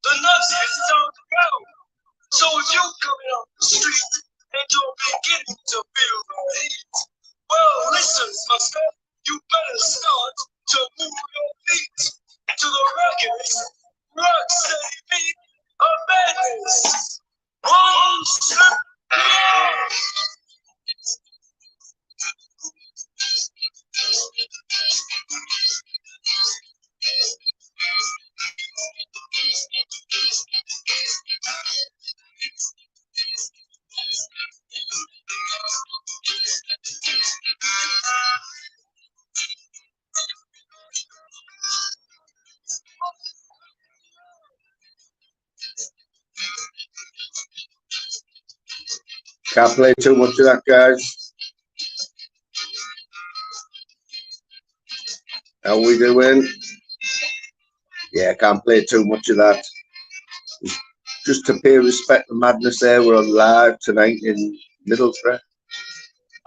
The nuts is on the ground. So if you coming off the street and you're beginning to feel the heat, well, listen, sister, you better start to move your feet to the records, rock steady beat of madness. One step. Can't play too much of that, guys. How we doing? Yeah, can't play too much of that. Just to pay respect to madness there, we're on live tonight in Middlesbrough,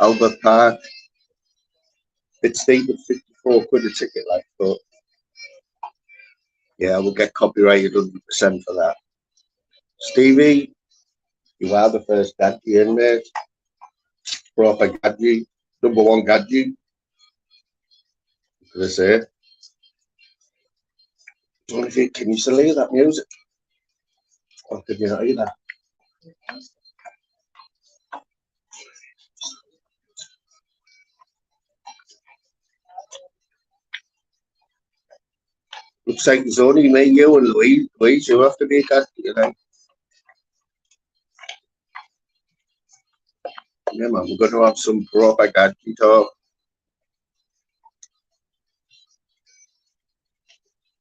Albert Park. Bit steep at 54 quid a ticket, like, but yeah, we'll get copyrighted 100% for that. Stevie, you are the first Gadgie in, mate. Proper Gadgie, #1 Gadgie. What can I say? Can you still hear that music? Or can you not hear that? Looks like it's only me, you, and Louise. Louise, you have to be a Gadgie tonight. Yeah, man, we're going to have some proper Gadgie talk.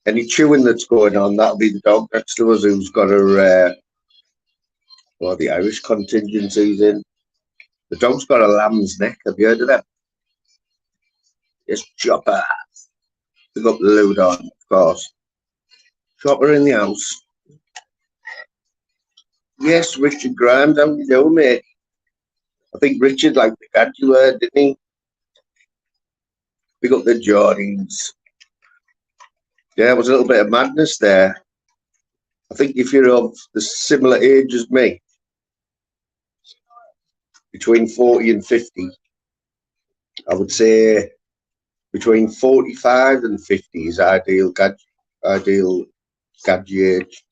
Any chewing that's going on, that'll be the dog next to us who's got her, well, the Irish contingency's in. The dog's got a lamb's neck. Have you heard of them? It's Chopper. Pick up the loot on, of course. Chopper in the house. Yes, Richard Grimes, how you doing, mate? I think Richard liked the Gadgie word, didn't he? Pick up the Geordies. Yeah, it was a little bit of madness there. I think if you're of the similar age as me, between 40 and 50, I would say between 45 and 50 is ideal Gadgie age.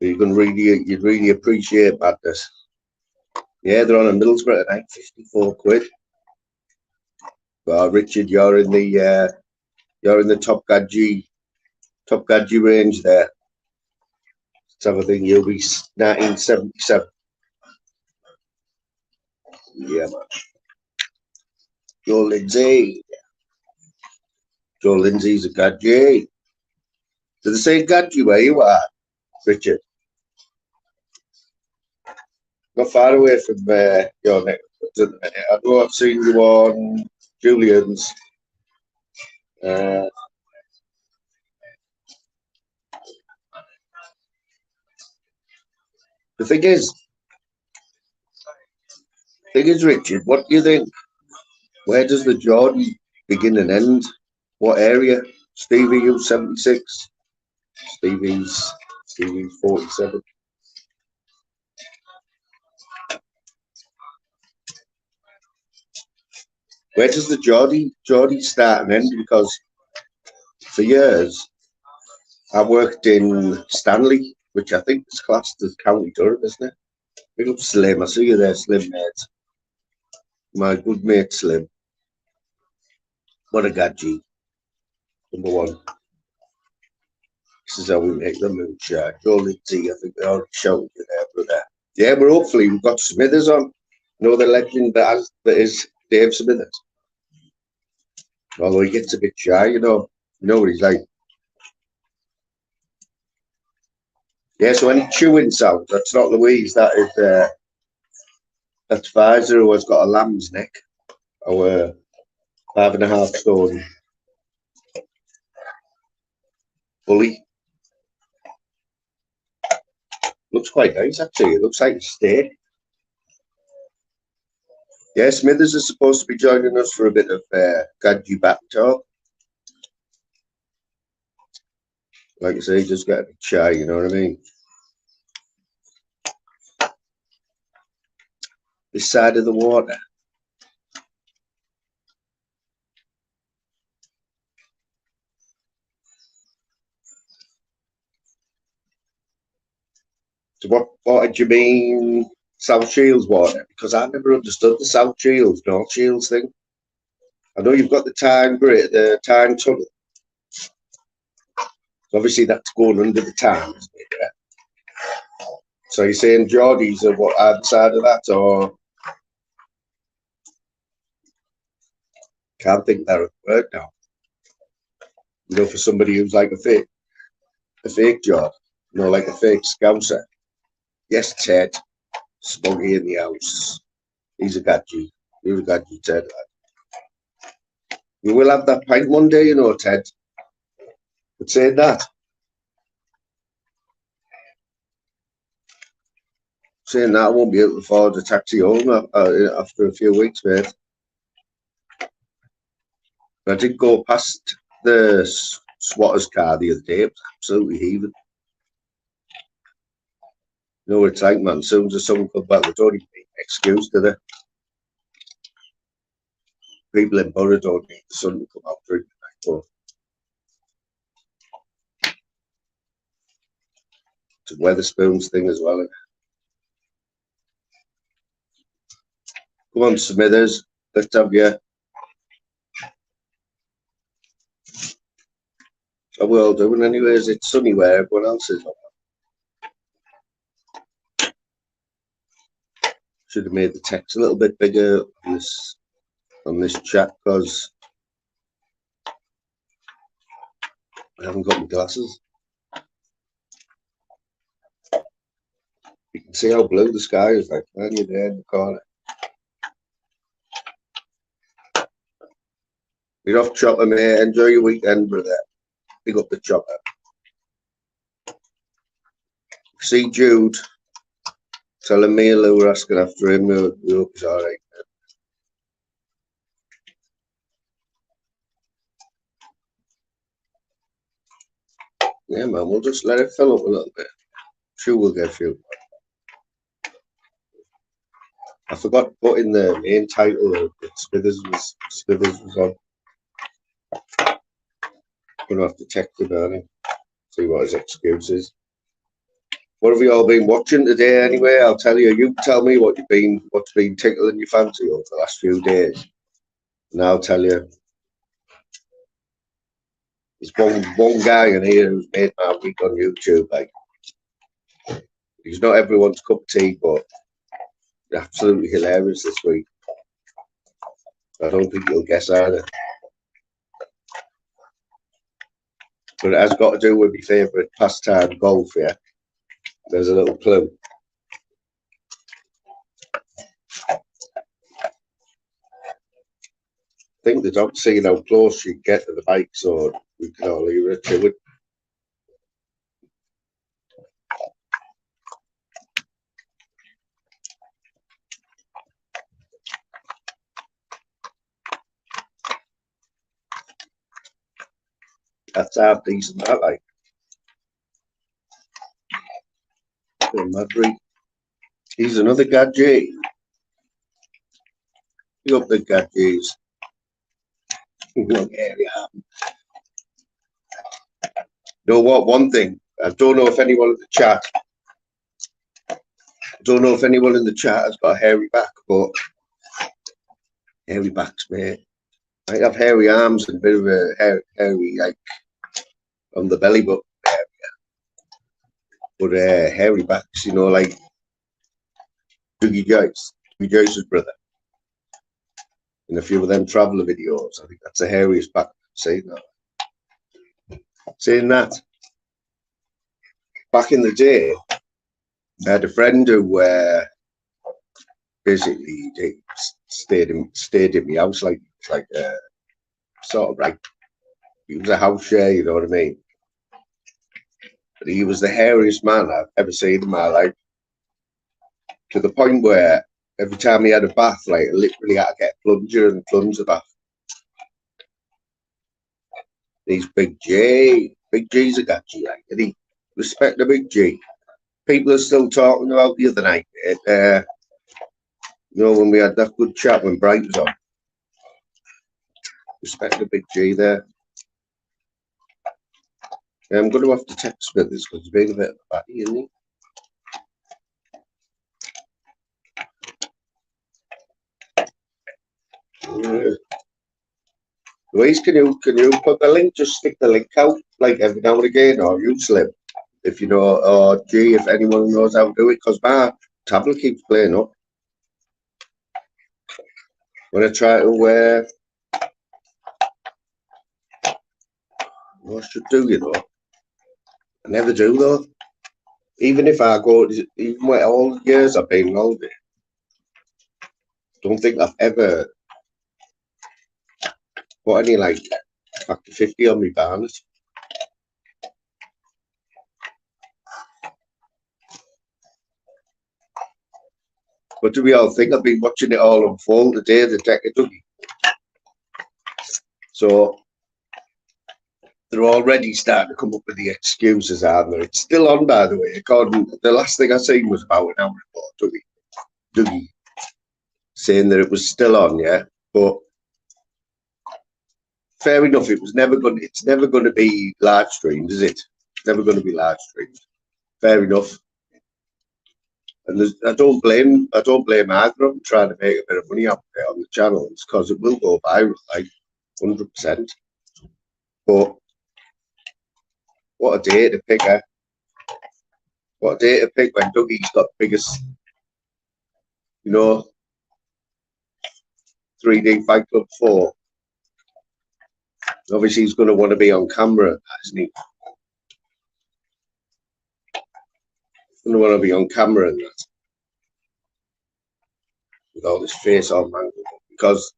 You'd really appreciate madness. Yeah, they're on a Middlesbrough tonight, 54 quid. Well, Richard, you're in the top Gadgie range there. Let's have a thing. You'll be 1977. Yeah, man. Joe Lindsay. Joe Lindsay's a Gadgie. Do they say Gadgie where you are, Richard? Not far away from your neck. I know I've seen you on Julian's. The thing is, Richard, what do you think? Where does the Jordan begin and end? What area? Stevie, you 76. Stevie's 47. Where does the Geordie start and end? Because for years I worked in Stanley, which I think is classed as County Durham, isn't it? Big up Slim. I see you there, Slim, mate. My good mate Slim. What a Gadgie. #1. This is how we make the moonshine. Joe Lindsay, I think they already showed you there, brother. Yeah, but hopefully we've got Smithers on. You know the legend that is Dave Smithers. Although he gets a bit shy, you know. You know what he's like. Yeah, so any chewing sound, that's not Louise, that's Pfizer, who has got a lamb's neck. Our 5.5 stone bully. Looks quite nice, actually. It looks like a steak. Yeah, Smithers is supposed to be joining us for a bit of Gadgie back talk. Like I say, just get a bit shy, you know what I mean? This side of the water. So what did you mean South Shields water? Because I never understood the South Shields, North Shields thing. I know you've got the Tyne tunnel. Obviously, that's going under the Tyne, isn't it? Yeah. So you're saying Geordies are what either side of that, or can't think that word now. You know, for somebody who's like a fake Geordie, you know, like a fake Scouser. Yes, Ted, Smoggy in the house. He's a Gadgie. You're a Gadgie, Ted. You will have that pint one day, you know, Ted. But saying that, I won't be able to afford a taxi home after a few weeks, mate. I did go past the Swatter's car the other day. It was absolutely heaving. You know what it's like, man. As soon as someone comes back, they don't even need an excuse, do they? People in Borough don't need the sun to come out drinking. But it's a Weatherspoons thing as well. Come on, Smithers. Let's have you. I will doing anyways. It's sunny where everyone else is. Should have made the text a little bit bigger on this chat because I haven't got my glasses. You can see how blue the sky is, like, man, you're there in the corner. You're off chopper, mate. Enjoy your weekend, brother. Pick up the chopper. See Jude telling me and Lou were asking after him. We hope he's all right. Yeah, man, we'll just let it fill up a little bit. Sure, we'll get through. I forgot to put in the main title that Smithers was on. Gonna have to text him early, see what his excuse is. What have you all been watching today anyway? I'll tell you. You tell me what's been tickling your fancy over the last few days. And I'll tell you. There's one guy in here who's made my week on YouTube. Like, he's not everyone's cup of tea, but absolutely hilarious this week. I don't think you'll guess either. But it has got to do with my favourite pastime, golf, yeah. There's a little clue. I think the dog's seeing how close you get to the bike, so we can all hear it to it. That's half decent, that, like. He's another Gadgie. Look up the Gadgies. Look, here we are. You know what? One thing, I don't know if anyone in the chat has got a hairy back, but hairy backs, mate. I have hairy arms and a bit of a hairy, like, on the belly button area. But hairy backs, you know, like Joyce's brother. in a few of them traveller videos. I think that's the hairiest back. Saying that, back in the day, I had a friend who basically stayed in my house, like sort of like he was a house share, you know what I mean? But he was the hairiest man I've ever seen in my life, to the point where every time he had a bath, like I literally had to get a plunger and plunge the bath. He's Big G's a Gadgie, like, and he respect the Big G. People are still talking about the other night, you know, when we had that good chat when Bright was on. Respect the Big G there. Yeah, I'm going to have to text with this because he's been a bit of a batty, isn't he? Louise, can you put the link? Just stick the link out like every now and again, or you Slim, if you know, or G, if anyone knows how to do it, because my tablet keeps playing up. When I try to what I should do, you know, I never do though. Even if I go, even with all the years I've been on holiday, don't think I've ever put any like factor 50 on my banners. But do we all think I've been watching it all unfold today, the deck of Dougie? So they're already starting to come up with the excuses, aren't they? It's still on, by the way. According, the last thing I seen was about an hour ago, Dougie saying that it was still on, yeah. But fair enough, it's never going to be live streamed, is it? It's never going to be live streamed. Fair enough. And I don't blame either of them trying to make a bit of money out there on the channels, because it will go viral, like 100%. But what a day to pick, eh? What a day to pick when Dougie's got the biggest, you know, 3D Fight Club 4. Obviously, he's going to want to be on camera, isn't he? Going to want to be on camera and that, with all this face on man, because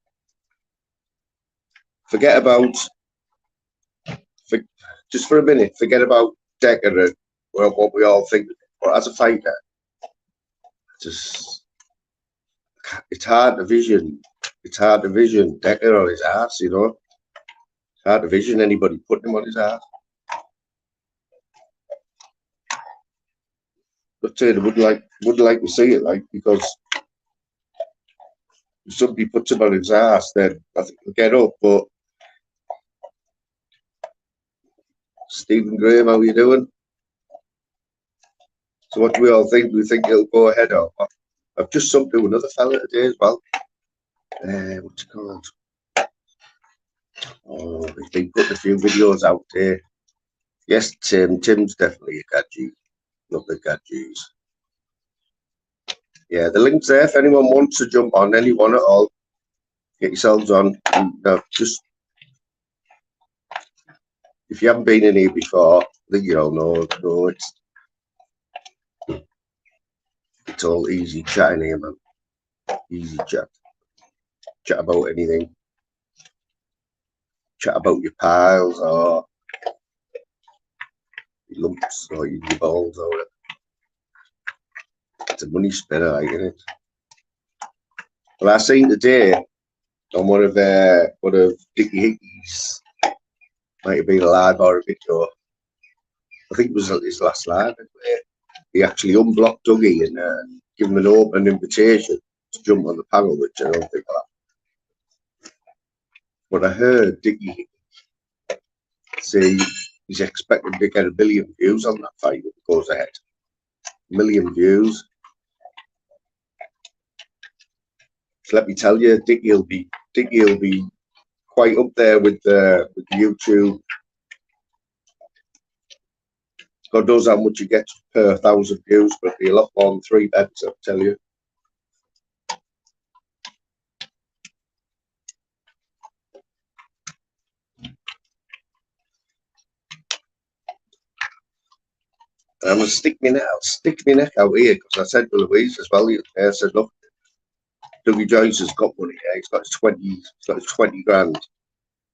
just for a minute, forget about Decker and what we all think. But as a fighter, it's hard to vision. It's hard to vision Decker on his ass, you know. It's hard to vision anybody putting him on his ass. But I would like to see it, like, because if somebody puts him on his ass, then I think he'll get up. But Stephen Graham, how are you doing? So what do we all think? Do we think he'll go ahead or what? I've just subbed to another fella today as well. What's it called? Oh, he's been putting a few videos out there. Yes, Tim's definitely a Gadgie. Love the Gadgies. Yeah, the link's there if anyone wants to jump on, anyone at all. Get yourselves on. And, just if you haven't been in here before, I think you all know it's all easy chatting here, man. Easy chat. Chat about anything. Chat about your piles or your lumps or your balls or whatever. It's a money spinner, like, isn't it? Well, I seen today on one of Dickie Hickey's, might have been a live or a video. I think it was his last live. He actually unblocked Dougie and gave him an open invitation to jump on the panel, which I don't think that. But I heard Dickie say he's expecting to get 1 million views on that fight if it goes ahead. 1 million views. So let me tell you, Dickie will be quite up there with YouTube. God knows how much he gets per 1,000 views, but it'll be a lot more than 3 bets, I'll tell you. And I'm going to stick my neck out here because I said to Louise as well. I said, look, Dougie Joyce has got money. Yeah? He's got his 20 grand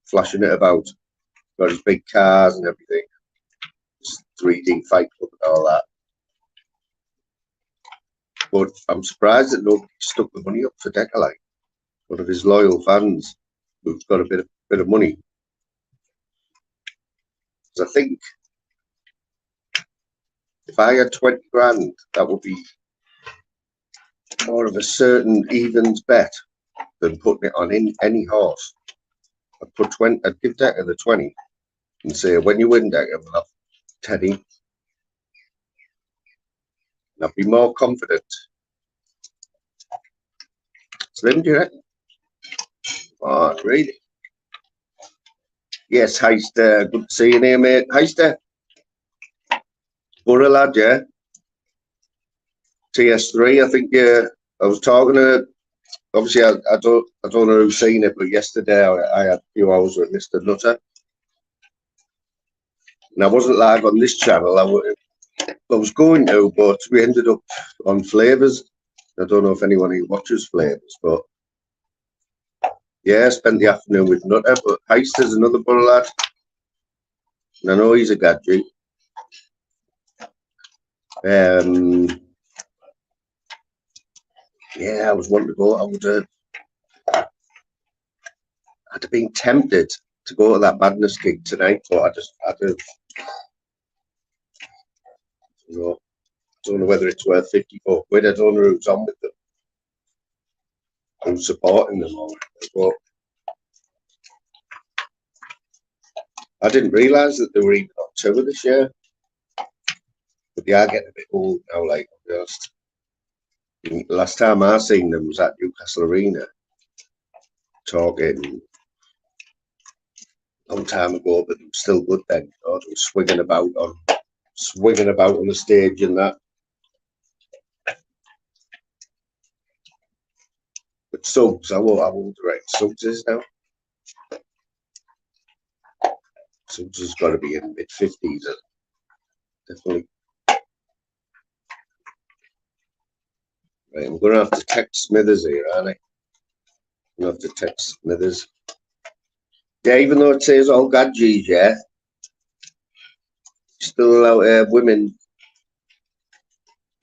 flashing it about. Got his big cars and everything. His 3D fight club and all that. But I'm surprised that nobody stuck the money up for Decker, like one of his loyal fans who's got a bit of money. Because I think if I had 20 grand, that would be more of a certain evens bet than putting it on any horse. I'd give Decker the 20 and say, when you win, Decker, we'll have Teddy. And I'd be more confident. Slim, do you reckon? Oh, really? Yes, Heister. Good to see you here, mate. Heister. Borough lad, yeah. TS3, I think, yeah. I was talking to, obviously, I don't know who's seen it, but yesterday I had a few hours with Mr. Nutter. And I wasn't live on this channel. I was going to, but we ended up on Flavours. I don't know if anyone here watches Flavours, but yeah, I spent the afternoon with Nutter. But Heister's another Borough lad. And I know he's a Gadgie. Yeah, I was wanting to go. I'd have been tempted to go to that Madness gig tonight, but I don't know whether it's worth 54 quid. I don't know who's on with them, who's supporting them all. But I didn't realise that they were even on tour this year. But they are getting a bit old now, like, to be honest. The last time I seen them was at Newcastle Arena, talking a long time ago, but they were still good then. You know, they were swinging about on the stage and that. But Subs, I won't direct Subs is now. Subs has got to be in the mid-50s, definitely. Right, I'm going to have to text Smithers here, aren't I? I'm going to have to text Smithers. Yeah, even though it says All Gadgies, yeah, still allow women.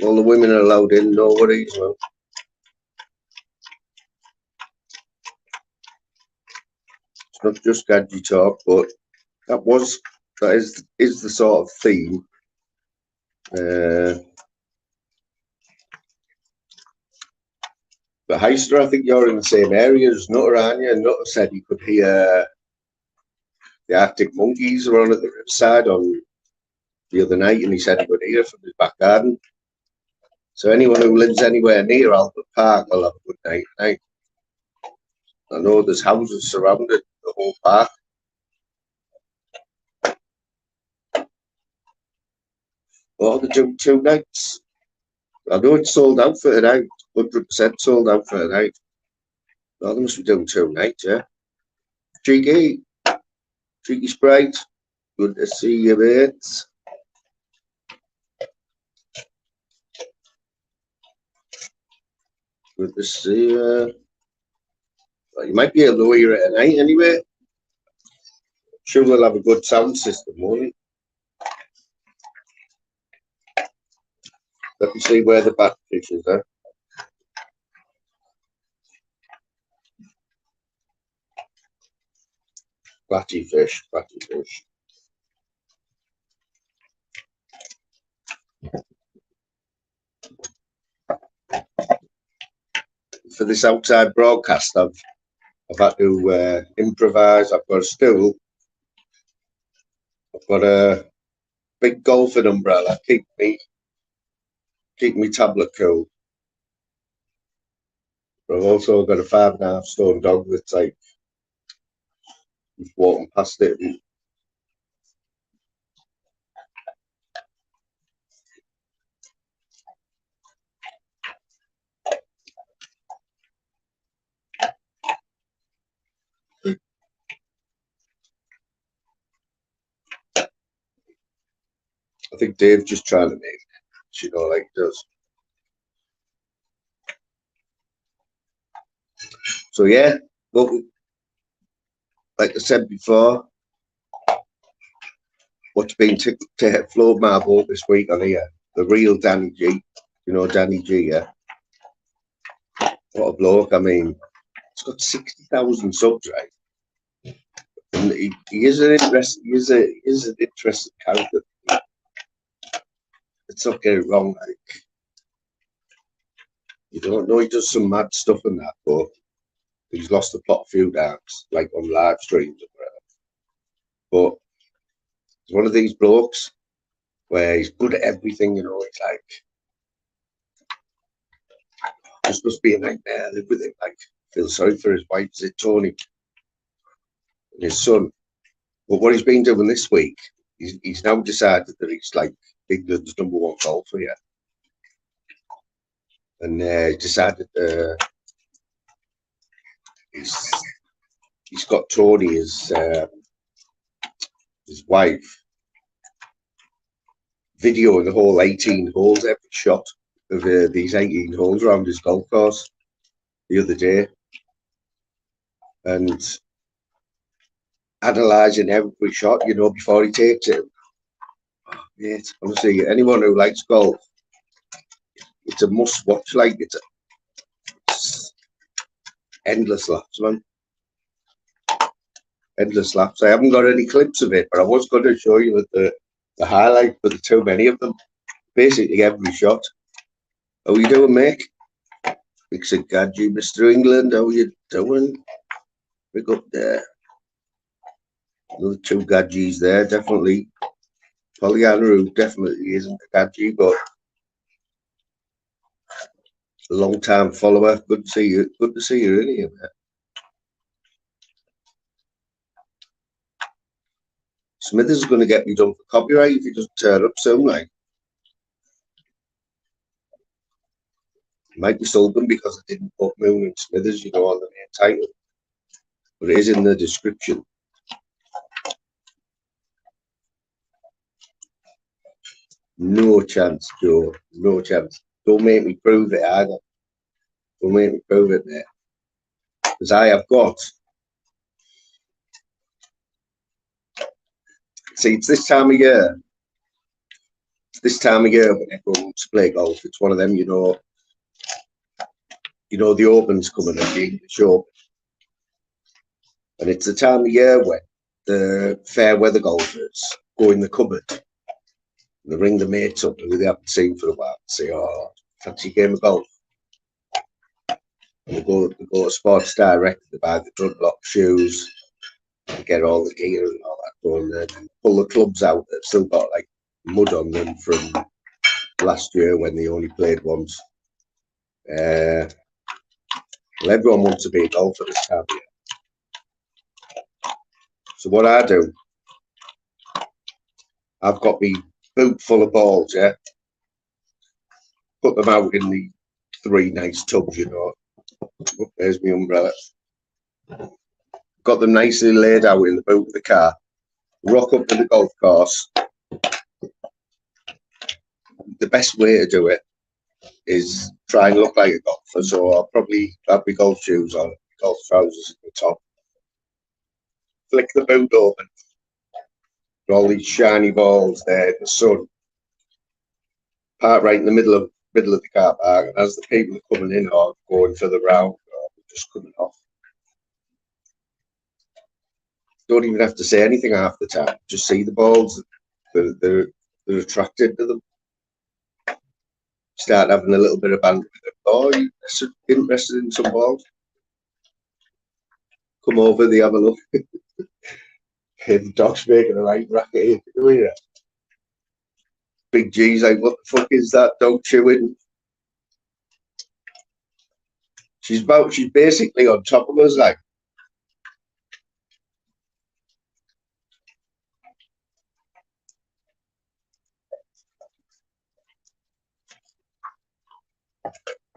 All the women are allowed in, no worries, well. It's not just Gadgie talk, but that is the sort of theme. But Heister, I think you're in the same area as Nutter, aren't you? Nutter said he could hear the Arctic Monkeys were on at the riverside on the other night, and he said he could hear from his back garden. So anyone who lives anywhere near Albert Park will have a good night tonight. I know there's houses surrounding the whole park. Oh, they're doing 2 nights. I know it's sold out for tonight. 100% sold out for tonight. Oh, they must be doing 2 nights, yeah. Cheeky Sprite. Good to see you, mates. Good to see you. Well, you might be able to hear it at night anyway. Sure, we'll have a good sound system, won't we? Let me see where the bat fishes are. Batty fish. For this outside broadcast, I've had to improvise. I've got a stool. I've got a big golfing umbrella. Keep me tablet cool. But I've also got a 5.5 stone dog that's like just walking past it. And I think Dave's just trying to make it, you know, like he does. So yeah, but like I said before, what's been to float my boat this week on here, the real Danny G. You know Danny G, yeah? What a bloke. I mean, he's got 60,000 subs, right? And he is an interesting, he is an interesting character. Let's not get it wrong, like, you don't know he does some mad stuff in that, but he's lost the plot a few times, like on live streams or whatever. But he's one of these blokes where he's good at everything, you know. He's like, this must be a nightmare. I live with him. Like, feel sorry for his wife, is it Tony, and his son. But what he's been doing this week, he's now decided that he's like England's #1 golfer, yeah. And he decided he's got Tony, his wife, videoing the whole 18 holes, every shot of these 18 holes around his golf course the other day, and analysing every shot, you know, before he takes it. Oh, mate, honestly, anyone who likes golf, it's a must watch. Like, it's endless laps, man. Endless laps. I haven't got any clips of it, but I was going to show you the highlight, but there's too many of them. Basically every shot. How you doing, mate? It's a Gadgie, Mr. England. How you doing? Pick up there. Another 2 Gadgies there, definitely. Pollyanna, who definitely isn't a Gadgie, but a long-time follower. Good to see you. Good to see you in here, mate. Smithers is going to get me done for copyright if he doesn't turn up soon, like. Might be Sullivan because I didn't put Moon and Smithers, you know, on the main title. But it is in the description. No chance, Joe. No chance. Don't make me prove it either. Don't make me prove it, mate. Because I have got. See, it's this time of year. It's this time of year when everyone wants to play golf. It's one of them, you know. You know, the Open's coming at the English Open. And it's the time of year when the fair weather golfers go in the cupboard. And they ring the mates up who they haven't seen for a while and say, oh, fancy game of golf. And they go to Sports Direct, they buy the Dunlop shoes, they get all the gear and all that going there, and pull the clubs out that still got like mud on them from last year when they only played once. Well, everyone wants to be a golfer this time of year. So what I do, I've got me boot full of balls, yeah. Put them out in the 3 nice tubs, you know. Oh, there's my umbrella. Got them nicely laid out in the boot of the car. Rock up to the golf course. The best way to do it is try and look like a golfer. So I'll probably have my golf shoes on, golf trousers at the top. Flick the boot open. All these shiny balls there in the sun. Park right in the middle of the car park, and as the people are coming in or going for the round or just coming off, don't even have to say anything half the time. Just see the balls. They're attracted to them. Start having a little bit of banter with them. Oh, you're interested in some balls? Come over, they have a look. The dog's making a right racket here. Big G's like, what the fuck is that dog chewing? She's basically on top of us, like.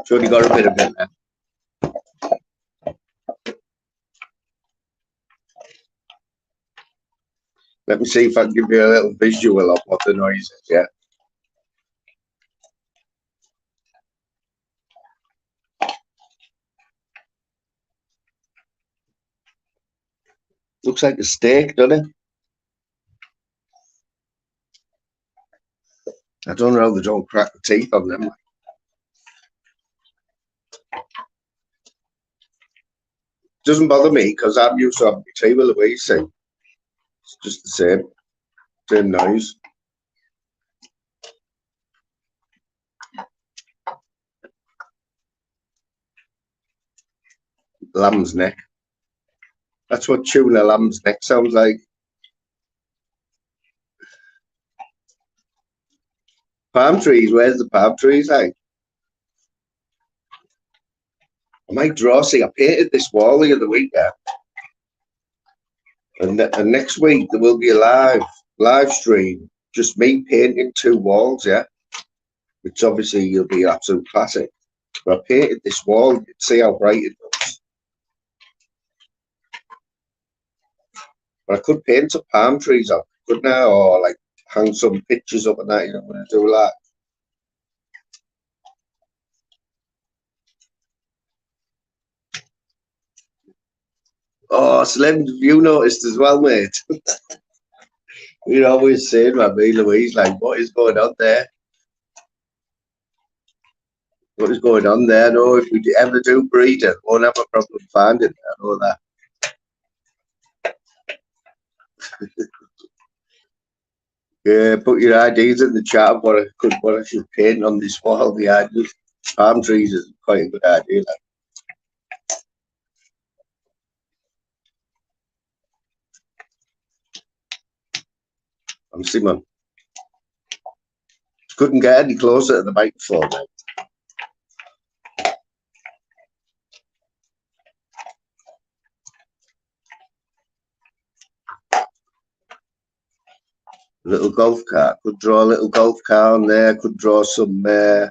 She's only got a bit of it now. Let me see if I can give you a little visual of what the noise is, yeah. Looks like a steak, doesn't it? I don't know how they don't crack the teeth on them. Doesn't bother me because I'm used to having my tea with Louise, see. It's just the same noise. Lamb's neck. That's what chewing a lamb's neck sounds like. Palm trees, where's the palm trees, like? I might draw, see, I painted this wall the other week, yeah. And next week there will be a live stream, just me painting 2 walls, yeah. Which obviously will be an absolute classic. But I painted this wall, see how bright it looks. But I could paint some palm trees up, couldn't I? Or like hang some pictures up and that, you know, I'm gonna do that. Oh, Slim, have you noticed as well, mate? We're always saying about me, Louise, like, what is going on there? What is going on there? No, if we ever do breed it, won't have a problem finding it. I know that. Yeah, put your ideas in the chat of what I should paint on this wall. The ideas, palm trees is quite a good idea. Like. I'm Simon. Couldn't get any closer to the microphone, mate. Little golf cart. Could draw a little golf car on there. Could draw some. I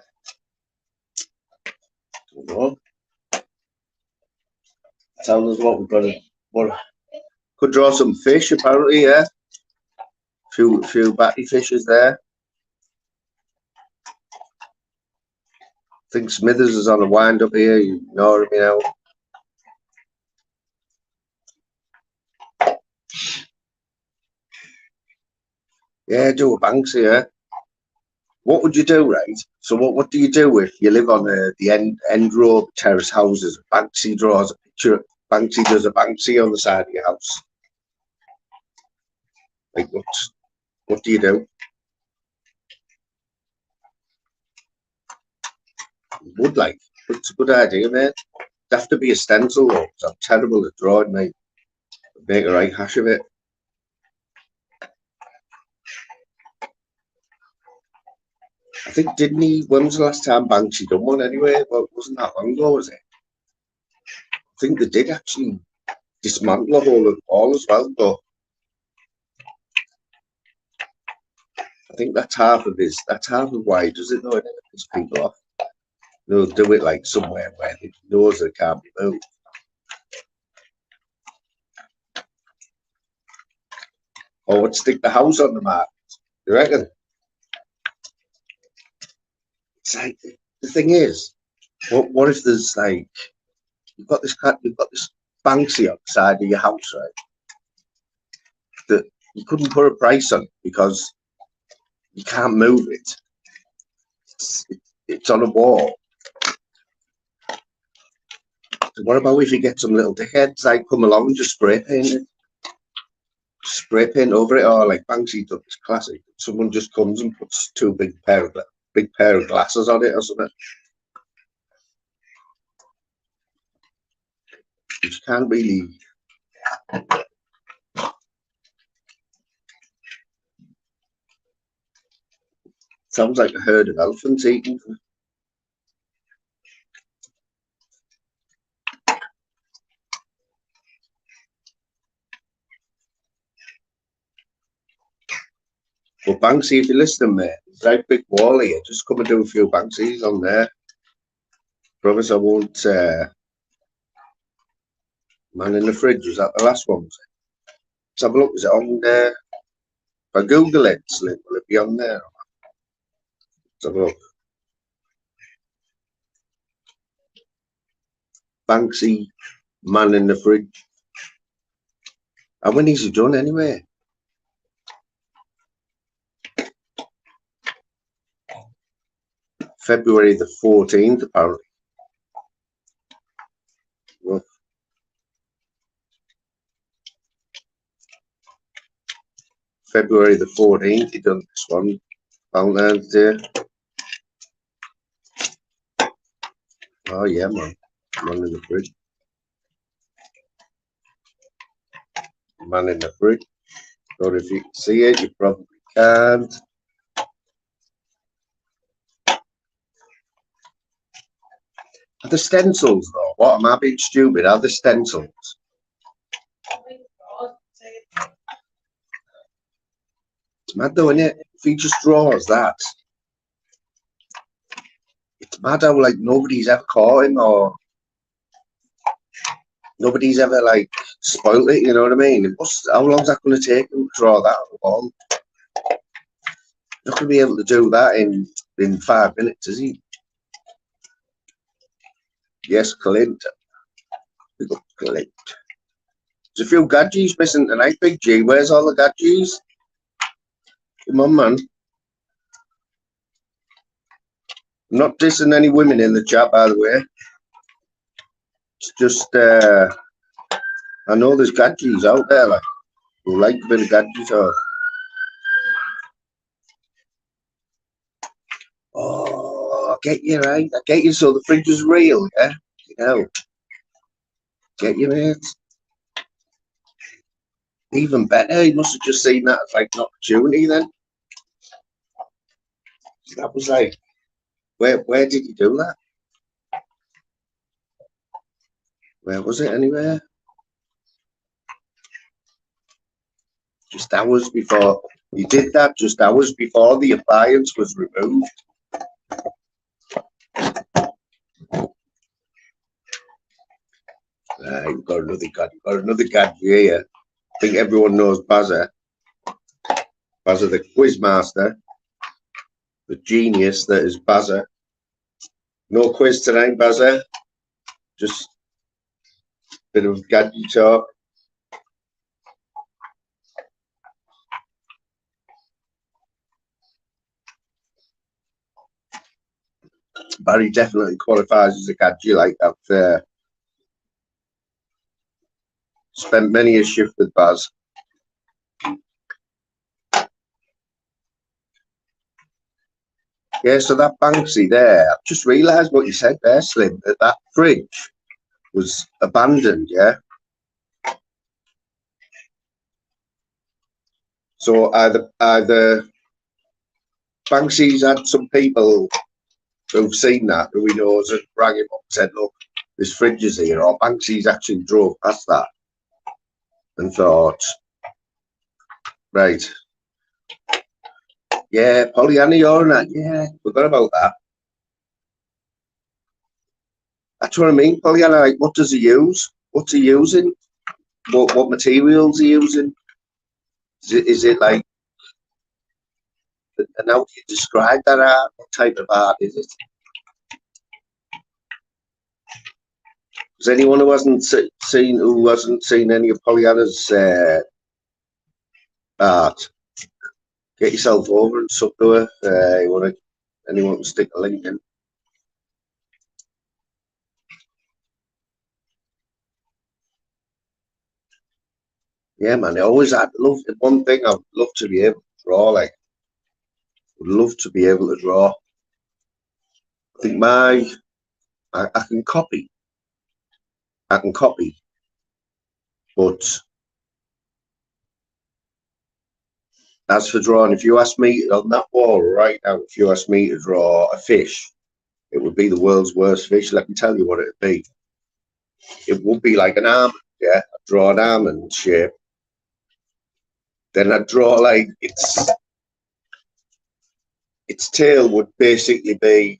don't know. Tell us what we've got. Could draw some fish. Apparently, yeah. Few batty fishes there. I think Smithers is on a wind up here. You know me now. Yeah, do a Banksy, yeah. What would you do, right? So what do you do if you live on the end row of terrace houses? Banksy draws a picture. Banksy does a Banksy on the side of your house. Like what do you do? Would like. It's a good idea, mate. It'd have to be a stencil though, because I'm terrible at drawing, mate. I'd make a right hash of it. I think, didn't he? When was the last time Banksy done one anyway? Well, it wasn't that long ago, was it? I think they did actually dismantle a whole of the wall as well, but I think that's half of why he does it though, it pisses people off. They'll do it like somewhere where he knows it can't be moved. Or would stick the house on the map. You reckon? It's like, the thing is, what if there's like you've got this Banksy on the side of your house, right? That you couldn't put a price on it because you can't move it. It's on a wall. So what about if you get some little dickheads like come along and just spray paint it? Spray paint over it, or like Banksy does, it's classic. Someone just comes and puts 2 big pair of glasses on it or something. You can't really. Sounds like a herd of elephants eating. But Banksy, if you listen, mate, it's like big wall here. Just come and do a few Banksies on there. Promise I won't. Man in the fridge, was that the last one? Let's have a look. Is it on there? I Google it, Slim, will it be on there? Let's have a look. Banksy, man in the fridge. And when is he done anyway? February the 14th, apparently. Well, February the 14th, he done this one. Valentine's Day. Oh yeah, man. Man in the fridge. Man in the fridge. Or if you can see it, you probably can't. Are the stencils though? What, am I being stupid? Are the stencils? It's mad though, isn't it? If he just draws that, it's mad how like nobody's ever caught him or nobody's ever like spoiled it, you know what I mean? How long's that going to take him to draw that on the wall? Not going to be able to do that in 5 minutes, is he? Yes, Clint. Big up Clint. There's a few Gadgies missing tonight, Big G. Where's all the Gadgies? Come on, man. I'm not dissing any women in the chat, by the way. It's just, I know there's Gadgies out there, like, who like a bit of Gadgies. Or... Oh, I get you, right? I get you, so the fridge is real, yeah? You know. Get you, mate? Even better, he must have just seen that as like an opportunity then. That was like, where did he do that? Where was it anywhere? Just hours before. He did that just hours before the appliance was removed. You've got another Gadgie here. I think everyone knows Bazza. Bazza the Quizmaster. The genius that is Bazza. No quiz tonight, Bazza. Just a bit of Gadgie talk. Barry definitely qualifies as a Gadgie, like that. Spent many a shift with Baz. Yeah, so that Banksy there, I've just realised what you said there, Slim, that fridge was abandoned, yeah? So either Banksy's had some people who've seen that, who he knows, and rang him up and said, look, this fridge is here, or Banksy's actually drove past that and thought, right, yeah, Pollyanna, you're on that, yeah, forgot about that. That's what I mean, Pollyanna, like, what does he use? What's he using? What materials he using? Is it like, and how do you describe that art? What type of art is it? Does anyone who hasn't seen any of Pollyanna's art, get yourself over and sub to her. Anyone can stick a link in. Yeah, man. I'd love one thing. I'd love to be able to draw. Like, would love to be able to draw. I think I can copy. But as for drawing, if you ask me on that wall right now, if you ask me to draw a fish, it would be the world's worst fish. Let me tell you what it'd be. It would be like an almond, yeah? I'd draw an almond shape. Then I'd draw like its tail would basically be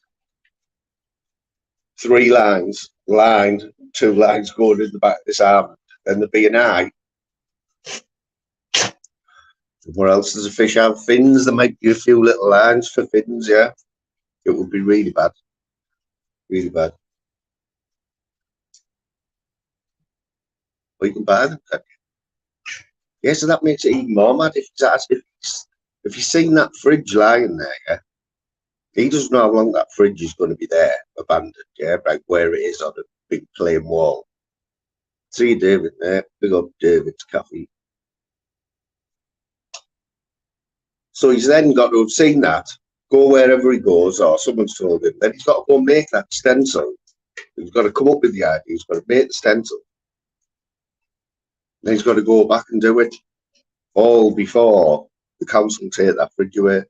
3 lines, lined, 2 lines going in the back of this almond. Then there'd be an eye. What else does a fish have? Fins. There might be a few little lines for fins, yeah. It would be really bad. Really bad. But you can buy them. Yeah, so that makes it even more mad. If you've seen that fridge lying there, yeah, he doesn't know how long that fridge is going to be there, abandoned, yeah, like where it is on a big plain wall. See David there, big up David's cafe. So he's then got to have seen that, go wherever he goes, or someone's told him. Then he's got to go make that stencil. He's got to come up with the idea. He's got to make the stencil. Then he's got to go back and do it all before the council take that fridge away.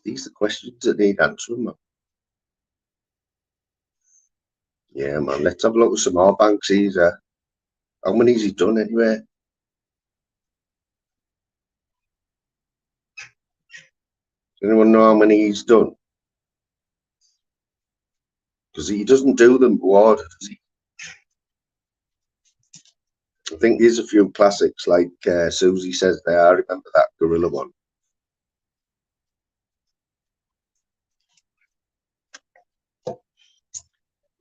These are questions that need answering, man. Yeah, man. Let's have a look at some more Banksies. How many has he done anyway? Does anyone know how many he's done? Because he doesn't do them to order, does he? I think there's a few classics like Susie says there. I remember that gorilla one.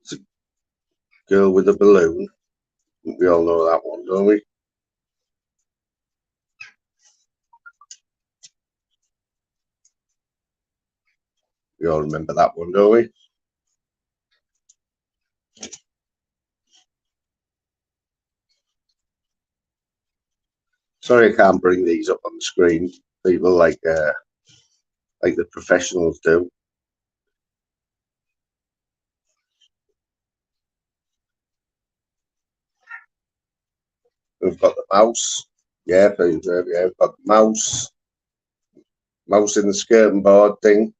It's a girl with a balloon. We all know that one, don't we? We all remember that one, don't we? Sorry I can't bring these up on the screen. People like the professionals do. We've got the mouse. Yeah, please. Yeah, we've got the mouse. Mouse in the skirting board thing.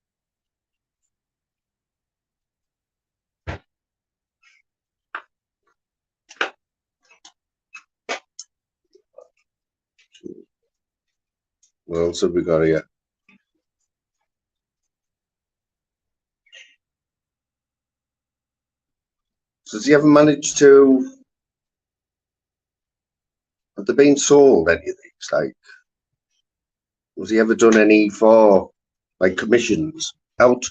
What else have we got here? So has he ever managed to... Have they been sold, any of these? Like, has he ever done any for, like, commissions? Out?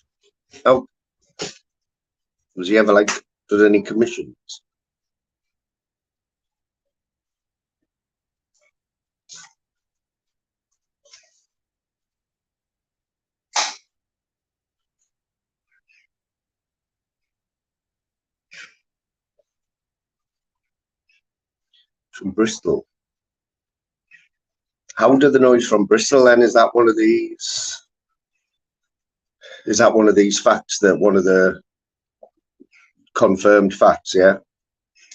Was he ever, like, done any commissions? From Bristol. How do they know he's from Bristol then? Is that one of these? Is that one of these facts that one of the confirmed facts? Yeah,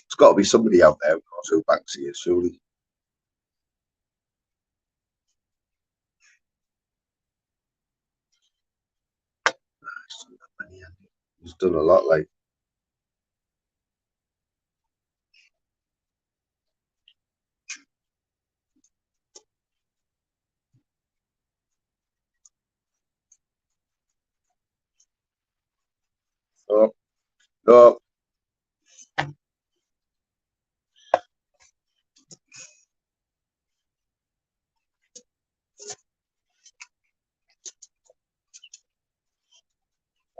it's got to be somebody out there who knows who Banksy is, surely. He's done a lot, like. Oh, no.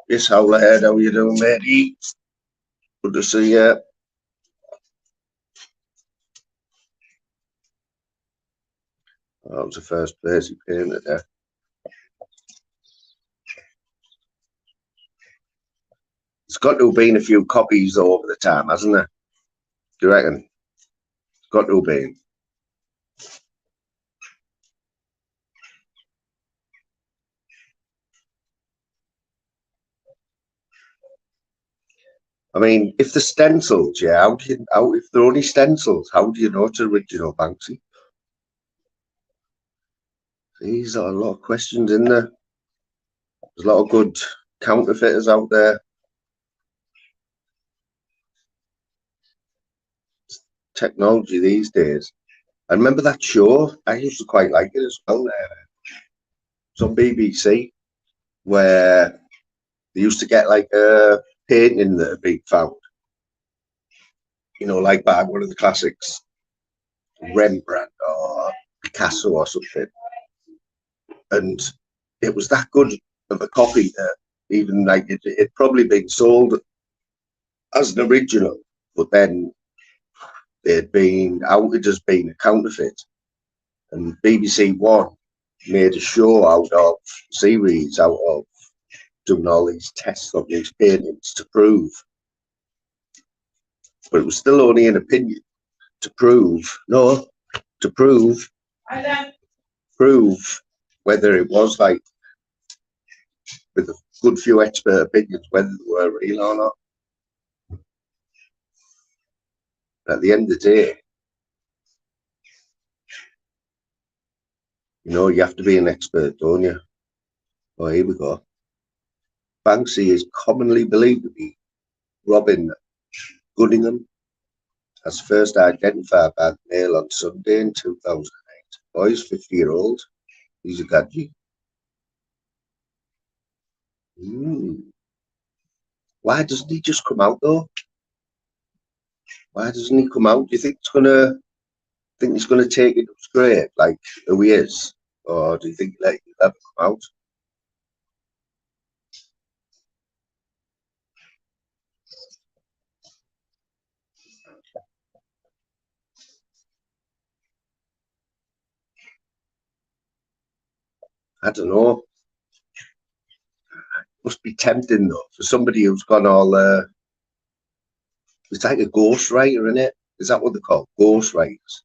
Yes, Howlerhead, how you doing, matey? Good to see you. Oh, that was the first place he painted there. It's got to have been a few copies over the time, hasn't there? Do you reckon? It's got to have been. I mean, if the stencils, yeah, if they're only stencils, how do you know it's original Banksy? These are a lot of questions in there. There's a lot of good counterfeiters out there. Technology these days. I remember that show. I used to quite like it as well. It's on BBC where they used to get like a painting that had been found. You know, like by one of the classics, Rembrandt or Picasso or something, and it was that good of a copy that even like it probably been sold as an original, but then they'd been outed as being a counterfeit. And BBC One made a show out of series out of doing all these tests on these paintings to prove, but it was still only an opinion to prove whether it was like with a good few expert opinions whether they were real or not. At the end of the day, you have to be an expert, don't you? Oh, here we go. Banksy is commonly believed to be Robin Gunningham, as first identified by the Mail on Sunday in 2008. Oh, he's 50-year-old. He's a Gadgie. Why doesn't he just come out though? Why doesn't he come out? Do you think he's gonna take it to his grave like who he is, or do you think he'll ever come out? I don't know. Must be tempting though for somebody who's gone all. It's like a ghostwriter, isn't it? Is that what they're called? Ghostwriters.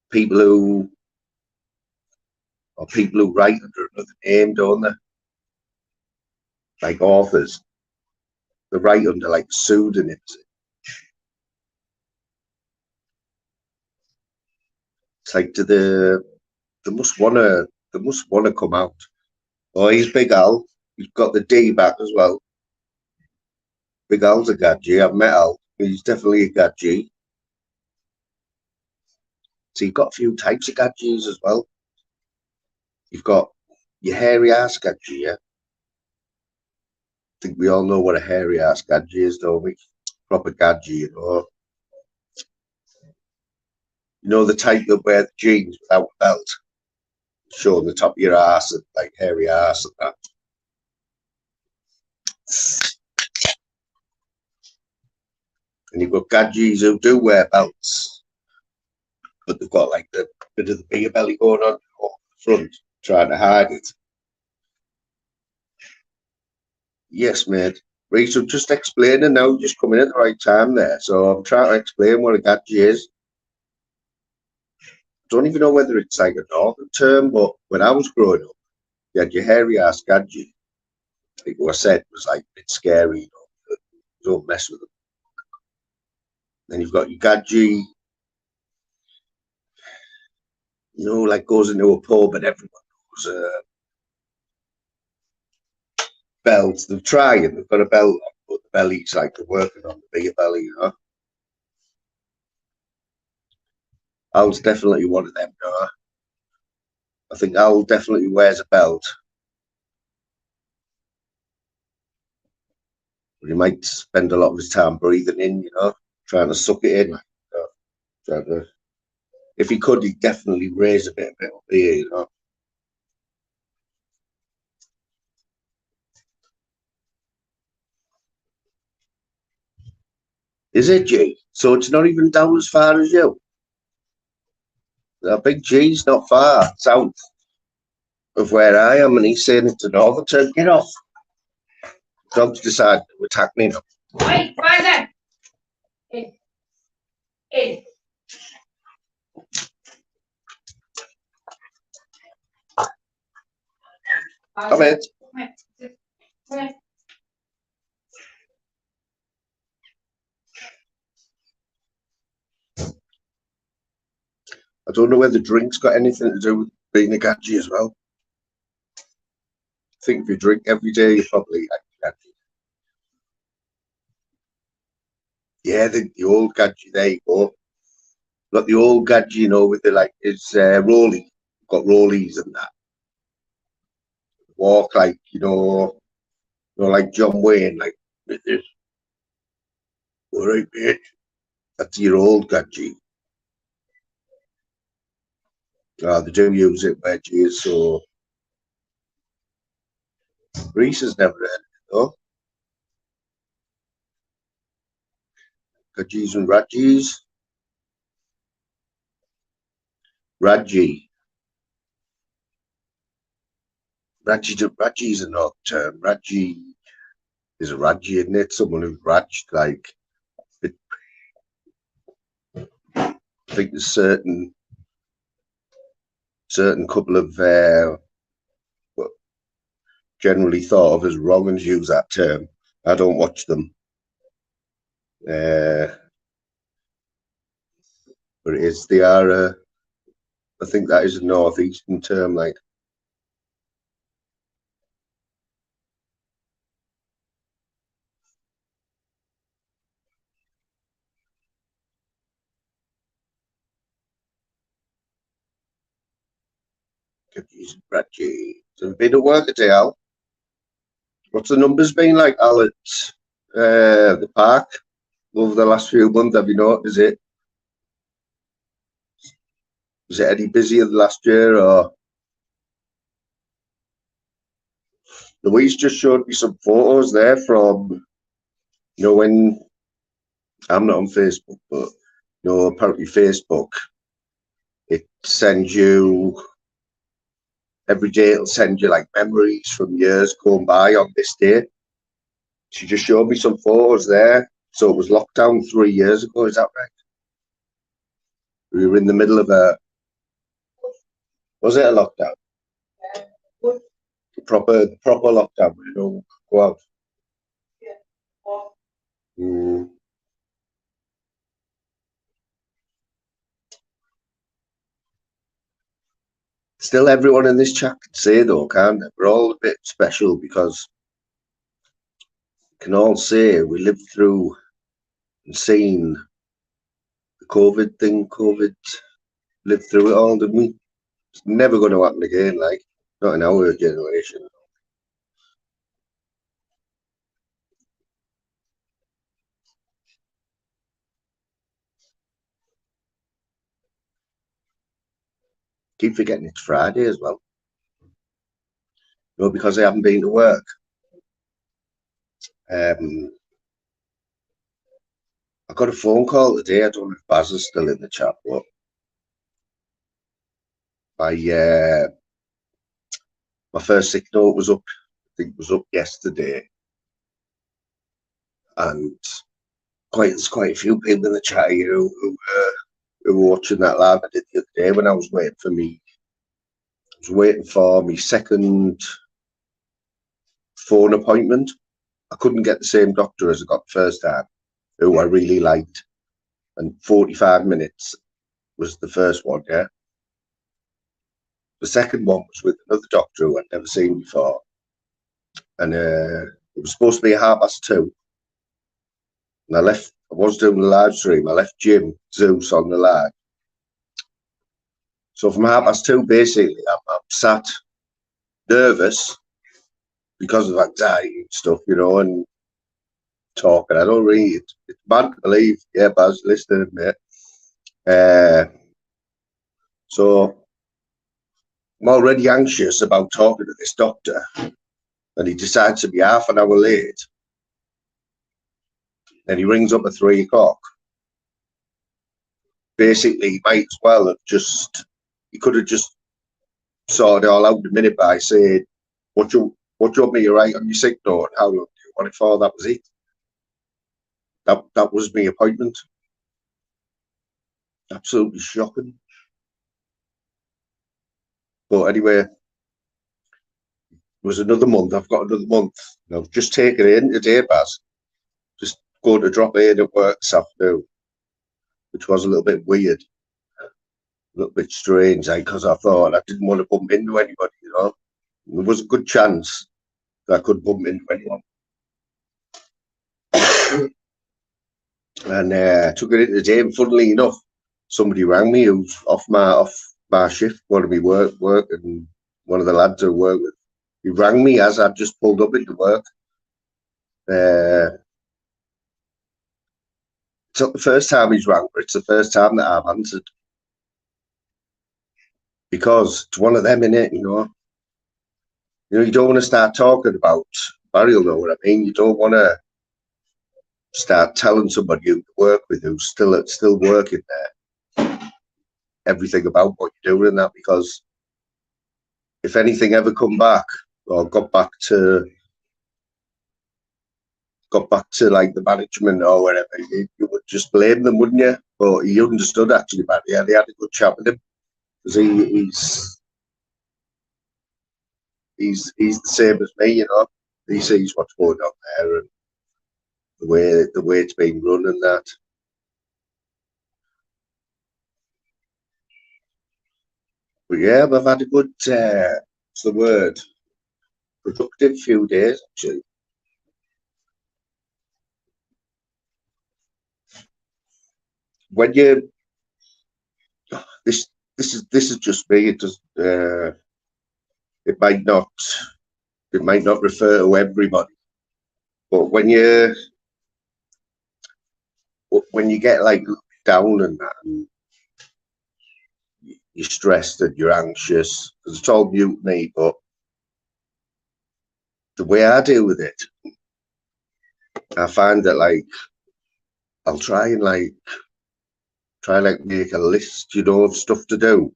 People who write under another name, don't they? Like authors. They write under like pseudonyms. It's like they must wanna come out. Oh, he's Big Al. He's got the D back as well. Big Al's a Gadgie. I've met Al. He's definitely a Gadgie. So you've got a few types of Gadgies as well. You've got your hairy ass Gadgie, yeah? I think we all know what a hairy ass Gadgie is, don't we? Proper Gadgie, the type that wear the jeans without a belt, showing the top of your ass and like hairy ass and that. And you've got Gadgies who do wear belts, but they've got like the bit of the beer belly going on the front, trying to hide it. Yes, mate. Right, so just explaining now, just coming at the right time there. So I'm trying to explain what a Gadgie is. I don't even know whether it's like a northern term, but when I was growing up, you had your hairy ass Gadgie. Like what I said was like a bit scary, don't mess with them. Then you've got your Gadgie, like goes into a pub and everyone knows belt. They're trying, they've got a belt on, but the belly's like they're working on the bigger belly, Al's definitely one of them, I think Al definitely wears a belt. But he might spend a lot of his time breathing in, trying to suck it in. If he could, he'd definitely raise a bit up here, Is it, G? So it's not even down as far as you? The big G's not far south of where I am, and he's saying it's a northern term. Get off. Dogs decide to attack me now. Wait, why is In. Come in. I don't know whether drink's got anything to do with being a Gadgie as well. I think if you drink every day, you're probably like a Gadgie. Yeah, the old Gadgie, there you go. Got the old Gadgie, with the it's rolly. Got rollies and that. Walk like, like John Wayne, like this. All right, bitch. That's your old Gadgie. They do use it wedgies, so Reese has never heard of it though. Gadgies and Radgies. Radgie. Radgie's a not term. Radgie is a Radgie, isn't it? Someone who's Radged, like, I think there's certain couple of generally thought of as wrong and use that term. I don't watch them. But it is, they are, I think that is a northeastern term, like. Gadgie. So a bit of work today, Al. What's the numbers been like, Al, at the park over the last few months? Have you noticed it? Was it any busier than last year, or? Louise just showed me some photos there from, when I'm not on Facebook, but apparently Facebook, it sends you every day. It'll send you like memories from years going by on this day. She just showed me some photos there. So it was lockdown 3 years ago. Is that right? We were in the middle of was it a lockdown? Proper lockdown. Go out. Still, everyone in this chat can say though, can't they? We're all a bit special because we can all say we lived through and seen the COVID thing. COVID, lived through it all, didn't we? It's never going to happen again, like, not in our generation. Keep forgetting it's Friday as well. Because I haven't been to work. I got a phone call today. I don't know if Baz is still in the chat, but my first sick note was up. I think it was up yesterday, and there's quite a few people in the chat here who were watching that live I did the other day when I was waiting for me. I was waiting for my second phone appointment. I couldn't get the same doctor as I got the first time, who I really liked, and 45 minutes was the first one. Yeah. The second one was with another doctor who I'd never seen before, and it was supposed to be 2:30. And I was doing the live stream. I left Jim Zeus on the live. So from 2:30, basically, I'm sat nervous because of anxiety and stuff, and talking. I don't really, it's bad to believe. Yeah, Baz, listening, mate. So I'm already anxious about talking to this doctor, and he decides to be half an hour late. And he rings up at 3:00. Basically, he might as well have he could have just sorted it all out in a minute by saying, what do you want me to write on your sick note? How long do you want it for? That was it. That was my appointment. Absolutely shocking. But anyway, it was another month. I've got another month. I've just taken it in today, Baz. Just going to drop it in at work this afternoon, which was a little bit weird, a little bit strange, because I thought I didn't want to bump into anybody, There was a good chance that I could bump into anyone. And took it in today, and funnily enough, somebody rang me who's off my shift, one of me work, and one of the lads I work with. He rang me as I'd just pulled up into work. It's not the first time he's rang, but it's the first time that I've answered. because it's one of them, innit, you know. You know, you don't want to start talking about burial, know what I mean? You don't want to start telling somebody you work with who's still working there everything about what you're doing and that, because if anything ever come back or got back to like the management or whatever, you would just blame them, wouldn't you? But he understood actually, man. Yeah, they had a good chat with him because he's the same as me, you know. He sees what's going on there and the way it's being run and that. But yeah, we've had a good what's the word? Productive few days actually. When you this is just me. It does it might not refer to everybody, but when you get like down and that, and you're stressed and you're anxious, because it's all new to me, but the way I deal with it, I find that like I'll try and make a list, you know, of stuff to do.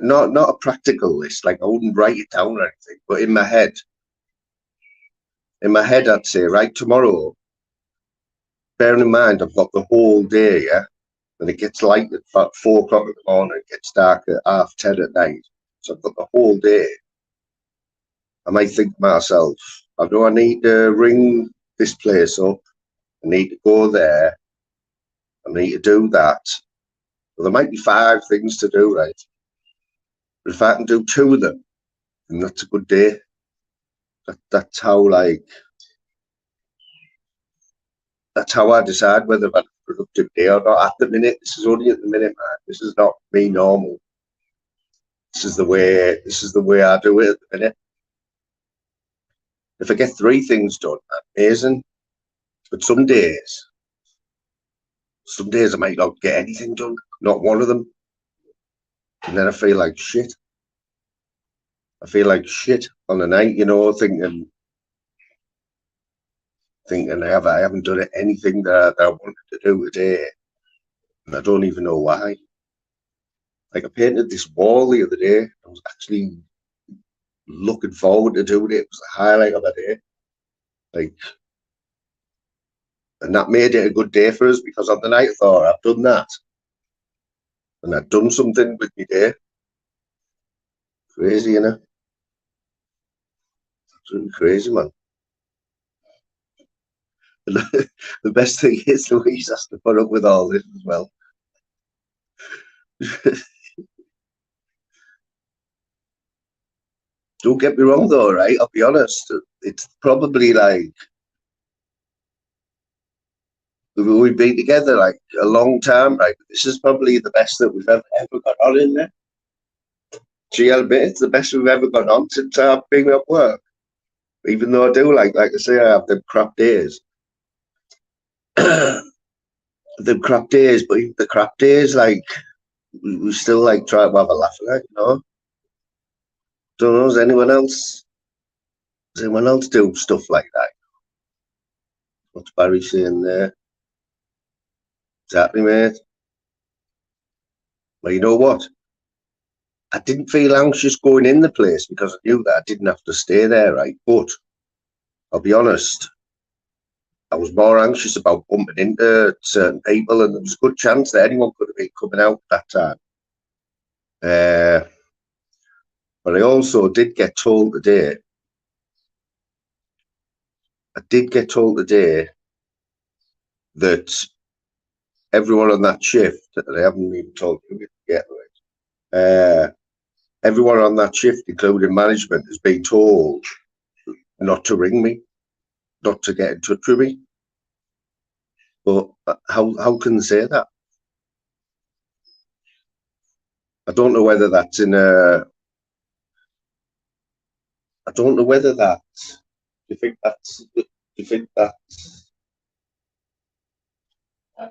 Not a practical list, like I wouldn't write it down or anything, but in my head, I'd say, right, tomorrow, bearing in mind I've got the whole day, yeah, and it gets light at about 4 o'clock in the morning, it gets dark at 10:30 at night, so I've got the whole day. I might think to myself, I know I need to ring this place up, I need to go there, I need to do that. Well, there might be 5 things to do, right? But if I can do 2 of them, then that's a good day. That's how I decide whether I've had a productive day or not. At the minute, this is only at the minute, man. This is not me normal. This is the way I do it at the minute. If I get 3 things done, amazing. But some days I might not get anything done, not one of them. And then I feel like shit. I feel like shit on the night, you know, thinking I haven't done anything that I wanted to do today. And I don't even know why. Like I painted this wall the other day. I was actually looking forward to doing it. It was the highlight of the day. Like, and that made it a good day for us because on the night I thought I've done that. And I'd done something with my day. Crazy, you know? Absolutely crazy, man. And the best thing is Louise has to put up with all this as well. Don't get me wrong though, right? I'll be honest. It's probably like we've been together like a long time, right? But this is probably the best that we've ever got on in there. She'll admit it's the best we've ever got on since I've been at work. Even though I do like I say, I have them crap days. Them crap days, but even the crap days, like we still like try to have a laugh at it, you know. Don't know, does anyone else do stuff like that? What's Barry saying there? Exactly, mate. Well, you know what? I didn't feel anxious going in the place because I knew that I didn't have to stay there, right? But I'll be honest, I was more anxious about bumping into certain people, and there was a good chance that anyone could have been coming out at that time. But I also did get told today. That everyone on that shift, I haven't even told you yet, right? Everyone on that shift, including management, has been told not to ring me, not to get in touch with me. But how can they say that? I don't know whether that's in a. I don't know whether that's. Do you think that's? Do you think that's? Do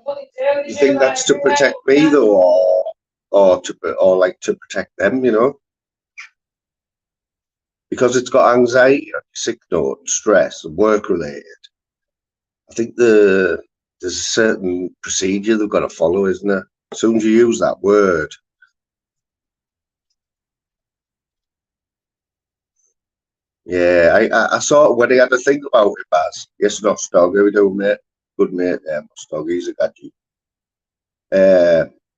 you think that's to protect me though, or to protect them, you know, because it's got anxiety, sick note, stress, and work related. I think there's a certain procedure they've got to follow, isn't there? As soon as you use that word. Yeah, I sort of, when he had to think about it, Baz. Yes, not Stog, how we doing, mate? Good mate there, Stog, he's a Gadgie.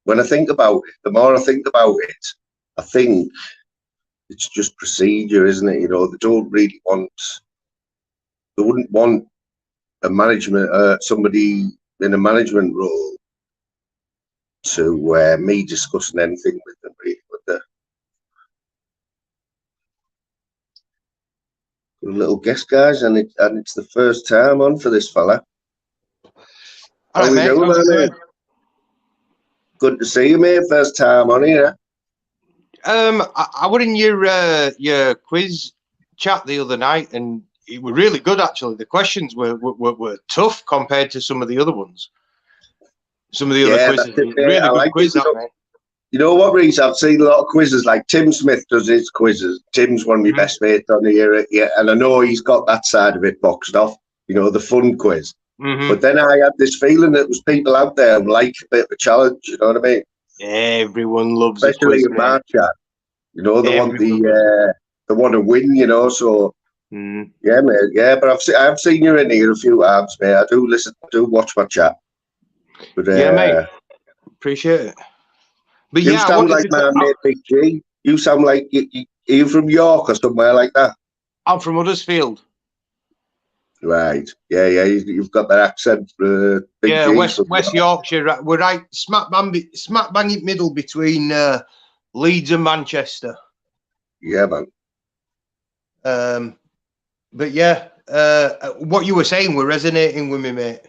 When I think about it, the more I think about it, I think it's just procedure, isn't it? You know, they wouldn't want a management, somebody in a management role to me discussing anything with them, really, would they? A little guest, guys, and it's the first time on for this fella. How we doing, mate? Good to see you, mate. First time on here. I was in your quiz chat the other night, and it was really good. Actually, the questions were tough compared to some of the other ones. Some of the other quizzes, really good like quiz. You know what, Reece? I've seen a lot of quizzes. Like Tim Smith does his quizzes. Tim's one of my best mates on here, yeah, and I know he's got that side of it boxed off. You know, the fun quiz. But then I had this feeling that there was people out there who like a bit of a challenge. You know what I mean? Everyone loves, especially in my chat. You know, they want to win. You know, so yeah, mate. Yeah, but I've seen you in here a few times, mate. I do watch my chat. But yeah, mate. Appreciate it. But you sound like my mate Big G. You sound like you from York or somewhere like that. I'm from Huddersfield. Right. Yeah. You've got that accent. Big yeah, G West Yorkshire. We're right smack bang in middle between Leeds and Manchester. Yeah, man. But yeah, what you were saying were resonating with me, mate.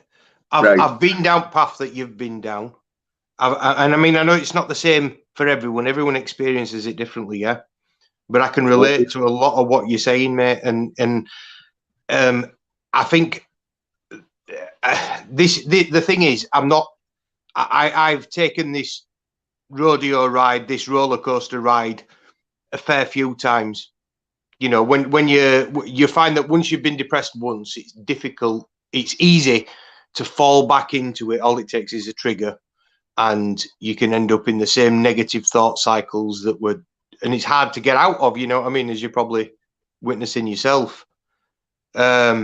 I've been down path that you've been down. And I mean, I know it's not the same for everyone. Everyone experiences it differently, yeah. But I can relate to a lot of what you're saying, mate. And I think the thing is, I've taken this rodeo ride, this roller coaster ride, a fair few times. You know, when you find that once you've been depressed once, it's difficult. It's easy to fall back into it. All it takes is a trigger. And you can end up in the same negative thought cycles and it's hard to get out of, you know what I mean, as you're probably witnessing yourself. So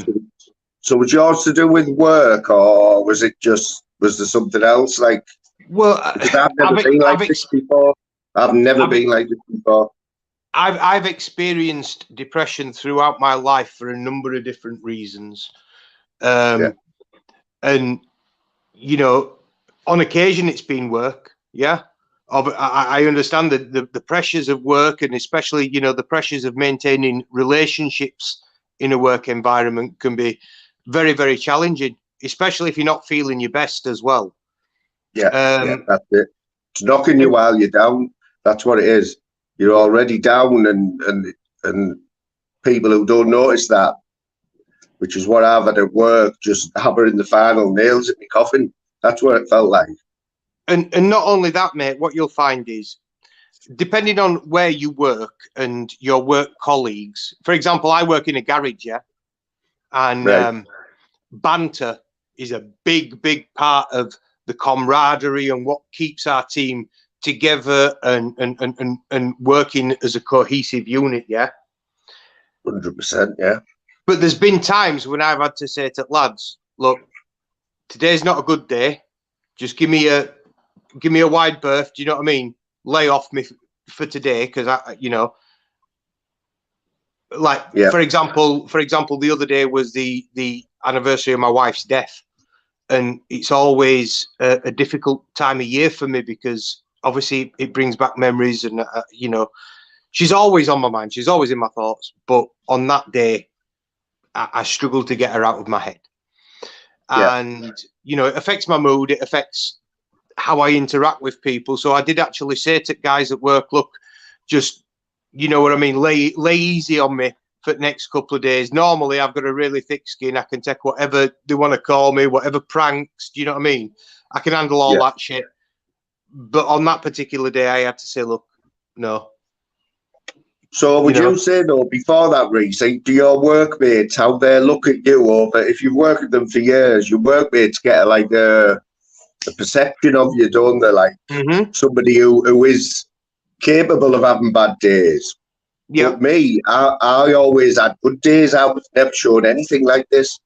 was yours to do with work, or was there something else? Like, well, I've never been like this before. I've never been like this before. I've experienced depression throughout my life for a number of different reasons. And, you know, on occasion, it's been work, yeah. I understand the pressures of work, and especially, you know, the pressures of maintaining relationships in a work environment can be very, very challenging, especially if you're not feeling your best as well. Yeah, that's it. It's knocking you while you're down. That's what it is. You're already down, and people who don't notice that, which is what I've had at work, just hammering the final nails at my coffin. That's what it felt like. And not only that, mate, what you'll find is, depending on where you work and your work colleagues, for example, I work in a garage, yeah, and banter is a big part of the camaraderie and what keeps our team together and working as a cohesive unit, yeah. 100%, yeah. But there's been times when I've had to say to lads, look, today's not a good day. Just give me a wide berth. Do you know what I mean? Lay off me for today, because you know, like for example, the other day was the anniversary of my wife's death, and it's always a difficult time of year for me because obviously it brings back memories, and you know, she's always on my mind. She's always in my thoughts. But on that day, I struggle to get her out of my head. And, you know, it affects my mood. It affects how I interact with people. So I did actually say to guys at work, look, just, you know what I mean, lay easy on me for the next couple of days. Normally, I've got a really thick skin. I can take whatever they want to call me, whatever pranks. Do you know what I mean? I can handle all that shit. but on that particular day, I had to say, look, no. So would you say, though, before that, Reece, do your workmates, how they look at you, or if you've worked with them for years, your workmates get like a perception of you, don't they? Like somebody who is capable of having bad days. Yeah. But me, I always had good days. I was never showed anything like this.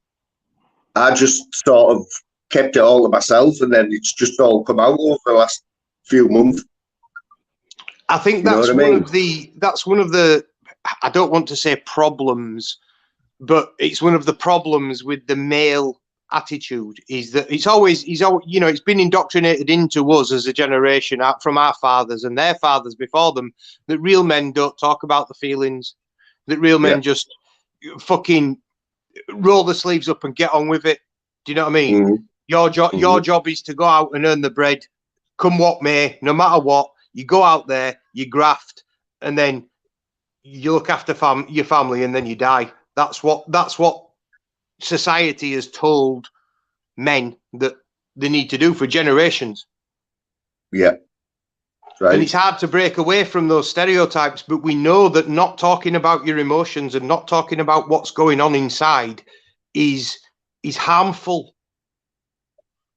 I just sort of kept it all to myself, and then it's just all come out over the last few months. I think that's one of the, I don't want to say problems, but it's one of the problems with the male attitude, is that he's always, you know, it's been indoctrinated into us as a generation from our fathers and their fathers before them, that real men don't talk about the feelings, that real men just fucking roll the sleeves up and get on with it. Do you know what I mean? Your job is to go out and earn the bread, come what may, no matter what. You go out there, you graft, and then you look after your family, and then you die. That's what society has told men that they need to do for generations. Yeah, right. And it's hard to break away from those stereotypes, but we know that not talking about your emotions and not talking about what's going on inside is harmful.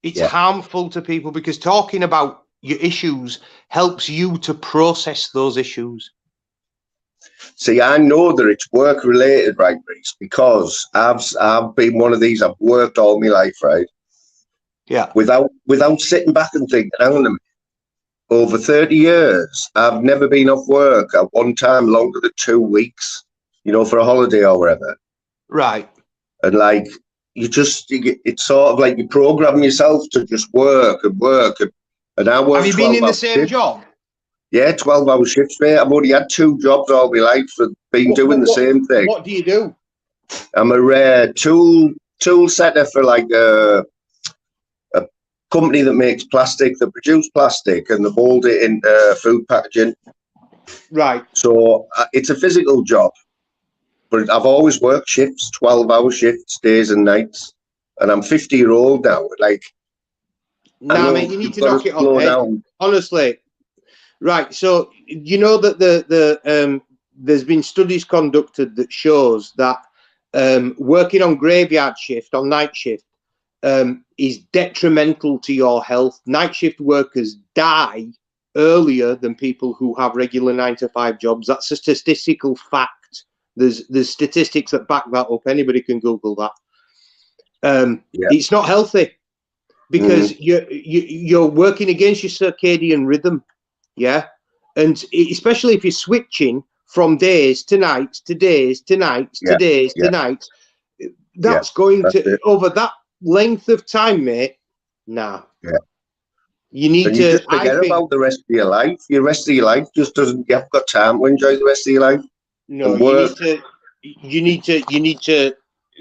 It's harmful to people, because talking about your issues helps you to process those issues. See, I know that it's work related, right, Reece, because I've been one of these. I've worked all my life, right? Yeah. Without sitting back and thinking, hang on a minute, over 30 years, I've never been off work at one time longer than 2 weeks, you know, for a holiday or whatever. Right. And like, it's sort of like you program yourself to just work and work. And I work. Have you been in the same job? Yeah, 12-hour shifts, mate. I've only had 2 jobs all my life, so been doing the same thing. What do you do? I'm a tool setter for like a company that makes plastic, that produce plastic, and they mold it into food packaging. Right. So it's a physical job, but I've always worked shifts, 12-hour shifts, days and nights, and I'm 50-year-old now. Like, no, mate, you need to knock it on the head. Honestly. Right. So you know that there's been studies conducted that shows that working on graveyard shift, on night shift, is detrimental to your health. Night shift workers die earlier than people who have regular 9-to-5 jobs. That's a statistical fact. There's statistics that back that up. Anybody can Google that. It's not healthy, because you're working against your circadian rhythm. Yeah. And especially if you're switching from days to nights to days to nights to days to nights, that's going to, over that length of time, mate. Nah. Yeah. You need to just forget about the rest of your life. Your rest of your life just doesn't, you haven't got time to enjoy the rest of your life. No, you need to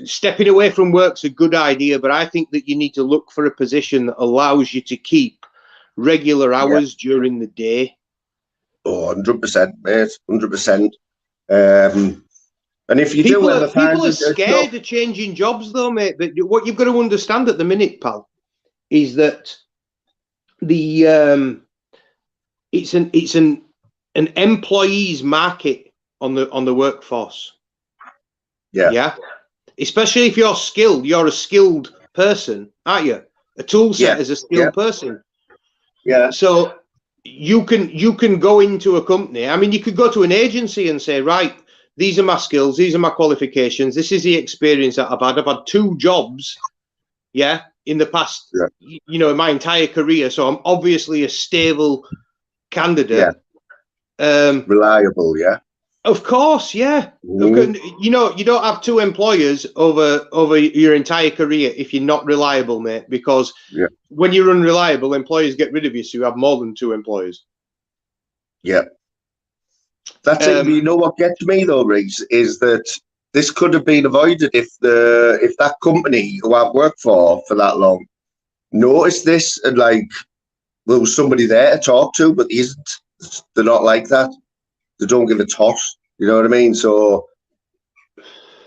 stepping away from work's a good idea, but I think that you need to look for a position that allows you to keep regular hours during the day. Oh, 100%, mate, 100%. And if you people are scared of changing jobs, though, mate. But what you've got to understand at the minute, pal, is that it's an employees market on the workforce. Yeah. Yeah. Especially if you're skilled, you're a skilled person, aren't you? A tool set is a skilled person. Yeah. So you can go into a company. I mean, you could go to an agency and say, right, these are my skills, these are my qualifications, this is the experience that I've had. I've had 2 jobs, in the past, you know, in my entire career. So I'm obviously a stable candidate. Reliable, Of course, You know, you don't have 2 employers over your entire career if you're not reliable, mate, because when you're unreliable, employers get rid of you, so you have more than 2 employers. Yeah. That's it. You know what gets me, though, Reece, is that this could have been avoided if that company who I've worked for that long noticed this and, like, there was somebody there to talk to, but there isn't. They're not like that. They don't give a toss. You know what I mean? So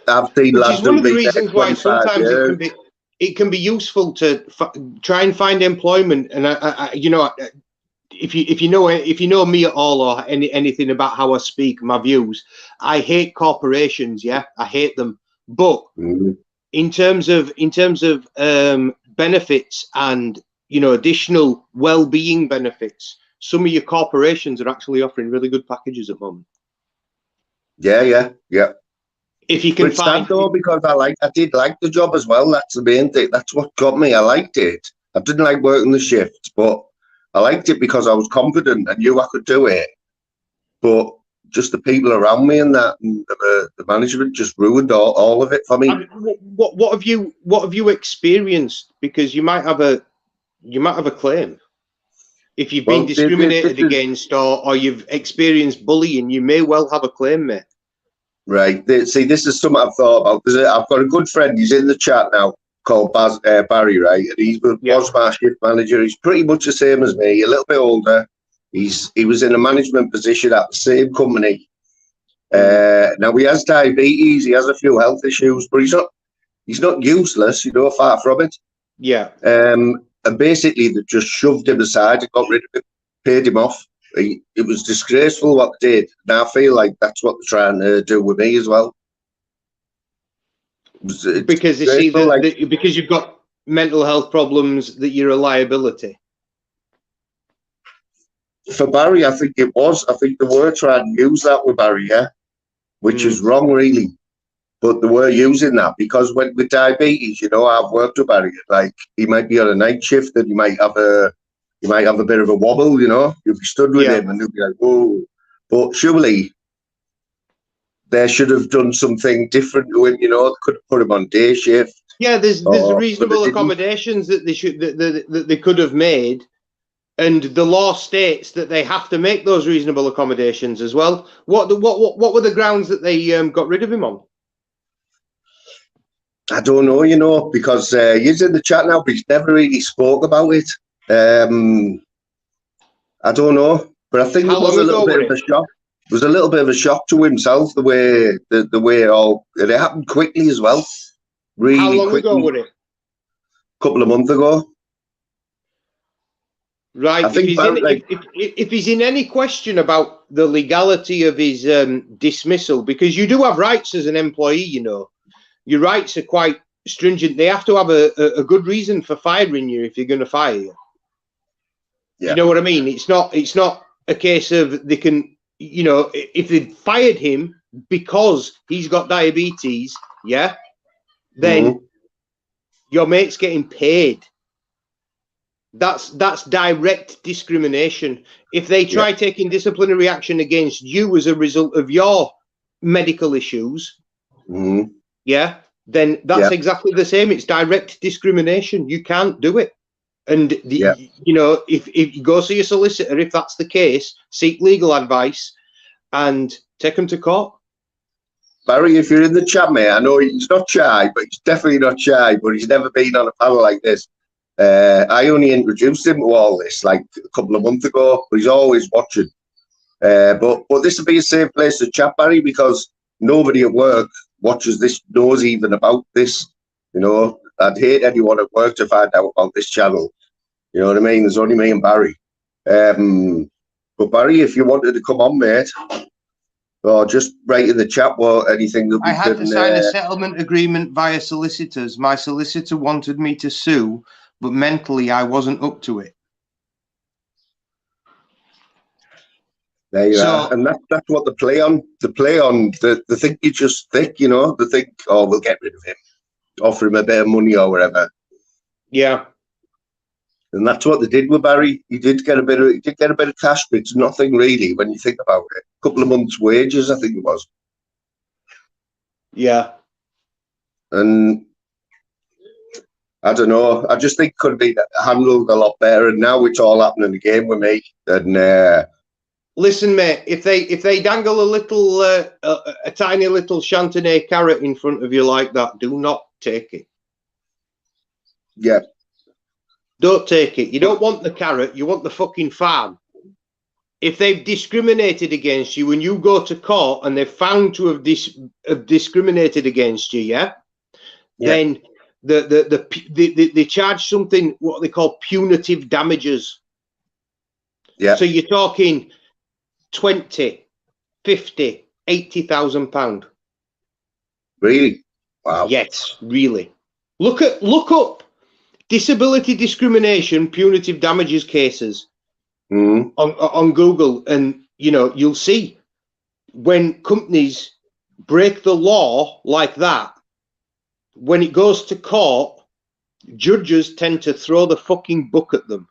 I've seen lads. Which is one of the reasons why sometimes it can be useful to try and find employment. And you know, if you know me at all or anything about how I speak, my views, I hate corporations. Yeah, I hate them. But in terms of benefits and additional well-being benefits, some of your corporations are actually offering really good packages at the moment. Yeah. If you can It's sad though, because I did like the job as well. That's the main thing. That's what got me. I liked it. I didn't like working the shifts, but I liked it because I was confident and knew I could do it. But just the people around me and that, and the management just ruined all of it for me. I mean, what have you experienced? Because you might have a claim. If you've been discriminated against or you've experienced bullying, you may well have a claim, mate. Right. See, this is something I've thought about. I've got a good friend. He's in the chat now, called Barry, right? And he was my shift manager. He's pretty much the same as me, a little bit older. He was in a management position at the same company. Now he has diabetes. He has a few health issues, but he's not useless. Far from it. Yeah. And basically, they just shoved him aside and got rid of him, paid him off. It was disgraceful what they did. And I feel like that's what they're trying to do with me as well. Because you see, because you've got mental health problems, that you're a liability. For Barry, I think it was. I think they were trying to use that with Barry, yeah, which is wrong, really. But they were using that because with diabetes, I've worked with Barry. Like he might be on a night shift and you might have a bit of a wobble, You'll be stood with him and you'll be like, whoa. But surely they should have done something different to him, They could have put him on day shift. Yeah, there's reasonable accommodations that they should that they could have made, and the law states that they have to make those reasonable accommodations as well. What were the grounds that they got rid of him on? I don't know, because he's in the chat now, but he's never really spoke about it. I don't know, but I think it was a little bit of a shock. It was a little bit of a shock to himself the way it happened quickly as well. Really quickly. How long ago was it? A couple of months ago. Right. If he's in any question about the legality of his dismissal, because you do have rights as an employee, your rights are quite stringent. They have to have a good reason for firing you if you're going to fire you. Yeah. You know what I mean? It's not a case of they can, if they fired him because he's got diabetes, then your mate's getting paid. That's direct discrimination. If they try taking disciplinary action against you as a result of your medical issues, then that's exactly the same. It's direct discrimination. You can't do it. And if you go see a solicitor, if that's the case, seek legal advice and take them to court. Barry, if you're in the chat, mate, I know he's not shy, but he's definitely not shy, but he's never been on a panel like this. I only introduced him to all this like a couple of months ago, but he's always watching. But this would be a safe place to chat, Barry, because nobody at work watches this, knows even about this. I'd hate anyone at work to find out about this channel. You know what I mean? There's only me and Barry. But Barry, if you wanted to come on, mate, or just write in the chat anything that we I had to sign a settlement agreement via solicitors. My solicitor wanted me to sue, but mentally I wasn't up to it. There you are. And that's what they play on. They think you're just thick, They think, oh, we'll get rid of him. Offer him a bit of money or whatever. Yeah. And that's what they did with Barry. He did get a bit of cash, but it's nothing really when you think about it. A couple of months' wages, I think it was. Yeah. And I don't know. I just think it could be handled a lot better. And now it's all happening again with me. And listen, mate, if they dangle a tiny little Chantenay carrot in front of you like that, do not take it. Yeah. Don't take it. You don't want the carrot. You want the fucking farm. If they've discriminated against you and you go to court and they're found to have discriminated against you, then they charge something what they call punitive damages. Yeah. So you're talking 20, 50, 80,000 pound. Really? Wow. Yes, really. Look up disability discrimination punitive damages cases on Google, and you'll see when companies break the law like that, when it goes to court, judges tend to throw the fucking book at them.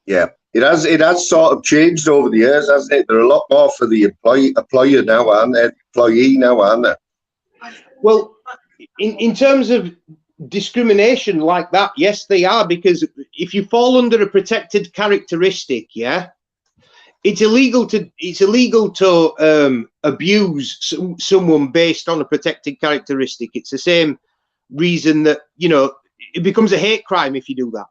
Yeah, it has sort of changed over the years, hasn't it? They're a lot more for the employer now, aren't they? Employee now, aren't they? Well, in terms of discrimination like that, yes, they are, because if you fall under a protected characteristic, yeah, it's illegal to abuse someone based on a protected characteristic. It's the same reason that it becomes a hate crime if you do that.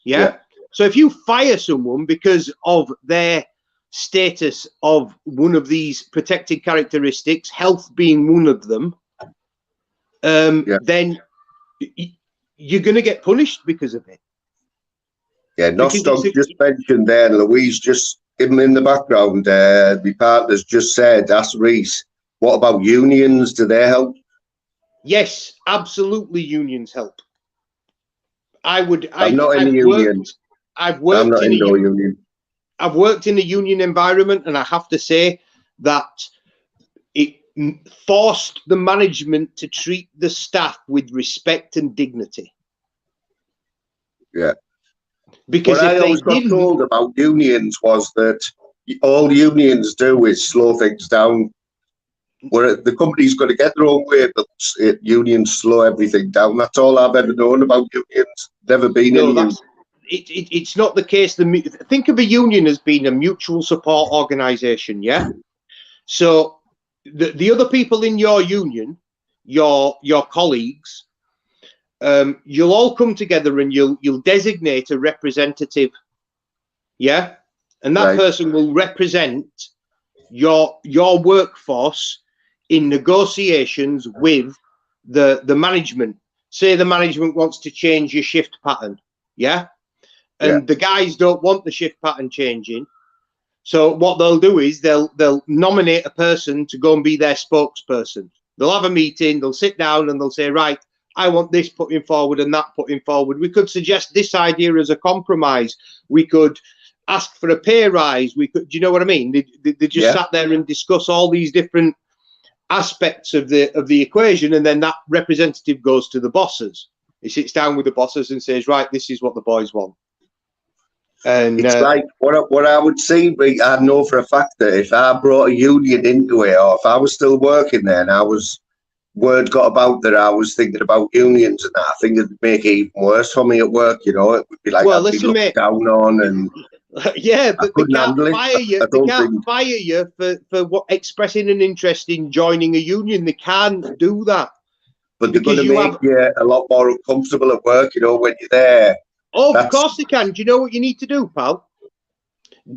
Yeah. So if you fire someone because of their status of one of these protected characteristics, health being one of them, then you're going to get punished because of it. Yeah, Nostock just mentioned there, Louise, just in the background, the partners just said, ask Reese, what about unions? Do they help? Yes, absolutely, unions help. I'm not in a union. I've worked in a union environment, and I have to say that it forced the management to treat the staff with respect and dignity. Yeah. Because what I always got told about unions was that all unions do is slow things down. Where the company's got to get their own way, but unions slow everything down. That's all I've ever known about unions. Never been in a it's not the case. Think of a union as being a mutual support organisation, yeah? So the other people in your union, your colleagues, you'll all come together and you'll designate a representative, yeah? And that person will represent your workforce in negotiations with the management. Say the management wants to change your shift pattern, yeah? And the guys don't want the shift pattern changing. So what they'll do is they'll nominate a person to go and be their spokesperson. They'll have a meeting, they'll sit down and they'll say, right, I want this putting forward and that putting forward. We could suggest this idea as a compromise. We could ask for a pay rise. We could, do you know what I mean? They just sat there and discuss all these different aspects of the equation, and then that representative goes to the bosses. He sits down with the bosses and says, right, this is what the boys want. And it's like what I would say, I know for a fact that if I brought a union into it, or if I was still working there and word got about that I was thinking about unions, and I think it'd make it even worse for me at work. It would be like, well, I'd be looked down on, and yeah, but they can't fire you. They can't fire you for expressing an interest in joining a union. They can't do that. But they're going to make you a lot more uncomfortable at work, when you're there. Oh, of course they can. Do you know what you need to do, pal?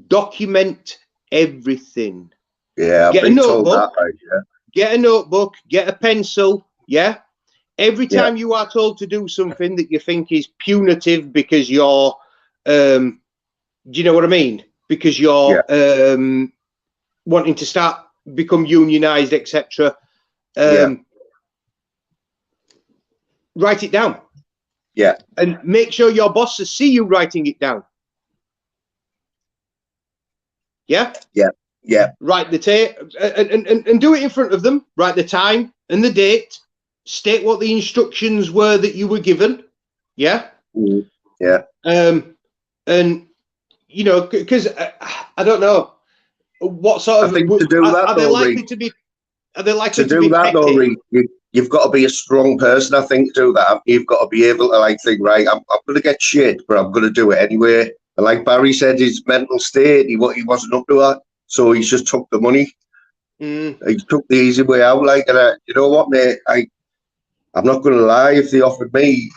Document everything. Yeah, I've been told that, right? Yeah. Get a notebook, get a pencil, yeah? Every time you are told to do something that you think is punitive because you're, do you know what I mean? Because you're wanting to become unionised, etc. Write it down. Yeah. And make sure your bosses see you writing it down. Yeah? Yeah. Yeah. Write the tape and do it in front of them. Write the time and the date. State what the instructions were that you were given. Yeah. Yeah. And because I don't know what sort of I think to do that, are they likely to be? Are they likely to do that though? You've got to be a strong person, I think, to do that. You've got to be able to think, right, I'm going to get shit, but I'm going to do it anyway. And like Barry said, his mental state, he wasn't up to that. So he just took the money. He took the easy way out. And you know what, mate? I'm not going to lie. If they offered me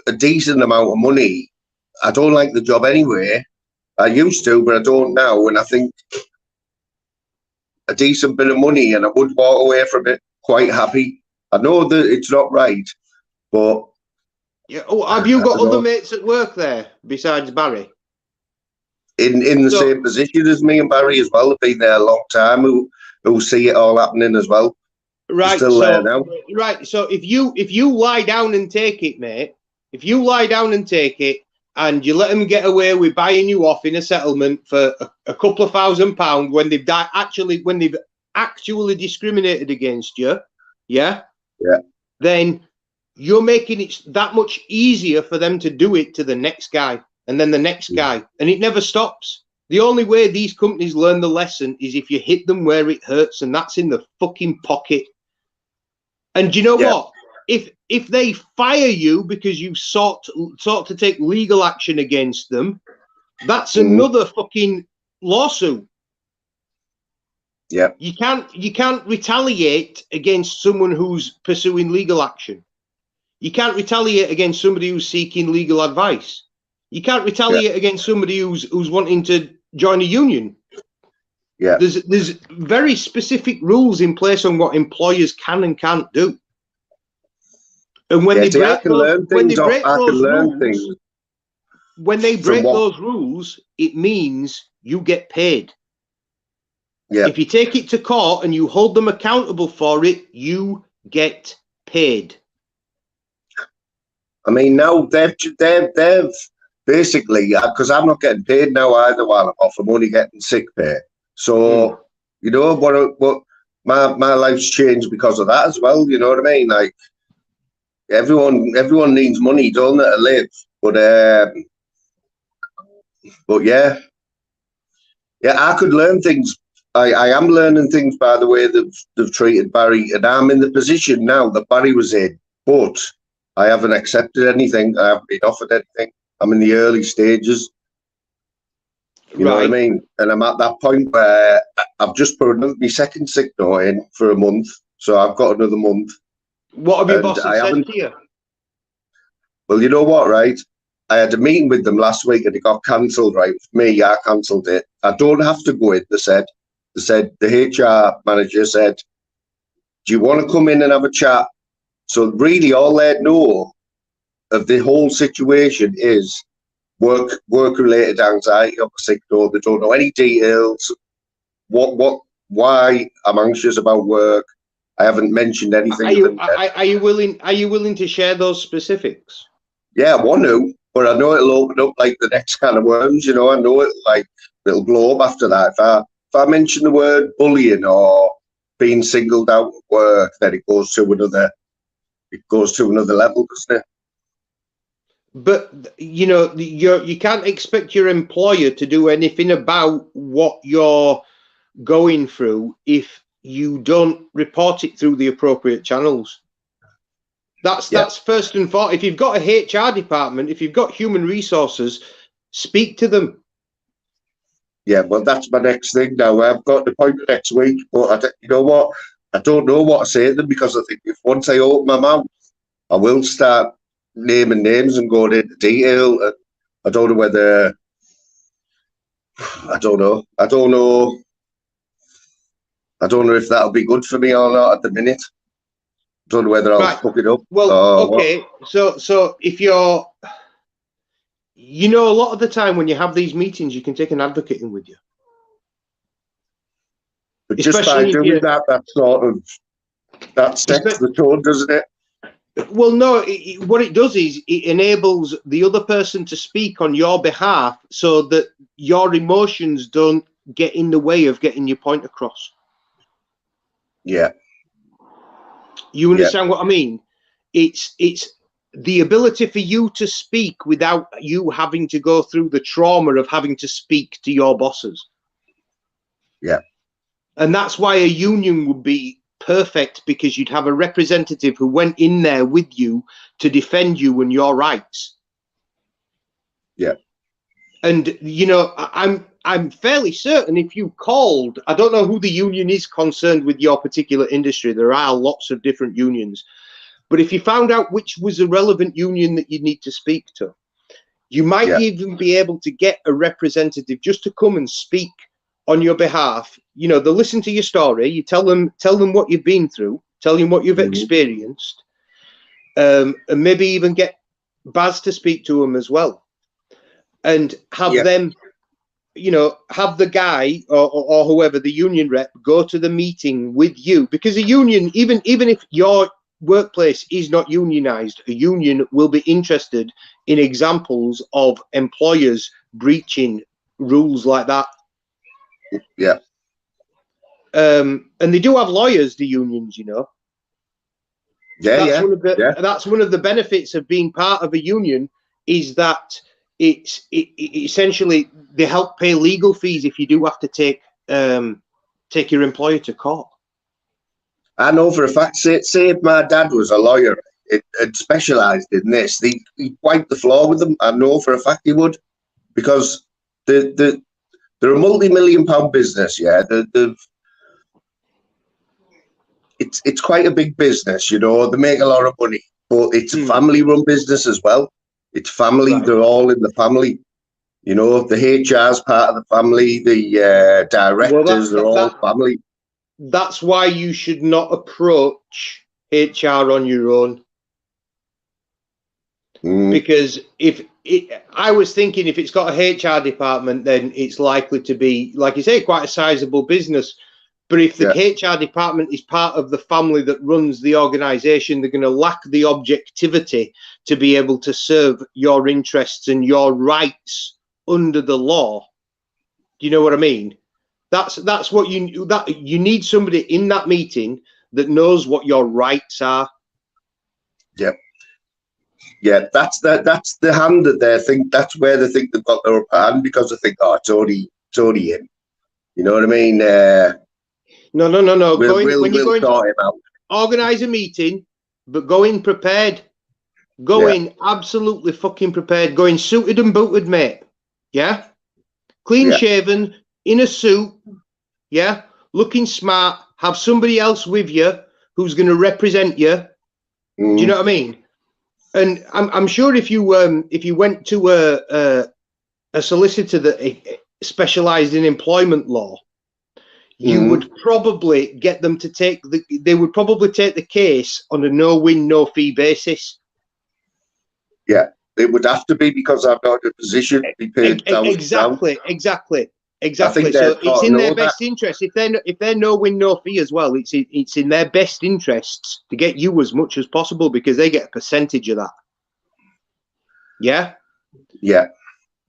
a decent amount of money, I don't like the job anyway. I used to, but I don't now. And I think a decent bit of money, and I would walk away from it quite happy. I know that it's not right, but Yeah. Oh, have you got I don't other know, mates at work there besides Barry? in the So, same position as me and Barry as well. Have been there a long time. Who see it all happening as well. They're right. still there So, now. right. So if you lie down and take it, mate, if you lie down and take it, and you let them get away with buying you off in a settlement for a couple of £1,000 when they've actually discriminated against you, yeah, Yeah. then you're making it that much easier for them to do it to the next guy and then the next guy, and it never stops. The only way these companies learn the lesson is if you hit them where it hurts, and that's in the fucking pocket. And do you know what? If they fire you because you sought to take legal action against them, that's another fucking lawsuit. Yeah. You can't retaliate against someone who's pursuing legal action. You can't retaliate against somebody who's seeking legal advice. You can't retaliate against somebody who's wanting to join a union. Yeah. There's very specific rules in place on what employers can and can't do. And when they break those rules, it means you get paid. Yeah. If you take it to court and you hold them accountable for it, you get paid. I mean, now they've basically, because I'm not getting paid now either while I'm off. I'm only getting sick pay. So, you know, what my life's changed because of that as well. You know what I mean? Like, everyone needs money, don't they, to live? But yeah, I could learn things. I am learning things by the way they've treated Barry, and I'm in the position now that Barry was in, but I haven't accepted anything. I haven't been offered anything. I'm in the early stages. You know what I mean? And I'm at that point where I've just put my second sick note in for a month, so I've got another month. What have your bosses said to you? Well, you know what, right? I had a meeting with them last week and it got cancelled, right? For me, I cancelled it. I don't have to go in, they said. The HR manager said, do you want to come in and have a chat? So really all they know of the whole situation is work-related anxiety on the sick note. They don't know any details, why I'm anxious about work. I haven't mentioned anything. Are you willing to share those specifics? Yeah, I want to, but I know it'll open up like the next can of worms. You know, I know it'll blow up after that. If I mention the word bullying or being singled out at work, then it goes to another level, doesn't it? But you know, you can't expect your employer to do anything about what you're going through if you don't report it through the appropriate channels. That's first and foremost. If you've got a HR department, if you've got human resources, speak to them. Yeah, well, that's my next thing now. I've got the appointment next week, but you know what? I don't know what to say to them because I think if once I open my mouth, I will start naming names and going into detail. I don't know whether. I don't know if that'll be good for me or not at the minute. I don't know whether I'll fuck it up. Well, okay. So if you're, you know, a lot of the time when you have these meetings, you can take an advocate in with you. But just by doing that sets the tone, doesn't it? Well, no. What it does is it enables the other person to speak on your behalf, so that your emotions don't get in the way of getting your point across. Yeah. You understand what I mean? It's the ability for you to speak without you having to go through the trauma of having to speak to your bosses. Yeah. And that's why a union would be perfect, because you'd have a representative who went in there with you to defend you and your rights. Yeah. And, you know, I'm fairly certain if you called, I don't know who the union is concerned with your particular industry. There are lots of different unions. But if you found out which was a relevant union that you need to speak to, you might even be able to get a representative just to come and speak on your behalf. You know, they'll listen to your story. You tell them what you've been through, tell them what you've experienced, and maybe even get Baz to speak to them as well, and have them, you know, have the guy or whoever, the union rep, go to the meeting with you, because a union, even if your workplace is not unionized, a union will be interested in examples of employers breaching rules like that. Yeah. And they do have lawyers, the unions, you know. That's one of the benefits of being part of a union, is that it essentially they help pay legal fees if you do have to take your employer to court. I know for a fact, say if my dad was a lawyer and specialised in this, he'd wipe the floor with them. I know for a fact he would, because they're a multi-million-pound business. Yeah, it's quite a big business, you know. They make a lot of money, but it's a family-run business as well. It's family. Right. They're all in the family. You know, the HR's part of the family. The directors are all family. That's why you should not approach HR on your own. Because I was thinking, if it's got a HR department, then it's likely to be, like you say, quite a sizable business. But if the HR department is part of the family that runs the organisation, they're going to lack the objectivity to be able to serve your interests and your rights under the law. Do you know what I mean? That's what you need, somebody in that meeting that knows what your rights are. Yep. Yeah, that's the hand that they think, that's where they think they've got their upper hand, because they think, oh, it's already in. You know what I mean? No. When you're going to organise a meeting, but go in prepared. Go in absolutely fucking prepared. Go in suited and booted, mate. Yeah? Clean shaven, in a suit. Yeah? Looking smart. Have somebody else with you who's going to represent you. Do you know what I mean? And I'm sure if you went to a solicitor that specialised in employment law, you would probably get them to take the case on a no-win, no-fee basis. Yeah, it would have to be, because I'm not in a position to be paid exactly. So it's in their best interest. If they're no-win, no-fee as well, it's in their best interests to get you as much as possible, because they get a percentage of that. Yeah. Yeah.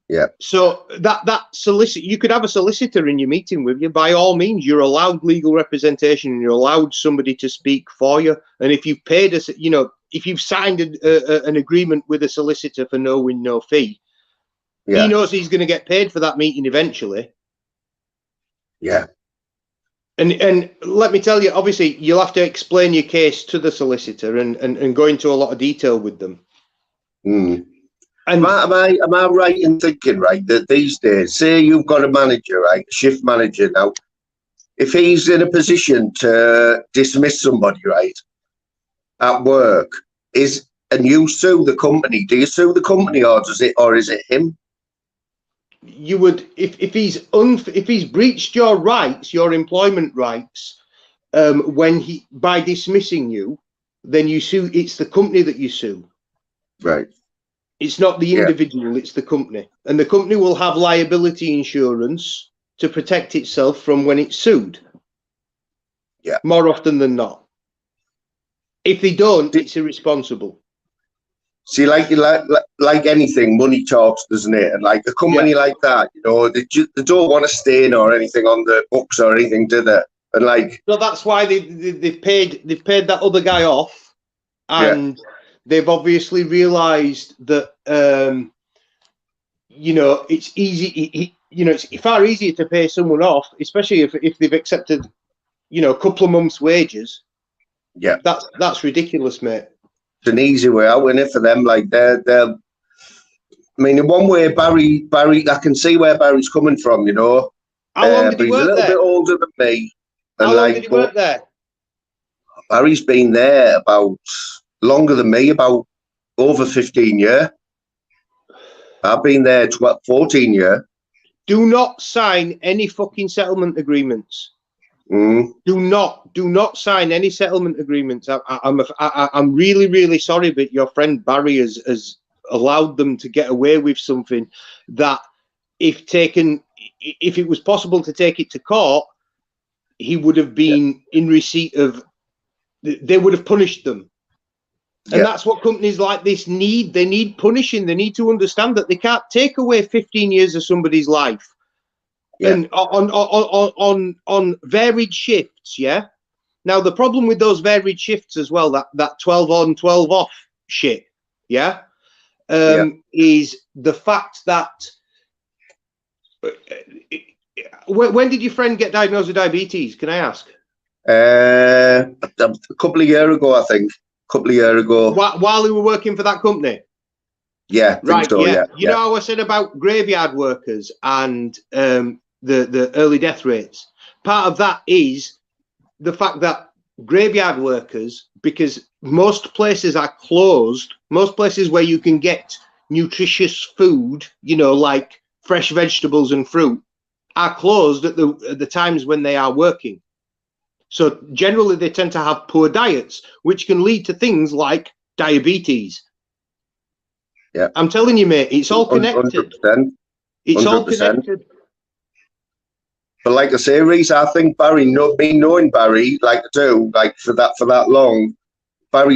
Yeah. So that solicitor, you could have a solicitor in your meeting with you. By all means, you're allowed legal representation, and you're allowed somebody to speak for you. And if you've paid us, you know, if you've signed an agreement with a solicitor for no win, no fee, he knows he's going to get paid for that meeting eventually. Yeah. And let me tell you, obviously, you'll have to explain your case to the solicitor and go into a lot of detail with them. And am I right in thinking, right, that these days, say you've got a manager, right, a shift manager now, if he's in a position to dismiss somebody, right, at work, and you sue the company, do you sue the company, or is it him? You would, if he's breached your rights, your employment rights, by dismissing you, then you sue. It's the company that you sue. Right. It's not the individual, it's the company. And the company will have liability insurance to protect itself from when it's sued. Yeah. More often than not. If they don't, it's irresponsible. See, like anything, money talks, doesn't it? And like a company like that, you know, they don't want a stain or anything on the books or anything, do they? And like, so that's why they've paid that other guy off, and they've obviously realised that you know, it's easy. You know, it's far easier to pay someone off, especially if they've accepted, you know, a couple of months' wages. Yeah, that's ridiculous, mate. It's an easy way out, isn't it, for them? Like they're. I mean, in one way, Barry, I can see where Barry's coming from. You know, how long did he work there? He's a little bit older than me. How long did he work there? Barry's been there about longer than me, about over 15 years. I've been there 14 years. Do not sign any fucking settlement agreements. Do not sign any settlement agreements. I'm really, really sorry, but your friend Barry has allowed them to get away with something that, if it was possible to take it to court, he would have been in receipt of. They would have punished them. And that's what companies like this need. They need punishing. They need to understand that they can't take away 15 years of somebody's life. And on varied shifts, yeah. Now the problem with those varied shifts as well, that 12 on, 12 off shit, yeah, is the fact that when did your friend get diagnosed with diabetes? Can I ask? A couple of years ago, I think. Couple of years ago. While we were working for that company? Yeah, right. So, yeah. You know how I said about graveyard workers and the early death rates? Part of that is the fact that graveyard workers, because most places are closed, most places where you can get nutritious food, you know, like fresh vegetables and fruit, are closed at the times when they are working. So generally they tend to have poor diets, which can lead to things like diabetes. Yeah, I'm telling you, mate, it's all connected. 100%. It's all connected. But like I say, Reese, I think Barry, me knowing Barry, like I do, like for that long, Barry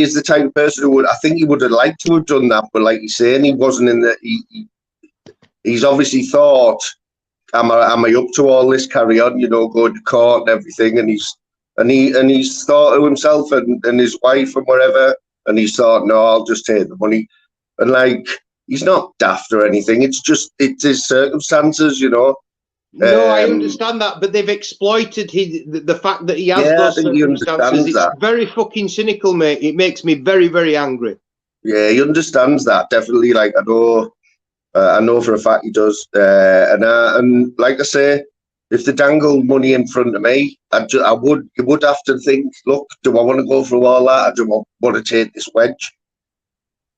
is the type of person who I think he would have liked to have done that, but like you're saying, he wasn't in the. He's obviously thought, am I up to all this? Carry on, you know, going to court and everything, and he's thought to himself and his wife and whatever, and he's thought, no, I'll just take the money, and like he's not daft or anything. It's his circumstances, you know. No, I understand that, but they've exploited the fact that he has those circumstances. It's very fucking cynical, mate. It makes me very, very angry. Yeah, he understands that, definitely. Like I know for a fact he does. And like I say, if they dangle money in front of me, you would have to think, look, do I want to go through all that, or do I want to take this wedge?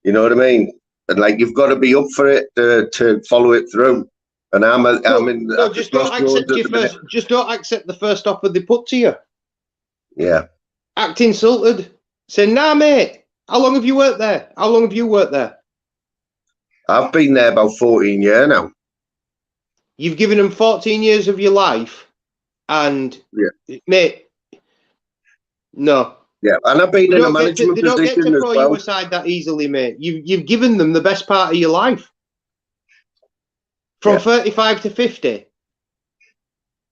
You know what I mean? And like you've got to be up for it to follow it through. And I'm in. No, just don't accept the first offer they put to you. Yeah. Act insulted. Say, nah, mate. How long have you worked there? How long have you worked there? I've been there about 14 years now. You've given them 14 years of your life, and mate, no. Yeah, and I've been in a management position as well. They don't get to throw you aside that easily, mate. You've given them the best part of your life. From 35 to 50.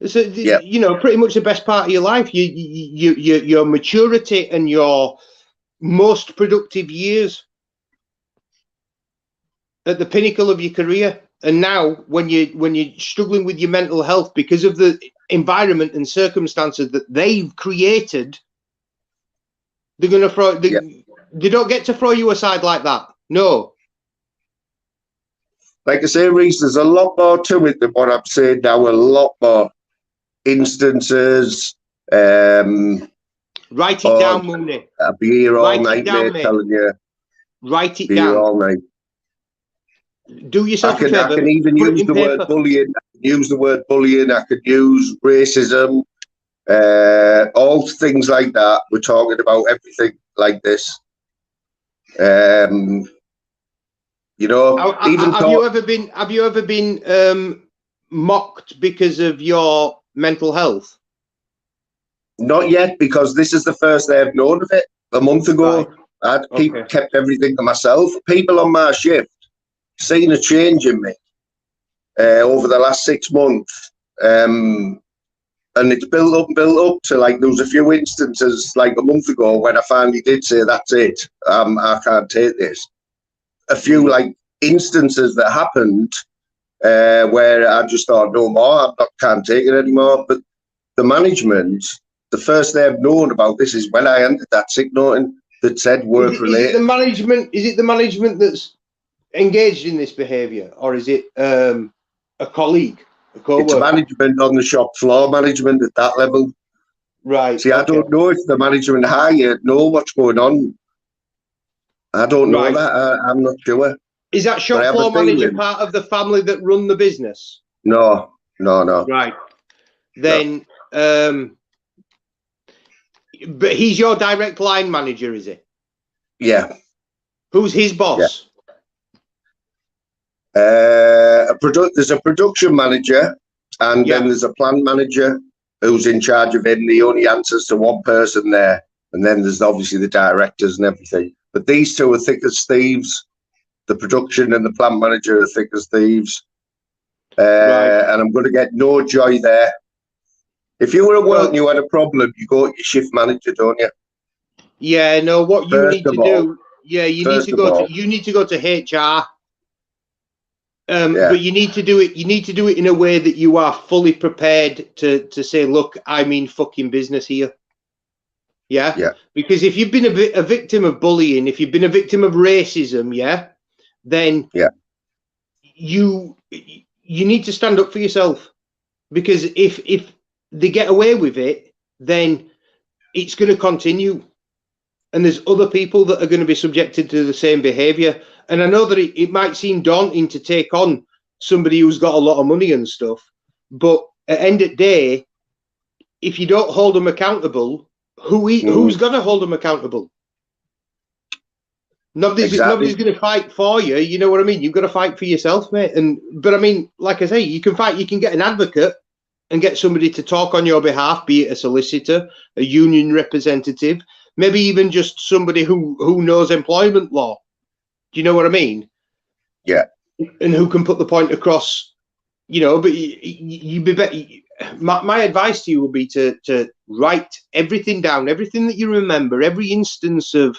So, you know, pretty much the best part of your life. Your maturity and your most productive years at the pinnacle of your career. And now when you're struggling with your mental health because of the environment and circumstances that they've created, they're going to throw, they don't get to throw you aside like that. No. Like I say, Reese, there's a lot more to it than what I'm saying now. A lot more instances. Write it down, Mooney. I'll be here all night, mate, telling you. Write it down. Be here all night. Do yourself a favour. I can even use the word bullying. I can use the word bullying. I could use racism. All things like that. We're talking about everything like this. You know, have you ever been mocked because of your mental health? Not yet, because this is the first day I've known of it. A month ago, I'd kept everything to myself. People on my shift seen a change in me over the last 6 months, and it's built up to like there was a few instances like a month ago when I finally did say that's it. I can't take this. A few like instances that happened where I just thought no more, can't take it anymore. But the management, the first they have known about this is when I entered that sick note that said work related. Is it the management that's engaged in this behaviour, or is it a colleague, a co-worker? It's management on the shop floor, management at that level. Right. See, I don't know if the management higher know what's going on. I don't know that. I'm not sure. Is that shop floor manager part of the family that run the business? No. Right. Then, but he's your direct line manager, is he? Yeah. Who's his boss? There's a production manager, and then there's a plant manager who's in charge of it, and he only answers to one person there. And then there's obviously the directors and everything. But these two are thick as thieves. The production and the plant manager are thick as thieves. And I'm going to get no joy there. If you were at work and you had a problem, you go to your shift manager, don't you? Yeah, no, what you need to do, you need to go to HR. But you need to do it in a way that you are fully prepared to say, look, I'm in fucking business here. Yeah. Because if you've been a victim of bullying, if you've been a victim of racism, then you need to stand up for yourself. Because if they get away with it, then it's going to continue. And there's other people that are going to be subjected to the same behavior. And I know that it might seem daunting to take on somebody who's got a lot of money and stuff. But at the end of the day, if you don't hold them accountable, who's going to hold them accountable? Nobody's going to fight for you. You know what I mean? You've got to fight for yourself, mate. But I mean, like I say, you can fight. You can get an advocate and get somebody to talk on your behalf, be it a solicitor, a union representative, maybe even just somebody who knows employment law. Do you know what I mean? Yeah. And who can put the point across, but you be better. My advice to you would be to write everything down, everything that you remember, every instance of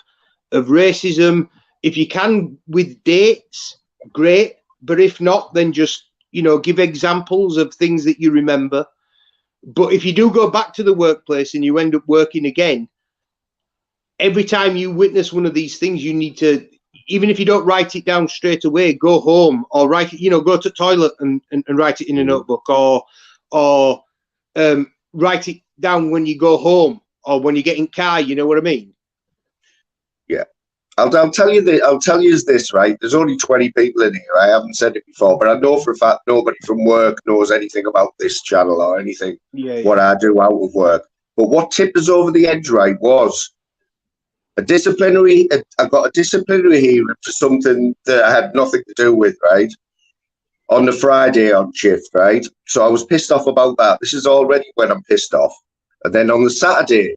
racism. If you can with dates, great. But if not, then just, give examples of things that you remember. But if you do go back to the workplace and you end up working again, every time you witness one of these things, you need to, even if you don't write it down straight away, go home or write it, go to the toilet and write it in a notebook, or write it down when you go home or when you get in car. You know what I mean? Yeah. I'll tell you this, right? There's only 20 people in here. I haven't said it before, but I know for a fact nobody from work knows anything about this channel or anything, what I do out of work. But what tipped us over the edge, right, was I got a disciplinary hearing for something that I had nothing to do with, right? On the Friday on shift, right? So I was pissed off about that. This is already when I'm pissed off. And then on the Saturday,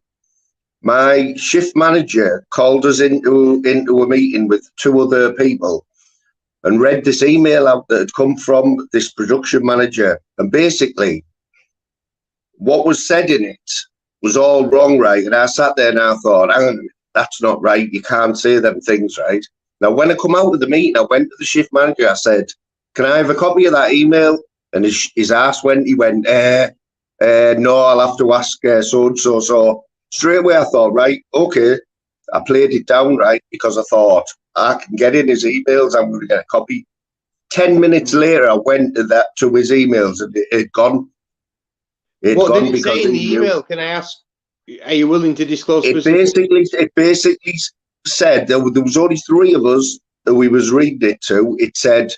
my shift manager called us into a meeting with two other people and read this email out that had come from this production manager. And basically, what was said in it was all wrong, right? And I sat there and I thought, hang on a minute, that's not right. You can't say them things, right? Now, when I come out of the meeting, I went to the shift manager. I said, can I have a copy of that email? And his ass went, no, I'll have to ask so-and-so. So straight away, I thought, right, okay. I played it down, right, because I thought, I can get in his emails. I'm going to get a copy. 10 minutes later, I went to his emails and it had gone. What did it say in the email? Can I ask? Are you willing to disclose? It basically said there was only three of us that we was reading it to. It said,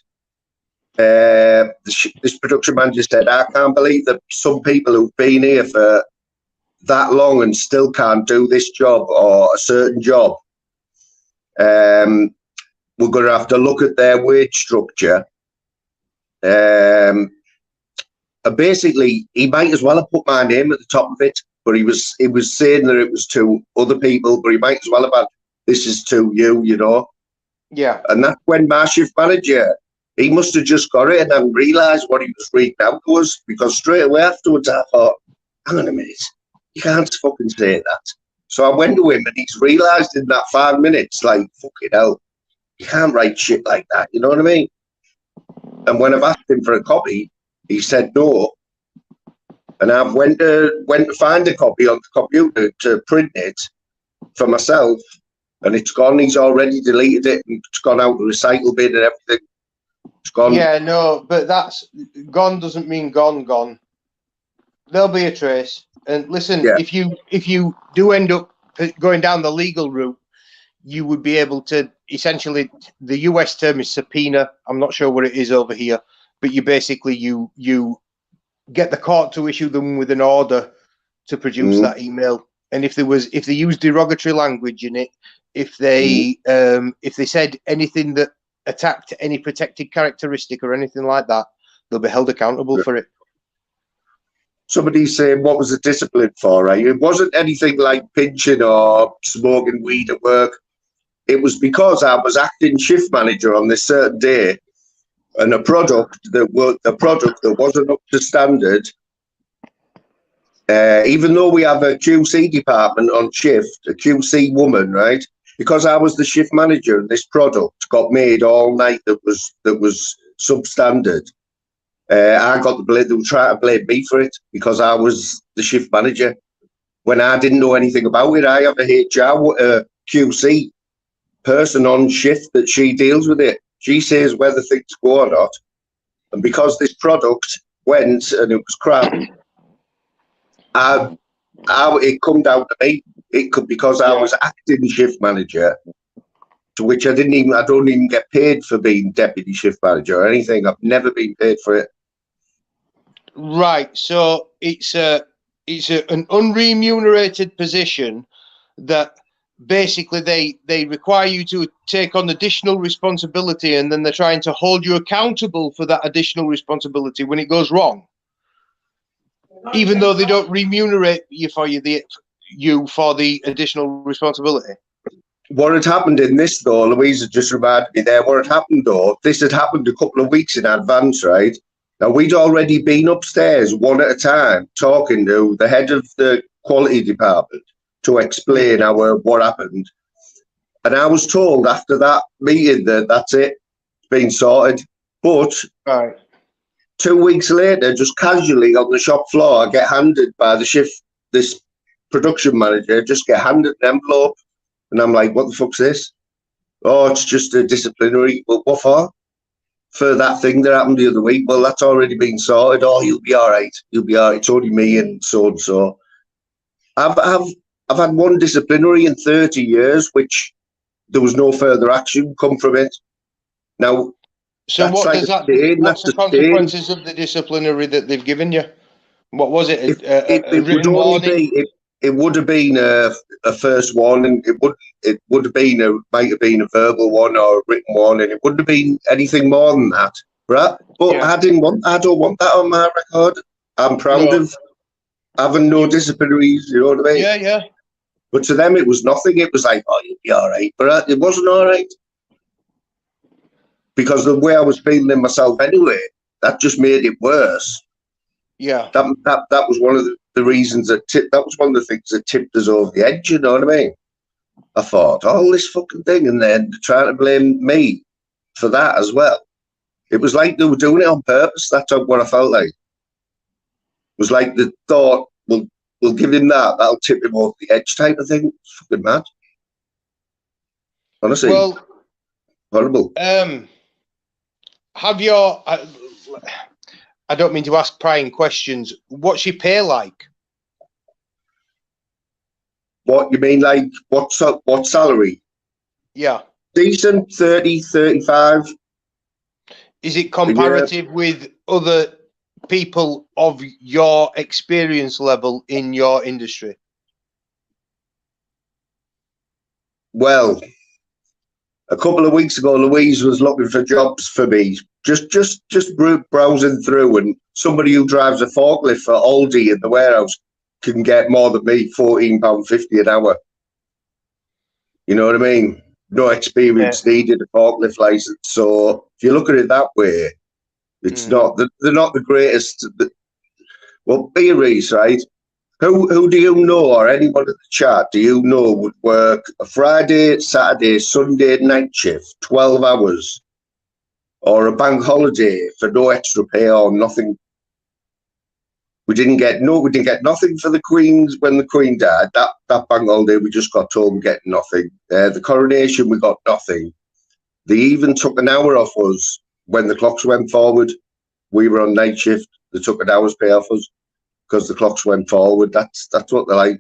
this production manager said, I can't believe that some people who've been here for that long and still can't do this job or a certain job. We're going to have to look at their wage structure. And basically, he might as well have put my name at the top of it, but he was saying that it was to other people, but he might as well have had, this is to you, Yeah. And that's when my shift manager, he must have just got it and then realised what he was reading out to us, because straight away afterwards I thought, hang on a minute, you can't fucking say that. So I went to him and he's realised in that 5 minutes, like, fucking hell, you can't write shit like that, you know what I mean? And when I've asked him for a copy, he said no. And I went to find a copy on the computer to print it for myself, and it's gone. He's already deleted it and it's gone out the recycle bin and everything. It's gone. Yeah, no, but that's gone doesn't mean gone. There'll be a trace. And listen, if you do end up going down the legal route, you would be able to essentially, the US term is subpoena. I'm not sure what it is over here, but you basically you get the court to issue them with an order to produce that email. And if they use derogatory language in it, if they said anything that attacked any protected characteristic or anything like that, they'll be held accountable for it. Somebody's saying, what was the discipline for, right? It wasn't anything like pinching or smoking weed at work. It was because I was acting shift manager on this certain day, and a product that wasn't up to standard. Even though we have a QC department on shift, a QC woman, right? Because I was the shift manager, and this product got made all night that was substandard. I got the blame. They were trying to blame me for it because I was the shift manager when I didn't know anything about it. I have a HR QC person on shift that she deals with it. She says whether things go or not. And because this product went and it was crap, it come down to me. It could because I was acting shift manager, to which I don't even get paid for being deputy shift manager or anything. I've never been paid for it. Right. So it's an unremunerated position that basically they require you to take on additional responsibility, and then they're trying to hold you accountable for that additional responsibility when it goes wrong, even though they don't remunerate you for the additional responsibility. What had happened in this, though, Louisa just reminded me there, what had happened, though, this had happened a couple of weeks in advance, right? Now, we'd already been upstairs one at a time talking to the head of the quality department to explain what happened. And I was told after that meeting that that's it, it's been sorted. But 2 weeks later, just casually on the shop floor, I get handed by this production manager, just get handed an envelope. And I'm like, what the fuck's this? Oh, it's just a disciplinary. Well, what for? For that thing that happened the other week. Well, that's already been sorted. Oh, you'll be all right. You'll be all right. It's only me and so and so. I've had one disciplinary in 30 years, which there was no further action come from it. Now, so what does that mean? What's the consequences of the disciplinary that they've given you? What was it? A written warning? It would have been a first warning. It would have been might have been a verbal one or a written warning. It wouldn't have been anything more than that, right? But I don't want that on my record. I'm proud of having no disciplinaries. You know what I mean? Yeah. But to them, it was nothing. It was like, oh, you'll be all right. But it wasn't all right because the way I was feeling in myself anyway, that just made it worse. Yeah. That was one of the reasons that was one of the things that tipped us over the edge. You know what I mean? I thought, all this fucking thing, and then trying to blame me for that as well. It was like they were doing it on purpose. That's what I felt like. It was like they thought, we'll give him that. That'll tip him over the edge type of thing. It's fucking mad. Honestly. Well, horrible. Have your... I don't mean to ask prying questions. What's your pay like? What you mean, like what salary? Yeah. Decent, 30, 35. Is it comparative with other people of your experience level in your industry? Well, a couple of weeks ago, Louise was looking for jobs for me. Just browsing through, and somebody who drives a forklift for Aldi in the warehouse can get more than me, £14.50 an hour. You know what I mean? No experience needed, a forklift license. So if you look at it that way, it's not. They're not the greatest. Well, be a Reese, right? Who do you know, or anyone in the chat, do you know would work a Friday, Saturday, Sunday night shift, 12 hours, or a bank holiday for no extra pay or nothing? We didn't get nothing for the Queen's when the Queen died. That bank holiday, we just got told we get nothing. The coronation, we got nothing. They even took an hour off us when the clocks went forward. We were on night shift. They took an hour's pay off us because the clocks went forward. That's what they're like.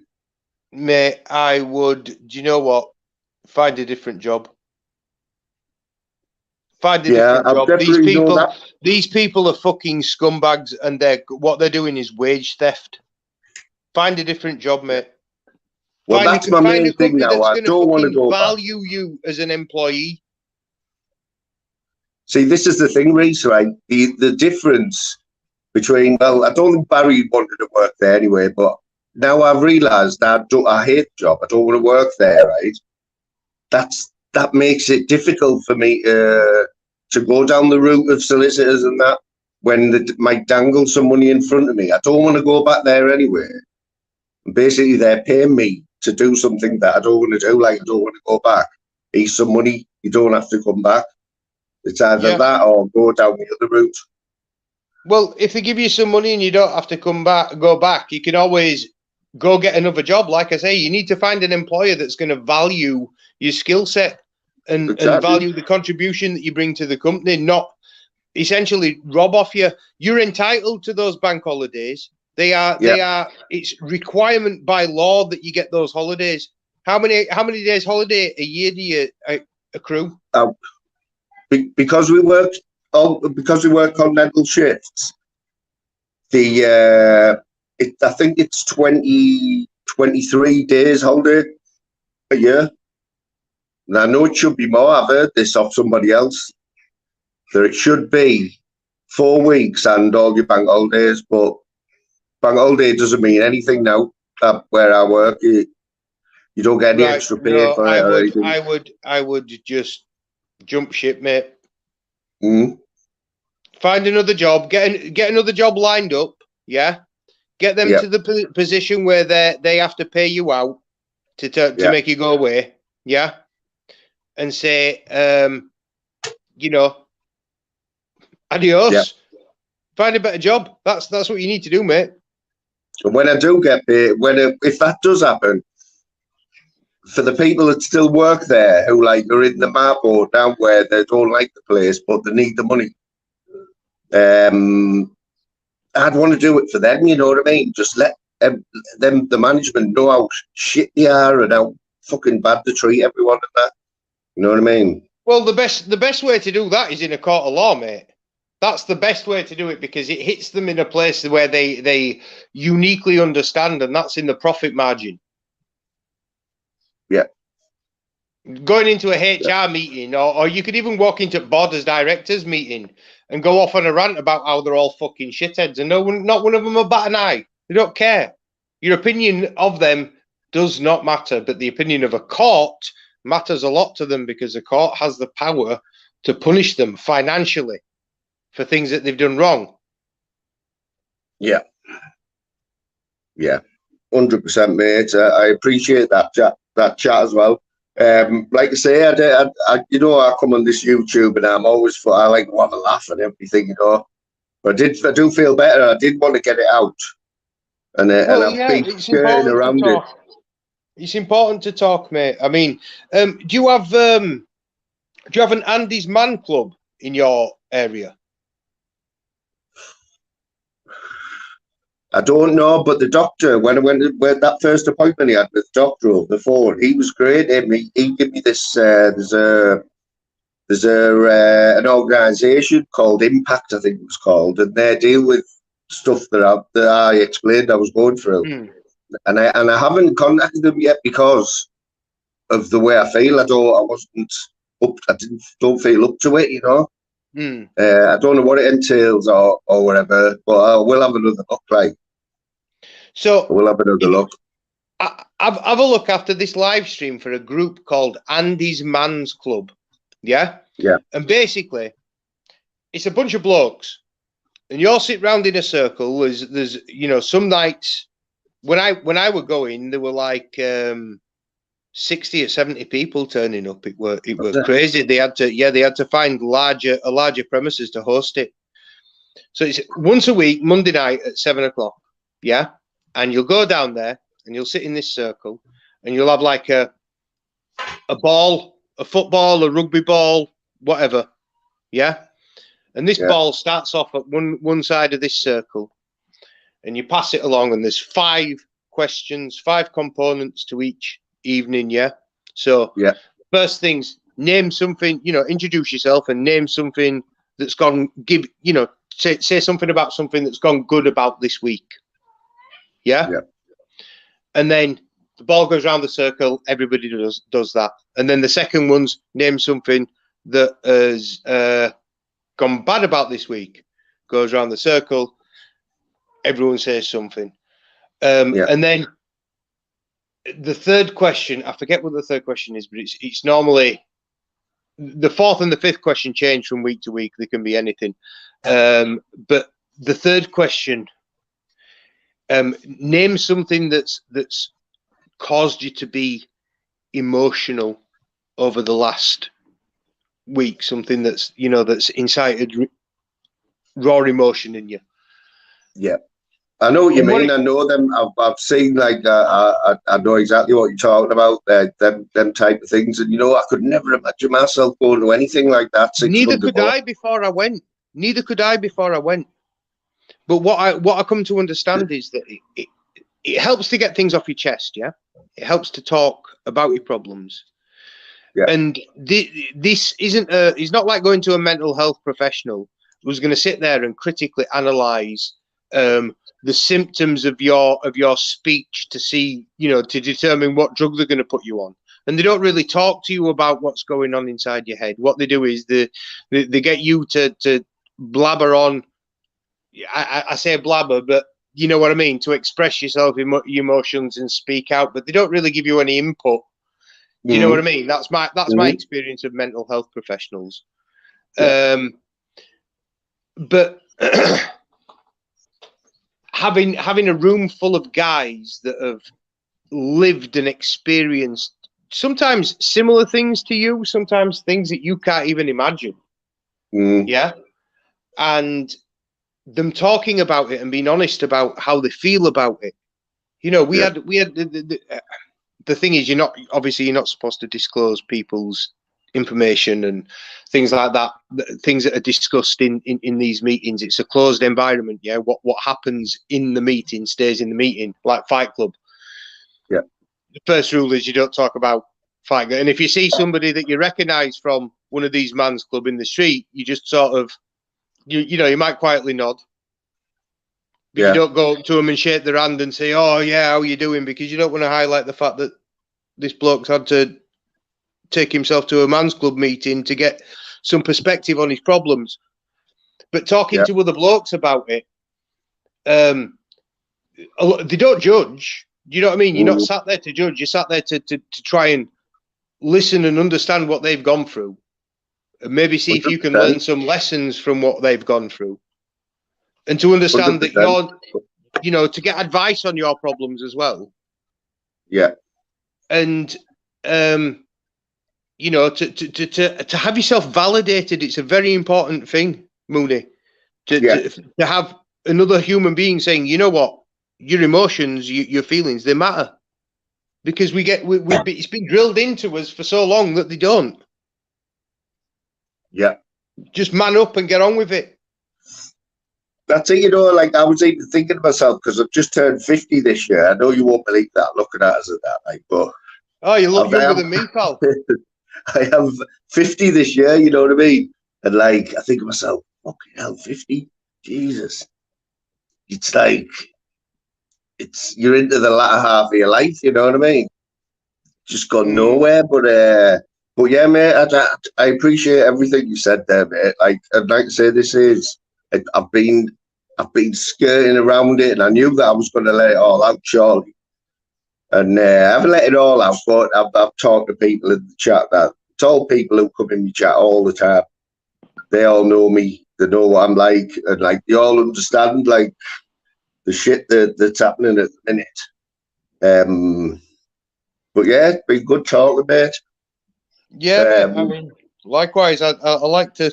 Mate, I would, do you know what? Find a different job. Find a different job. These people are fucking scumbags, and what they're doing is wage theft. Find a different job, mate. Well, that's my main thing now. I don't want to go value you as an employee. See, this is the thing, Reece, right? The difference between, well, I don't think Barry wanted to work there anyway, but now I've realised that I hate the job. I don't want to work there, right? That makes it difficult for me to go down the route of solicitors and that when they might dangle some money in front of me. I don't want to go back there anyway. Basically, they're paying me to do something that I don't want to do, like I don't want to go back. Here's some money, you don't have to come back. It's either that or go down the other route. Well, if they give you some money and you don't have to go back, you can always go get another job. Like I say, you need to find an employer that's going to value your skill set and value the contribution that you bring to the company, not essentially rob off you. You're entitled to those bank holidays. They are. It's requirement by law that you get those holidays. How many days holiday a year do you accrue? Because we work continental shifts. I think it's 23 days holiday a year. And I know it should be more. I've heard this off somebody else. That it should be 4 weeks and all your bank holidays, but bank holiday doesn't mean anything now. Where I work, you don't get any extra pay for it or anything. I would just jump ship, mate. Mm. Find another job. Get another job lined up. Yeah, get them to the position where they have to pay you out to make you go away. Yeah, and say, adios. Yeah. Find a better job. That's what you need to do, mate. And when I do get paid, if that does happen, for the people that still work there who are in the map or down where they don't like the place but they need the money, I'd want to do it for them. You know what I mean? Just let them, the management, know how shit they are and how fucking bad they treat everyone and that. You know what I mean? Well, the best way to do that is in a court of law, mate. That's the best way to do it because it hits them in a place where they uniquely understand, and that's in the profit margin. Yeah. Going into a HR meeting, or you could even walk into Borders directors meeting and go off on a rant about how they're all fucking shitheads, and not one of them will bat an eye. They don't care. Your opinion of them does not matter, but the opinion of a court matters a lot to them because the court has the power to punish them financially for things that they've done wrong. Yeah. 100%, mate. I appreciate that chat as well. Like I say, I come on this YouTube and I like to have a laugh and everything, But I do feel better. I did want to get it out, and I've been skirting around it. It's important to talk, mate. I mean, do you have an Andy's Man Club in your area? I don't know, but the doctor, when that first appointment he had with the doctor over the phone, he was great. He gave me this. There's an organisation called Impact, I think it was called, and they deal with stuff that I explained I was going through, and I haven't contacted them yet because of the way I feel. I don't feel up to it, I don't know what it entails or whatever, but I will have another look. So we'll have another look. Have a look after this live stream for a group called Andy's Man's Club. Yeah. And basically, it's a bunch of blokes, and you all sit round in a circle. There's some nights when I were going, there were like 60 or 70 people turning up. It were crazy. They had to find a larger premises to host it. So it's once a week, Monday night at 7 o'clock. Yeah. And you'll go down there and you'll sit in this circle and you'll have like a ball, a football, a rugby ball, whatever. Yeah. And this ball starts off at one side of this circle and you pass it along, and there's 5 questions, 5 components to each evening. Yeah. So first things, name something, introduce yourself and name something that's gone, say something about something that's gone good about this week. Yeah. And then the ball goes around the circle. Everybody does that. And then the second one's name something that has gone bad about this week. Goes around the circle. Everyone says something. And then the third question, I forget what the third question is, but it's normally the fourth and the fifth question change from week to week. They can be anything. But the third question, name something that's caused you to be emotional over the last week, something that's, you know, that's incited raw emotion in you. Yeah. I know what you mean. I know them. I've seen, like, I know exactly what you're talking about. Them type of things, and you know, I could never imagine myself going to anything like that. Neither could I before I went. But what I come to understand is that it helps to get things off your chest. Yeah, it helps to talk about your problems. Yeah. And this isn't it's not like going to a mental health professional who's going to sit there and critically analyze the symptoms of your speech to see, you know, to determine what drug they're going to put you on. And they don't really talk to you about what's going on inside your head. What they do is they get you to blabber on. I say blabber, but you know what I mean, to express yourself, your emotions, and speak out. But they don't really give you any input. Do you know what I mean? That's my experience of mental health professionals. Yeah. But having a room full of guys that have lived and experienced sometimes similar things to you, sometimes things that you can't even imagine. Yeah. And them talking about it and being honest about how they feel about it. You know, we had the thing is, you're not supposed to disclose people's information and things like that, things that are discussed in these meetings. It's a closed environment. Yeah. What happens in the meeting stays in the meeting, like Fight Club. Yeah. The first rule is you don't talk about Fight Club. And if you see somebody that you recognize from one of these man's club in the street, you just sort of, you know, you might quietly nod. But you don't go up to them and shake their hand and say, "Oh yeah, how you doing?" Because you don't want to highlight the fact that this bloke's had to take himself to a man's club meeting to get some perspective on his problems. But talking to other blokes about it, they don't judge. You know what I mean? You're not sat there to judge. You're sat there to try and listen and understand what they've gone through, and maybe see if you can learn some lessons from what they've gone through, and to understand 100%. That you're, you know, to get advice on your problems as well. Yeah. And you know, to have yourself validated, it's a very important thing, Mooney. To have another human being saying, you know what, your emotions, your feelings, they matter, because it's been drilled into us for so long that they don't. Yeah. Just man up and get on with it. That's it, you know, like I was even thinking to myself, because I've just turned 50 this year. I know you won't believe that, looking at us at that, like, but oh, you look younger than me, pal. I am 50 this year, you know what I mean? And like, I think to myself, fucking hell, 50? Jesus. It's like, you're into the latter half of your life, you know what I mean? Just gone nowhere, but yeah, mate, I appreciate everything you said there, mate. Like, I'd like to say I've been skirting around it, and I knew that I was going to let it all out shortly. And I haven't let it all out, but I've talked to people in the chat, that told people who come in the chat all the time. They all know me. They know what I'm like, and like they all understand like the shit that's happening at the minute. But yeah, it's been good talking, mate. Yeah, mate, I mean, likewise. I like to.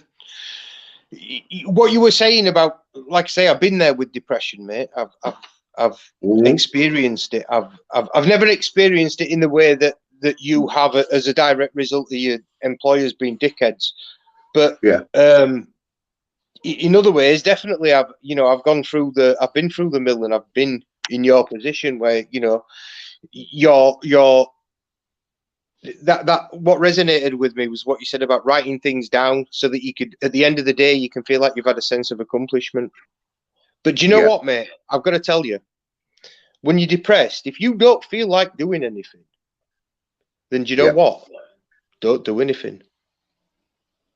What you were saying about, like I say, I've been there with depression, mate. I've experienced it. I've never experienced it in the way that you have it as a direct result of your employers being dickheads. But in other ways, definitely, I've been through the mill, and I've been in your position where, you know, that what resonated with me was what you said about writing things down so that you could, at the end of the day, you can feel like you've had a sense of accomplishment. But do you know what, mate? I've got to tell you, when you're depressed, if you don't feel like doing anything, then do you know what? Don't do anything.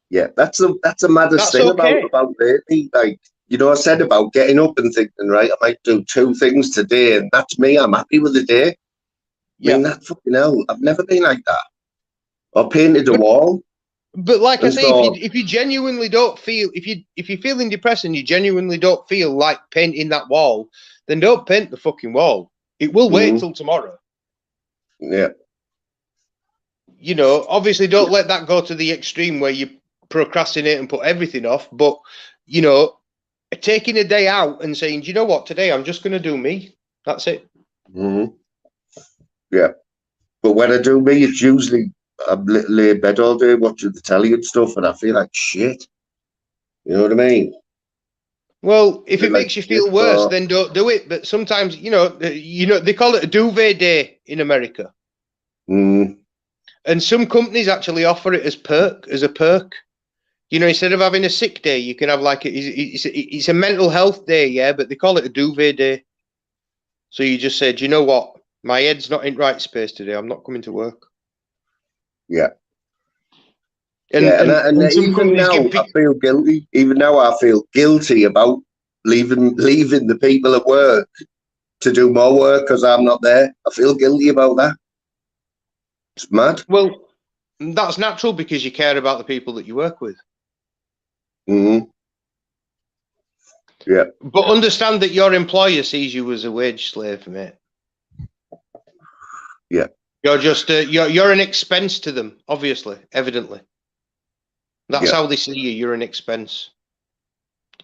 Yeah, that's the maddest That's thing okay. about lately. Like, you know, I said about getting up and thinking, right, I might do 2 things today, and that's me. I'm happy with the day. I mean, that fucking hell. I've never been like that. Or painted a wall. But like I and say, thought, if you genuinely don't feel, if you're feeling depressed and you genuinely don't feel like painting that wall, then don't paint the fucking wall. It will wait till tomorrow. yeah, You know, obviously don't let that go to the extreme where you procrastinate and put everything off. But, you know, taking a day out and saying, do you know what, today I'm just going to do me. That's it. yeah. But when I do me, it's usually I'm lay in bed all day watching the telly and stuff, and I feel like shit. You know what I mean? Well, if it Like makes you feel worse, then don't do it. But sometimes, you know, they call it a duvet day in America. And some companies actually offer it as a perk. You know, instead of having a sick day, you can have like it's a mental health day, yeah, but they call it a duvet day. So you just said, you know what, my head's not in right space today. I'm not coming to work. Yeah. And some even companies now, I feel guilty. Even now, I feel guilty about leaving the people at work to do more work because I'm not there. I feel guilty about that. It's mad. Well, that's natural because you care about the people that you work with. Yeah. But understand that your employer sees you as a wage slave, mate. Yeah. You're just you're an expense to them, obviously, evidently. That's how they see you. You're an expense.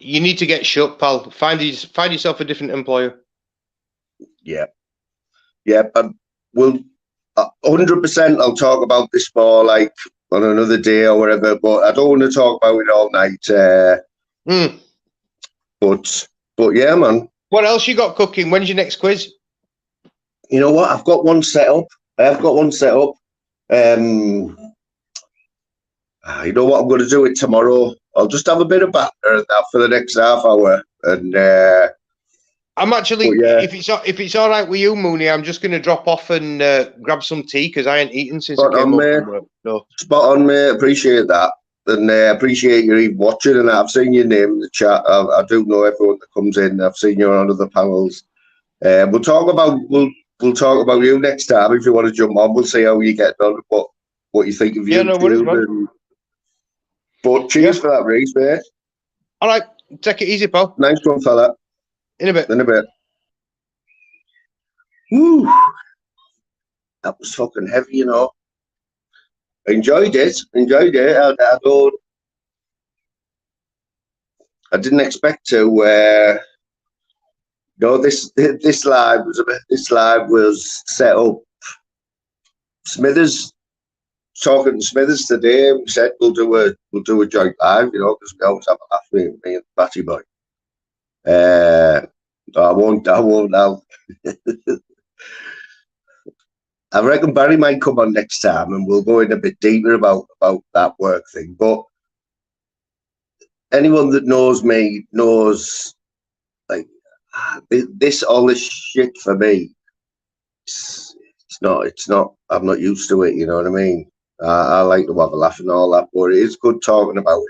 You need to get shut, pal. Find yourself a different employer. Yeah. Yeah, but we'll 100%. I'll talk about this more like on another day or whatever. But I don't want to talk about it all night. But yeah, man. What else you got cooking? When's your next quiz? You know what? I've got one set up. I have got one set up. You know what? I'm going to do it tomorrow. I'll just have a bit of banter and that for the next half hour. And I'm actually, if it's all right with you, Mooney, I'm just going to drop off and grab some tea because I ain't eaten since I came home from work. No. Spot on, mate. Appreciate that. And appreciate you even watching. And I've seen your name in the chat. I do know everyone that comes in. I've seen you on other panels. We'll talk about you next time if you want to jump on. We'll see how you get on. What you think of you. Yeah, no worries, man. But cheers for that, Reece, mate. All right, take it easy, pal. Nice one, fella. In a bit. Woo. That was fucking heavy, you know. Enjoyed it. I didn't expect to. This live was set up. Smithers, talking to Smithers today, we said we'll do a joint live, you know, because we always have a laugh, me and Batty Boy. I won't. I reckon Barry might come on next time, and we'll go in a bit deeper about that work thing. But anyone that knows me knows, like, all this shit for me. It's not. I'm not used to it. You know what I mean? I like to have a laugh and all that, but it is good talking about it.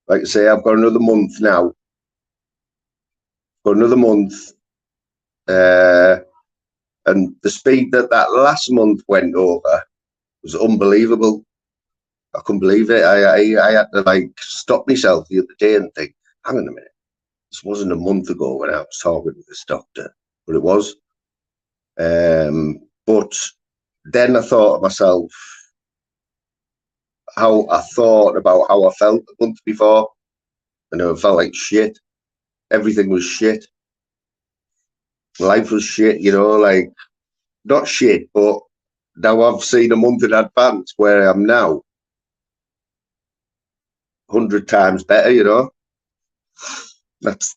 Like I say, I've got another month now. And the speed that last month went over was unbelievable. I couldn't believe it. I had to like stop myself the other day and think, hang on a minute, this wasn't a month ago when I was talking to this doctor, but it was. But then I thought to myself, how I felt the month before, and it felt like shit. Everything was shit. Life was shit, you know, like, not shit, but now I've seen a month in advance where I am now. 100 times better, you know. That's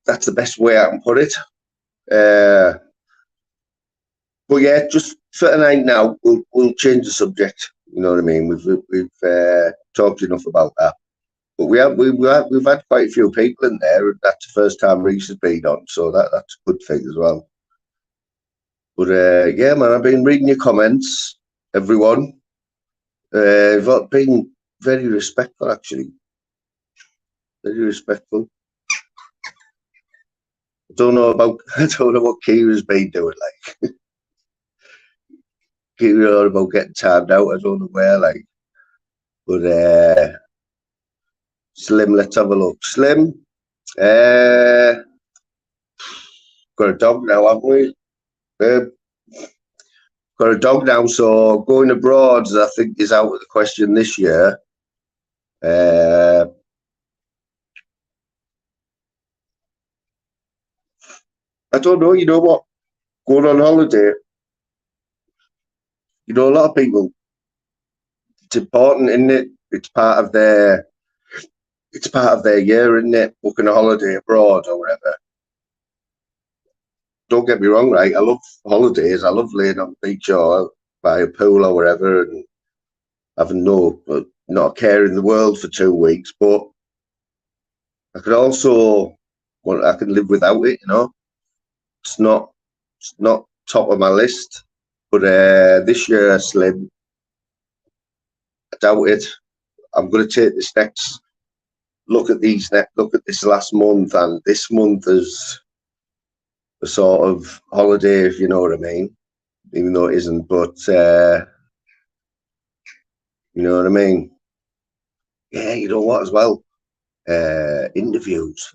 the best way I can put it. But yeah, just for tonight now, we'll change the subject. You know what I mean? We've talked enough about that. But we've had quite a few people in there. That's the first time Reece has been on, so that's a good thing as well. But yeah, man, I've been reading your comments, everyone. I've been very respectful, actually. Very respectful. I don't know what Kira's been doing, like. Kira all about getting timed out, I don't know where, like. But Slim, let's have a look. Slim, got a dog now, haven't we? Got a dog now, so going abroad, I think, is out of the question this year. I don't know, you know what? Going on holiday, you know, a lot of people, it's important, isn't it? It's part of their year, isn't it? Booking a holiday abroad or whatever. Don't get me wrong, right? I love holidays. I love laying on the beach or by a pool or whatever and having not a care in the world for 2 weeks. But I could also, I can live without it, you know. It's not top of my list. But this year, Slim, I doubt it. I'm going to take this next look at this last month, and this month is a sort of holiday, if you know what I mean, even though it isn't, but you know what I mean. Yeah, you know what as well, interviews.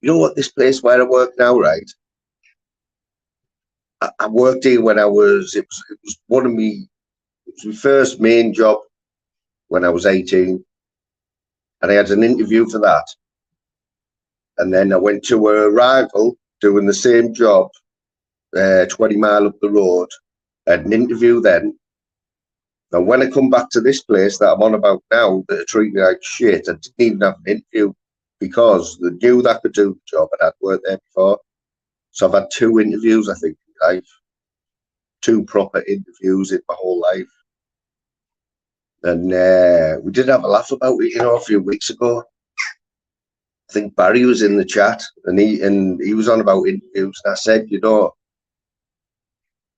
You know what, this place where I work now, right? I worked here when it was my first main job when I was 18, and I had an interview for that. And then I went to a rival doing the same job, 20 miles up the road. I had an interview then. And when I come back to this place that I'm on about now, that are treating me like shit, I didn't even have an interview because they knew that I could do the job and I'd worked there before. So I've had 2 interviews, I think, in life. 2 proper interviews in my whole life. And we did have a laugh about it, you know, a few weeks ago. I think Barry was in the chat and he was on about interviews. And I said, you know,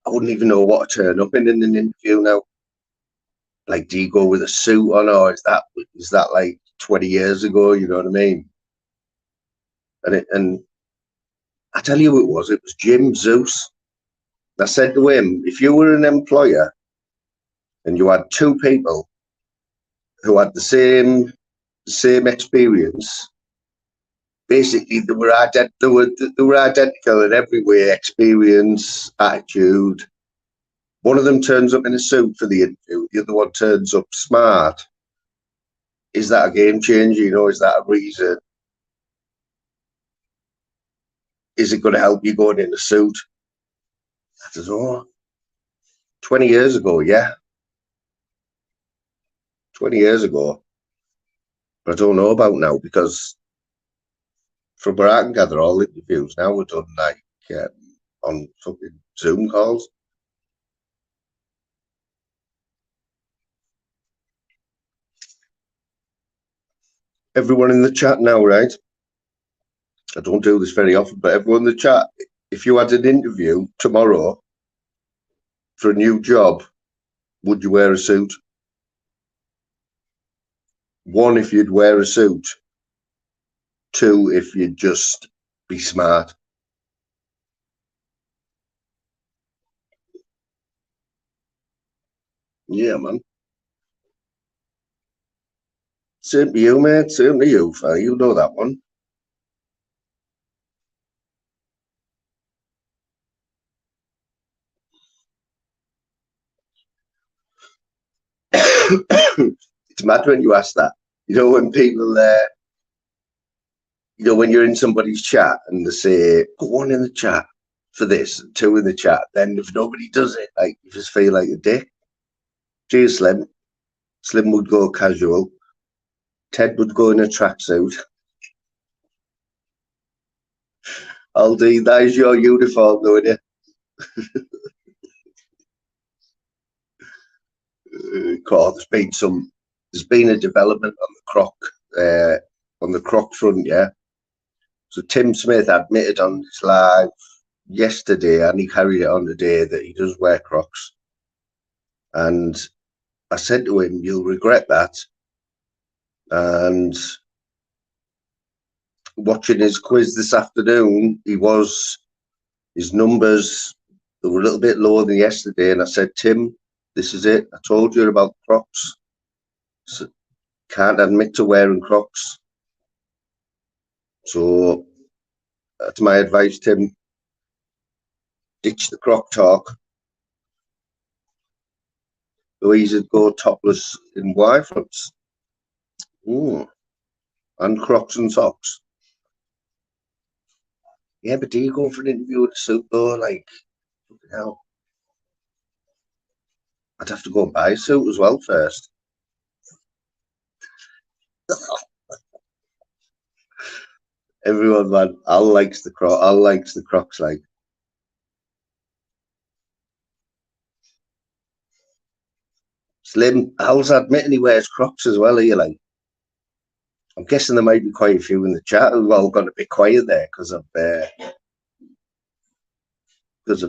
I wouldn't even know what to turn up in an interview now. Like, do you go with a suit on, or is that like 20 years ago? You know what I mean? And I tell you who it was Jim Zeus. I said to him, if you were an employer and you had 2 people who had the same experience, basically they were identical in every way, experience, attitude. One of them turns up in a suit for the interview, the other one turns up smart. Is that a game changer? You know, is that a reason? Is it going to help you going in a suit? I don't know. 20 years ago, yeah. 20 years ago. But I don't know about now, because from where I can gather, all interviews now were done like on fucking Zoom calls. Everyone in the chat now, right? I don't do this very often, but everyone in the chat, if you had an interview tomorrow for a new job, would you wear a suit? 1, if you'd wear a suit. 2, if you'd just be smart. Yeah, man. Same to you, mate. Same to you, fella. You know that one. It's mad when you ask that. You know, when people, you know, when you're in somebody's chat and they say, put 1 in the chat for this, 2 in the chat, then if nobody does it, like, you just feel like a dick. Cheers, Slim. Slim would go casual. Ted would go in a tracksuit. Aldi, that is your uniform, though, isn't it? God, there's been a development on the Croc front, yeah. So Tim Smith admitted on his live yesterday, and he carried it on today, that he does wear Crocs. And I said to him, "You'll regret that." And watching his quiz this afternoon, his numbers, they were a little bit lower than yesterday. And I said, "Tim, this is it. I told you about Crocs. So, can't admit to wearing Crocs." So that's my advice, Tim. Ditch the Croc talk. Louise would go topless in Y-fronts. And Crocs and socks. Yeah, but do you go for an interview with a suit though? Like, fucking hell. I'd have to go and buy a suit as well first. Everyone, man, Al likes the Crocs, like. Slim, Al's admitting he wears Crocs as well, are you, like? I'm guessing there might be quite a few in the chat who've all gone a bit quiet there because I've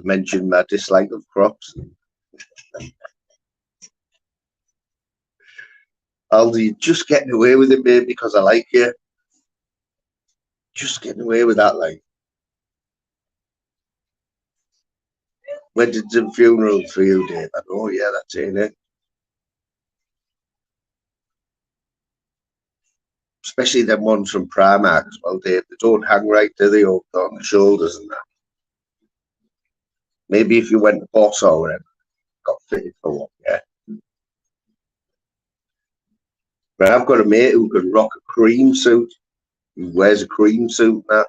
mentioned my dislike of Crocs. Al, you're just getting away with it, mate, because I like you. Just getting away with that, like. Weddings and funerals for you, Dave. Oh, yeah, that's it. Especially them ones from Primark as well, Dave. They don't hang right, do they, up on the shoulders and that. Maybe if you went to Boss or whatever, got fitted for one, yeah. But I've got a mate who can rock a cream suit. He wears a cream suit now.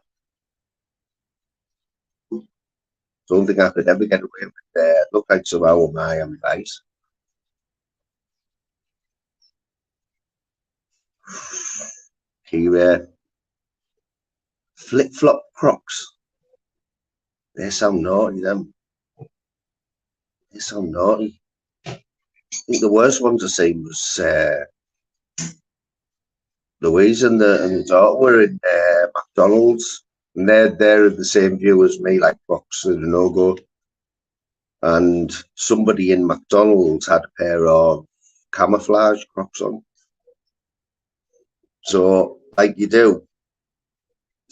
Don't think I could ever get away with that. Look like somehow am I am advice. Here, flip-flop Crocs. They sound naughty, them. They sound naughty. I think the worst ones I seen was Louise and the daughter were in McDonald's. And they're in the same view as me, like Crocs are a no-go. And somebody in McDonald's had a pair of camouflage Crocs on. So, like you do,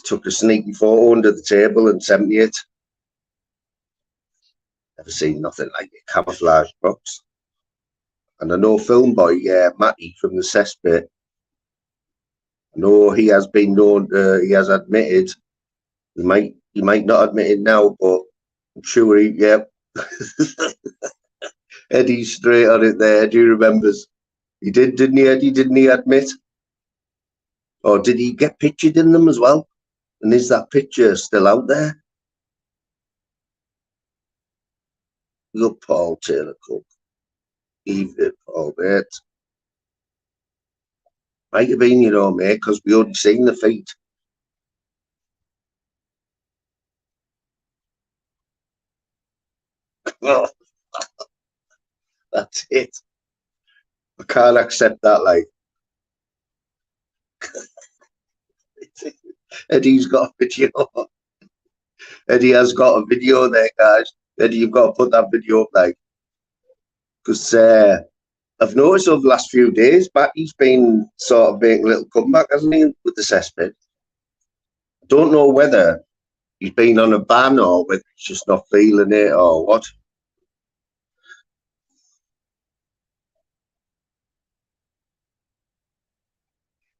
took a sneaky photo under the table and sent me it. Never seen nothing like it. Camouflage Crocs. And I know film boy, Matty from the cesspit. I know he has been known, he has admitted, he might not admit it now, but I'm sure Eddie's straight on it there. Eddie remembers. He did, didn't he, Eddie? Didn't he admit? Or did he get pictured in them as well? And is that picture still out there? Look, Paul Taylor Cook. Evening, Paul, mate. Might have been, mate, because we only seen the feet. Well, that's it. I can't accept that, like. Eddie's got a video. Eddie has got a video there, guys. Eddie, you've got to put that video up, like. Because I've noticed over the last few days, Batty's been sort of making a little comeback, hasn't he, with the cesspit? I don't know whether he's been on a ban or whether he's just not feeling it or what.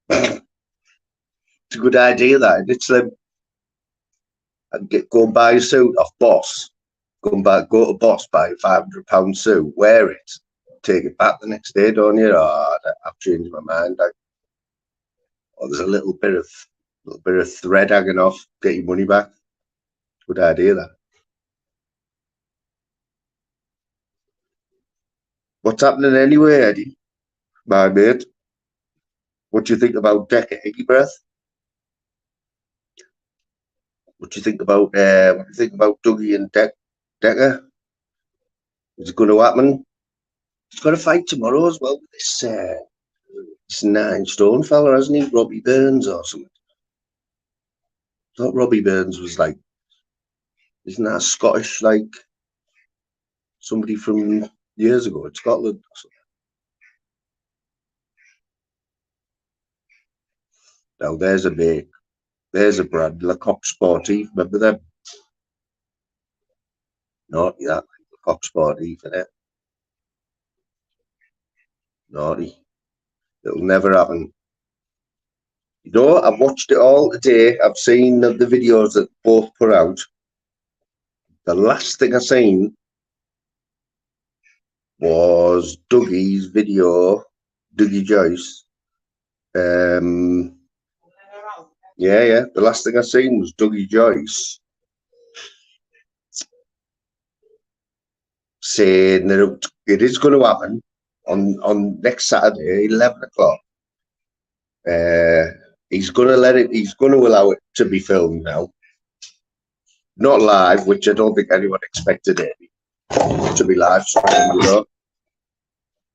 It's a good idea, that, isn't it, Slim? I'd go and buy a suit off Boss. Go to Boss, buy a £500 suit, wear it, take it back the next day, don't you? Oh, I've changed my mind. There's a little bit of thread hanging off, get your money back. Good idea, that. What's happening anyway, Eddie? My mate. What do you think about Decker Higgy Breath? What do you think about Dougie and Decker? Is it going to happen? He's got a fight tomorrow as well with this 9 stone fella, hasn't he? Robbie Burns or something. I thought Robbie Burns was like, isn't that Scottish, like somebody from years ago in Scotland or something? Now there's a make, there's a brand, Lecoq Sportif. Remember them? Naughty that, Lecoq Sportif, innit? Naughty. It'll never happen. You know, I've watched it all today. I've seen the videos that both put out. The last thing I seen was Dougie's video, Dougie Joyce. Yeah. The last thing I seen was Dougie Joyce saying that it is going to happen on next Saturday, 11 o'clock. He's going to he's going to allow it to be filmed now. Not live, which I don't think anyone expected it to be live streamed, you know.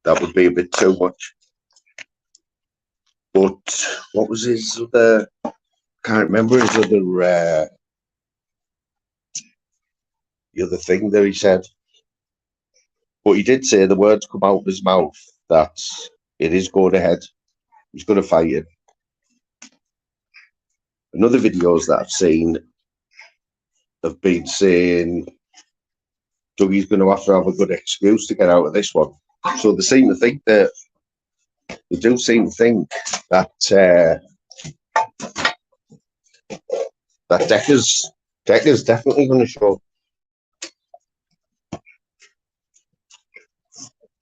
That would be a bit too much. But what was his other? Can't remember his other. The other thing that he said. But he did say the words come out of his mouth that it is going ahead. He's going to fight it. And other videos that I've seen have been saying Dougie's going to have a good excuse to get out of this one. So they seem to think that that Decker's definitely going to show.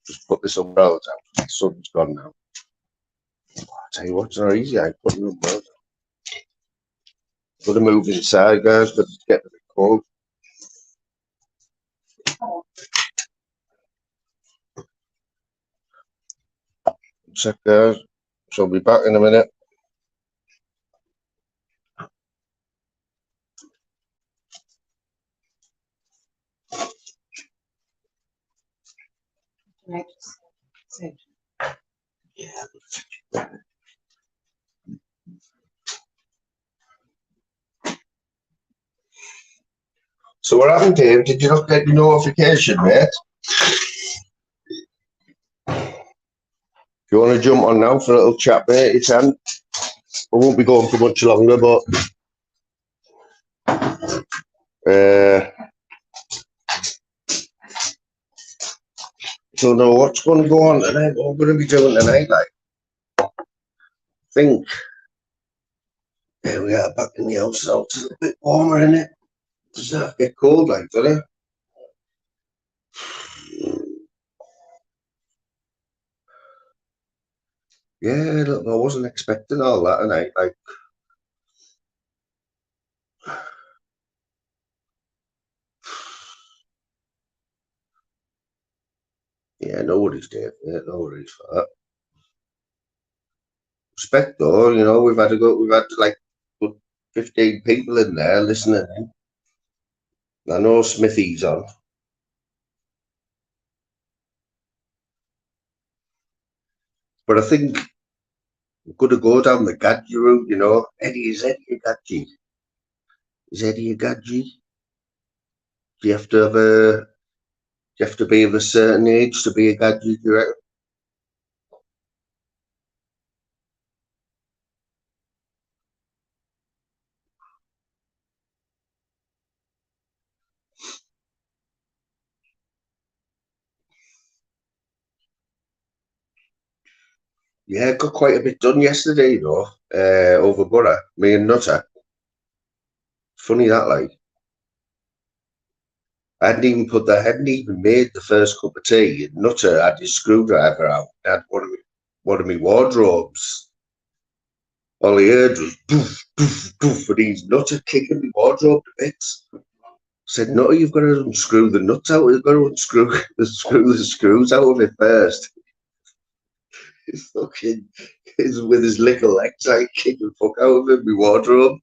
Just put this umbrella down. The sun's gone now. I'll tell you what, it's not easy. I put the umbrella down. Got to move inside, guys, because it's getting a bit cold. One sec, guys. So I'll be back in a minute. Yeah. So what happened, Dave? Did you not get your notification, mate? If you want to jump on now for a little chat, mate, you can. I won't be going for much longer, but don't know what's going to go on tonight. What we're going to be doing tonight, like, I think. There we are, back in the house. So it's a little bit warmer, isn't it? Does that get cold, like, does it? Yeah, look, I wasn't expecting all that tonight. Like, yeah, no worries, Dave. Yeah, no worries for that. Respect, though. You know, we've had like 15 people in there listening. I know Smithy's on. But I think we're going to go down the Gadgie route, you know. Eddie, is Eddie a Gadgie? Is Eddie a Gadgie? Do you have to be of a certain age to be a Gadgie, do you reckon? Yeah, got quite a bit done yesterday, you know, over Borough, me and Nutter. Funny that, like. I hadn't even made the first cup of tea, and Nutter had his screwdriver out. Had one of my wardrobes. All he heard was poof, poof, poof, and he's Nutter kicking my wardrobe to bits. I said, Nutter, you've got to unscrew the nuts out. You've got to unscrew the screws out of it first. He's fucking with his little legs, like kicking the fuck out of him, my wardrobe.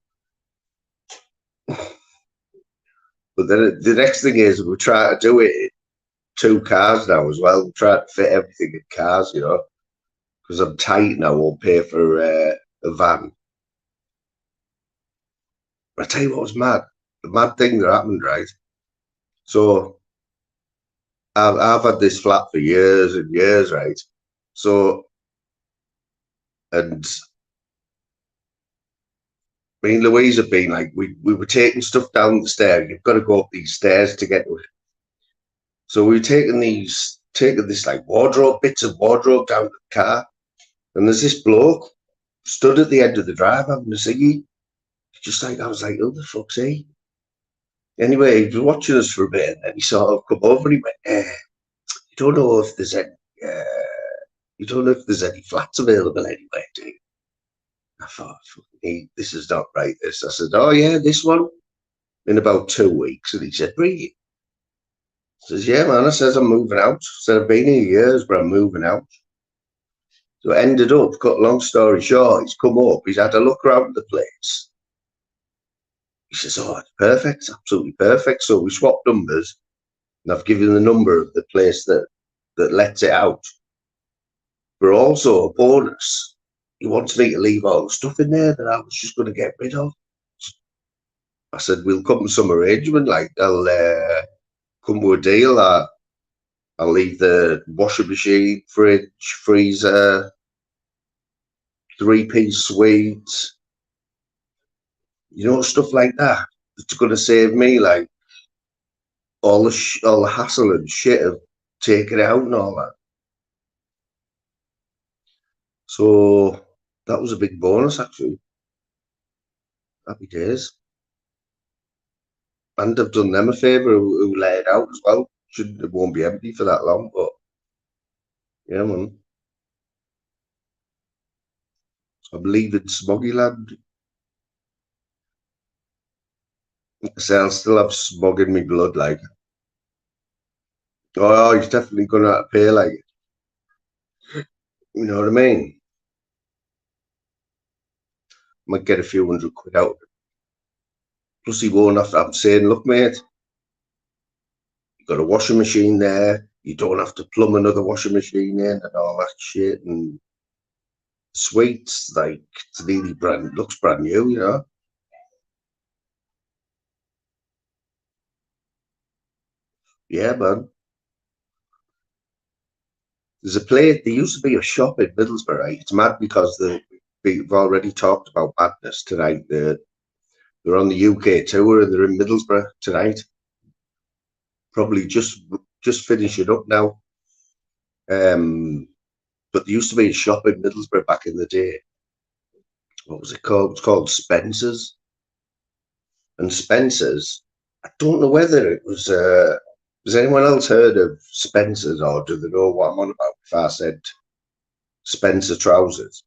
But then the next thing is we're trying to do it in 2 cars now as well. We're trying to fit everything in cars, you know, because I'm tight and I won't pay for a van. But I tell you what was mad. The mad thing that happened, right? So I've had this flat for years and years, right? So, and me and Louise have been like, we were taking stuff down the stairs. You've got to go up these stairs to get to it. So we were taking this like bits of wardrobe down to the car. And there's this bloke stood at the end of the drive having a ciggy. Just like, I was like, who the fuck's he? Anyway, he was watching us for a bit, and then he sort of come over and he went, you don't know if there's any flats available anywhere, do you? I thought, this is not right, this. I said, oh yeah, this one in about 2 weeks. And he said, really? I says, yeah, man. I says, I'm moving out. I said, I've been here years, but I'm moving out. So it ended up, cut long story short, he's come up, he's had a look around the place. He says, oh, it's perfect, absolutely perfect. So we swapped numbers, and I've given the number of the place that lets it out. But also a bonus, he wants me to leave all the stuff in there that I was just going to get rid of. I said, we'll come to some arrangement, like I'll come to a deal. I'll leave the washing machine, fridge, freezer, 3-piece suite, stuff like that. It's going to save me like all the hassle and shit of taking it out and all that. So that was a big bonus, actually. Happy days. And I've done them a favour who let it out as well. It won't be empty for that long, but yeah, man. I'm leaving Smoggyland. So I'll still have smog in my blood, like. Oh, he's definitely gonna have to pay, like. You know what I mean? Might get a few £100 out of it. Plus, he won't have to. I'm saying, look, mate, you've got a washing machine there. You don't have to plumb another washing machine in and all that shit. And sweets, like, it's really looks brand new, you know. Yeah, man. There's a place. There used to be a shop in Middlesbrough. Right? It's mad because we've already talked about madness tonight. They're on the UK tour and they're in Middlesbrough tonight. Probably just finishing up now. But there used to be a shop in Middlesbrough back in the day. What was it called? It's called Spencer's. And Spencer's, I don't know whether it was. Has anyone else heard of Spencer's, or do they know what I'm on about if I said Spencer trousers?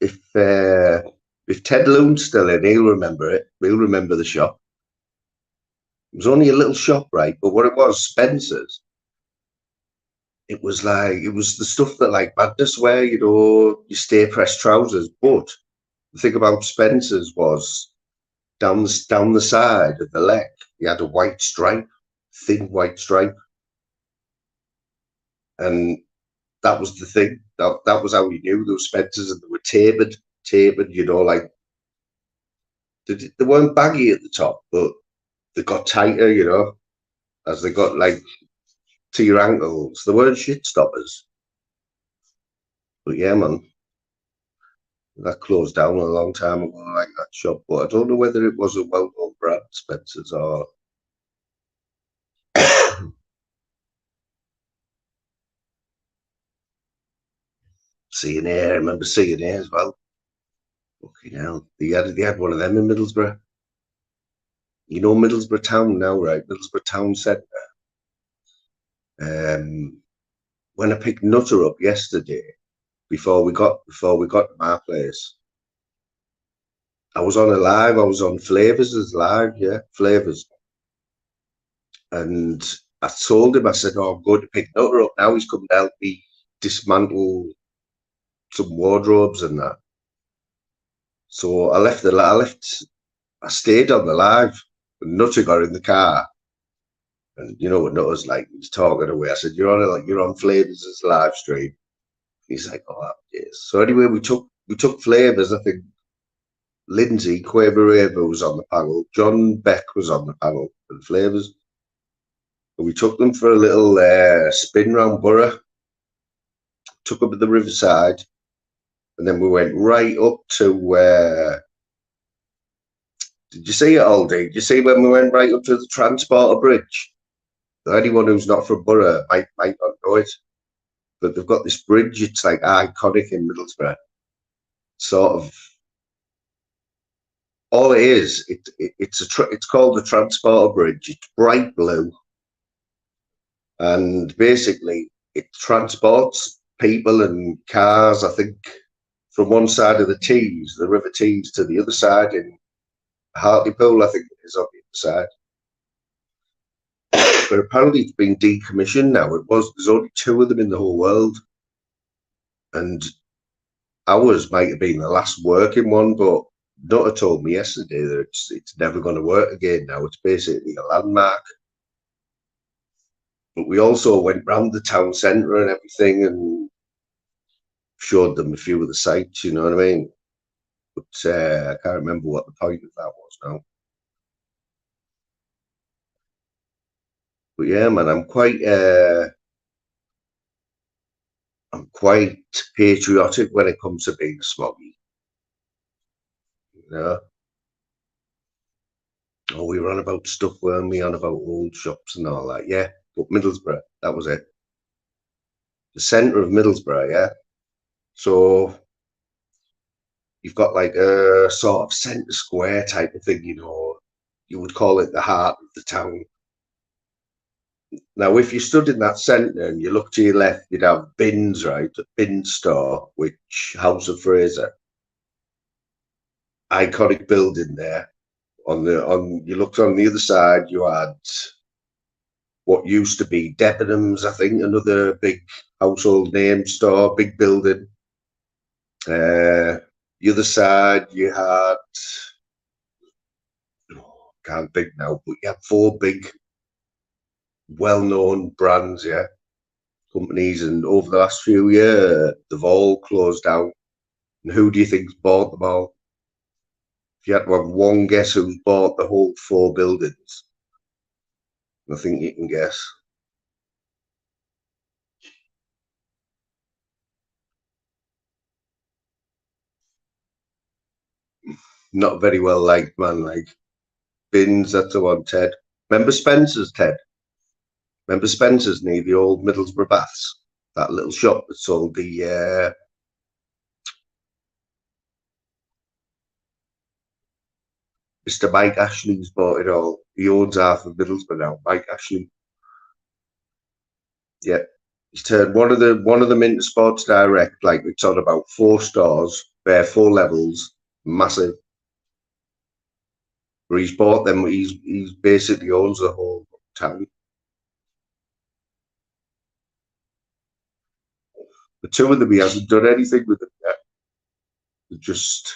If Ted Loon's still in, he'll remember it. He'll remember the shop. It was only a little shop, right? But what it was, Spencer's, it was the stuff that like Madness wear, you stay pressed trousers. But the thing about Spencer's was down the side of the leg, he had a white stripe, thin white stripe. And that was the thing. That was how you knew those Spencers, and they were tapered, like they weren't baggy at the top, but they got tighter, as they got like to your ankles. They weren't shit stoppers. But yeah, man, that closed down a long time ago, like that shop. But I don't know whether it was a well-known brand, Spencer's, or C&A. I remember C&A as well. Fucking hell. They had one of them in Middlesbrough. You know Middlesbrough town now, right? Middlesbrough town centre. When I picked Nutter up yesterday, before we got to my place, I was on a live. I was on Flavors' live, yeah, Flavors. And I told him, I said, "Oh, I'm going to pick Nutter up now. He's coming to help me dismantle some wardrobes and that." So I stayed on the live, and Nutter got in the car. And you know what Nutter's like, he's talking away. I said, you're on Flavors' live stream. He's like, oh, yes. So anyway, we took Flavors. I think Lindsay Quaver was on the panel. John Beck was on the panel and Flavors. And we took them for a little spin round Borough. Took them to the Riverside. And then we went right up to, did you see it, Aldi? Did you see when we went right up to the Transporter Bridge? Anyone who's not from Borough might not know it, but they've got this bridge. It's like iconic in Middlesbrough. Sort of, all it is, it's called the Transporter Bridge. It's bright blue, and basically it transports people and cars, I think, from one side of the Tees, the River Tees, to the other side in Hartlepool, I think it is on the other side. But apparently it's been decommissioned now. There's only 2 of them in the whole world. And ours might have been the last working one, but Nutter told me yesterday that it's never going to work again now. It's basically a landmark. But we also went round the town centre and everything and showed them a few of the sites, you know what I mean? But I can't remember what the point of that was now. But yeah, man, I'm quite patriotic when it comes to being a smoggy. You know? Oh, we were on about stuff, weren't we? On about old shops and all that. Yeah, but Middlesbrough, that was it. The centre of Middlesbrough, yeah. So you've got like a sort of centre square type of thing, you know. You would call it the heart of the town. Now, if you stood in that centre and you look to your left, you'd have bins, right? A bin store, which House of Fraser, iconic building there. You looked on the other side, you had what used to be Debenhams, I think, another big household name store, big building. The other side, you had, can't think now, but you had 4 big, well-known brands, yeah, companies, and over the last few years, they've all closed down. And who do you think's bought them all? If you had to have one guess who's bought the whole 4 buildings, I think you can guess. Not very well liked, man. Like Bins, that's the one, Ted. Remember Spencer's, Ted? Remember Spencer's near the old Middlesbrough Baths? That little shop that sold the Mr. Mike Ashley's bought it all. He owns half of Middlesbrough now, Mike Ashley. Yeah. He's turned one of them into Sports Direct, like it's on about 4 stores, bare 4 levels, massive. Where he's bought them, he's basically owns the whole town. The 2 of them, he hasn't done anything with them yet. Just,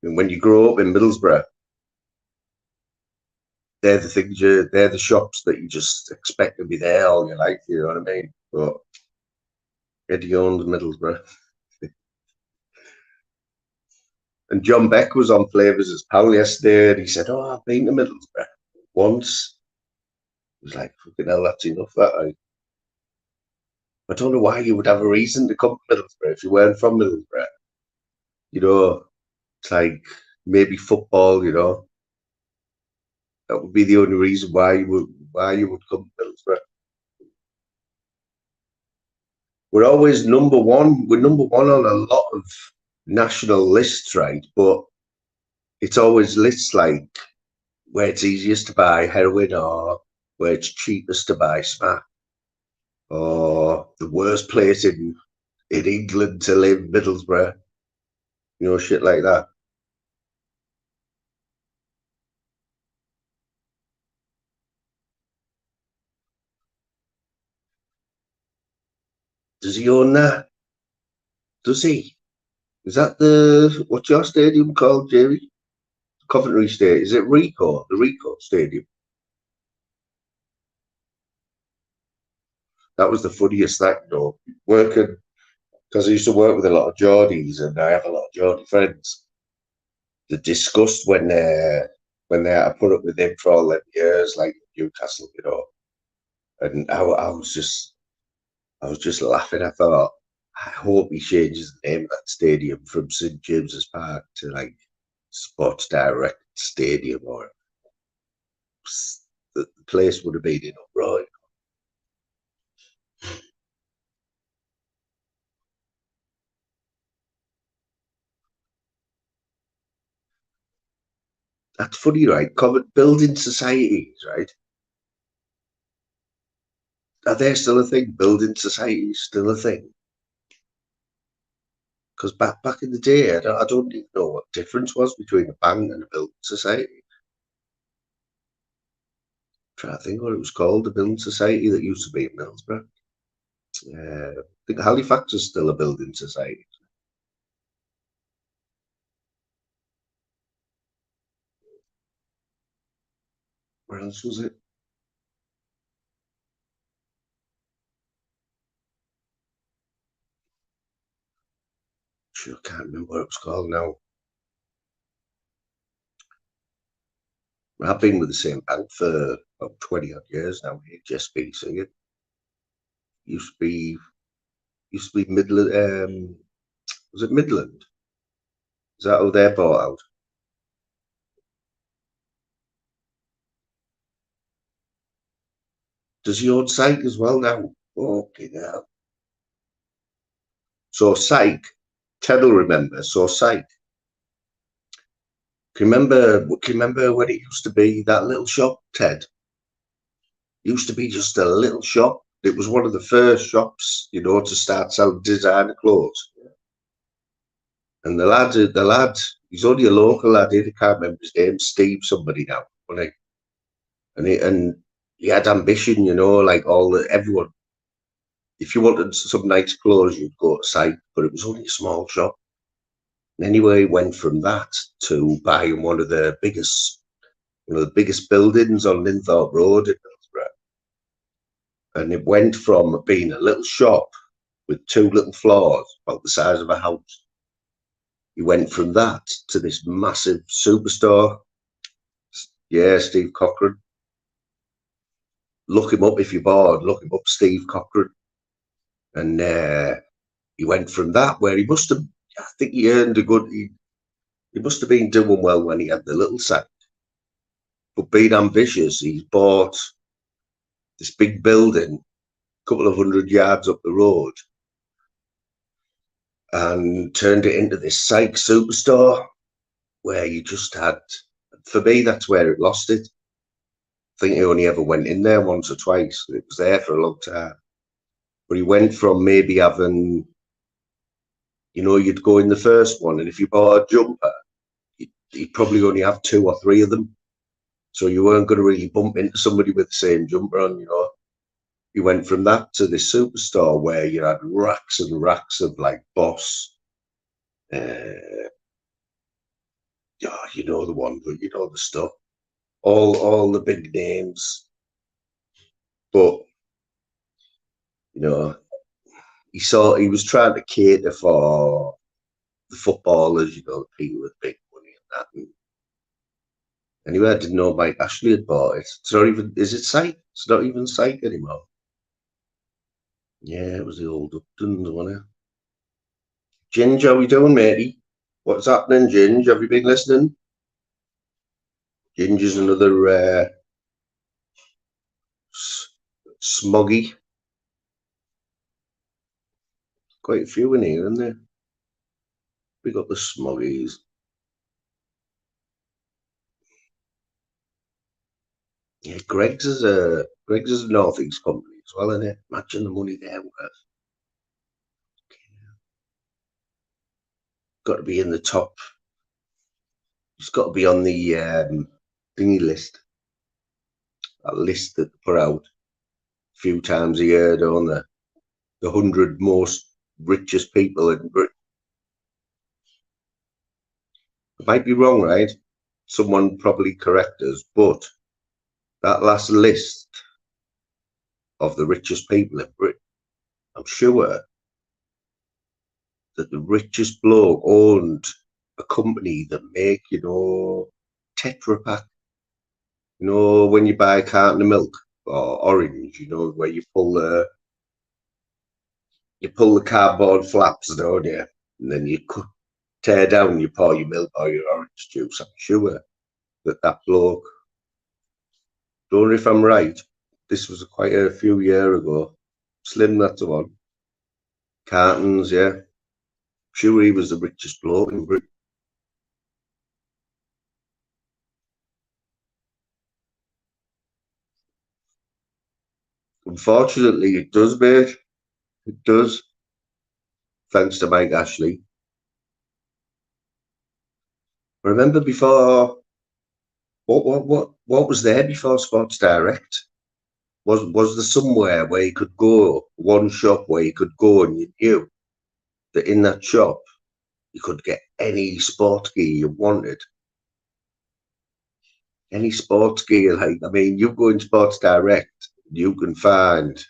and when you grow up in Middlesbrough, they're the shops that you just expect to be there all your life, you know what I mean? But Eddie owns Middlesbrough. And John Beck was on Flavours as pal yesterday, and he said, "Oh, I've been to Middlesbrough once." I was like, "Fucking hell, that's enough, that." I don't know why you would have a reason to come to Middlesbrough if you weren't from Middlesbrough. You know, it's like maybe football, you know. That would be the only reason why you would come to Middlesbrough. We're always number one. We're number one on a lot of national lists, right? But it's always lists like where it's easiest to buy heroin or where it's cheapest to buy smack or the worst place in England to live, Middlesbrough. You know, shit like that. Does he own that? Does he? Is that what's your stadium called, Jerry? Coventry Stadium. Is it Rico? The Rico Stadium. That was the funniest thing, though. Working, because I used to work with a lot of Geordies, and I have a lot of Geordie friends. The disgust when they had to put up with him for all them years, like Newcastle, you know. And I was just laughing. I thought, I hope he changes the name of that stadium from St James's Park to like Sports Direct Stadium, or the place would have been in uproar. That's funny, right? Common building societies, right? Are they still a thing? Building societies still a thing? Because back in the day, I don't even know what difference was between a bank and a building society. I'm trying to think what it was called, the building society that used to be in Middlesbrough. I think Halifax is still a building society. Where else was it? Sure, I can't remember what it was called now. I've been with the same bank for about 20 odd years now, HSBC. It used to be Midland, was it Midland? Is that how they're bought out? Does he own Psych as well now? Okay, now. So Psych, Ted will remember. So Psych. Can you remember when it used to be that little shop, Ted? It used to be just a little shop. It was one of the first shops, to start selling designer clothes. And the lad, he's only a local lad. I can't remember his name. Steve, somebody now, wasn't he? And he had ambition, like everyone. If you wanted some nice clothes, you'd go to Psych, but it was only a small shop. And anyway, he went from that to buying one of the biggest buildings on Linthorpe Road in Middlesbrough. And it went from being a little shop with 2 little floors, about the size of a house. He went from that to this massive superstore. Yeah, Steve Cochran. Look him up if you're bored. Look him up, Steve Cochran. And he went from that, where he must have, I think he earned a good, he must have been doing well when he had the little sack. But being ambitious, he bought this big building a couple of 100 yards up the road and turned it into this Psych superstore, where you just had, for me, that's where it lost it. I think he only ever went in there once or twice. It was there for a long time. But he went from maybe having, you'd go in the first one, and if you bought a jumper, you'd probably only have 2 or 3 of them. So you weren't going to really bump into somebody with the same jumper on, You went from that to this superstore where you had racks and racks of like Boss. You know the one, but you know the stuff. All the big names. But, he was trying to cater for the footballers, the people with big money and that. And anyway, I didn't know Mike Ashley had bought it. It's not even, is it Psych? It's not even Psych anymore. Yeah, it was the old Uptons, wasn't it? Ginge, how we doing, matey? What's happening, Ginge? Have you been listening? Ginge is another smoggy. Quite a few in here, isn't there? We got the smoggies. Yeah, Greg's is a Northeast company as well, isn't it? Imagine the money they're worth. Got to be in the top. It's got to be on the thingy list. That list that they put out a few times a year, don't they? The 100 most richest people in Britain. I might be wrong, right? Someone probably correct us, but that last list of the richest people in Britain, I'm sure that the richest bloke owned a company that make, Tetra Pak. When you buy a carton of milk or orange, where you pull You pull the cardboard flaps, don't you? And then you tear down, you pour your milk or your orange juice. I'm sure that bloke, don't know if I'm right, this was quite a few years ago. Slim, that's the one. Cartons, yeah. Sure, he was the richest bloke in Britain. Unfortunately, it does, mate. It does. Thanks to Mike Ashley. Remember before, what was there before Sports Direct? Was there somewhere where you could go, one shop where you could go and you knew that in that shop you could get any sport gear you wanted? Any sports gear, like, I mean, you go in Sports Direct, you can find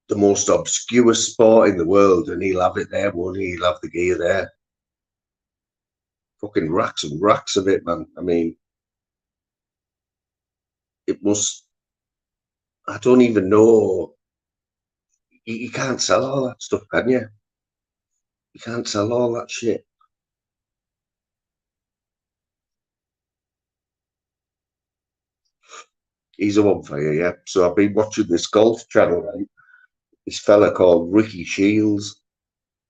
the most obscure sport in the world, and he'll have it there, won't he? He'll have the gear there. Fucking racks and racks of it, man. I mean, it must. I don't even know. You can't sell all that stuff, can you? You can't sell all that shit. He's a one for you, yeah. So I've been watching this golf channel, right? This fella called Ricky Shields.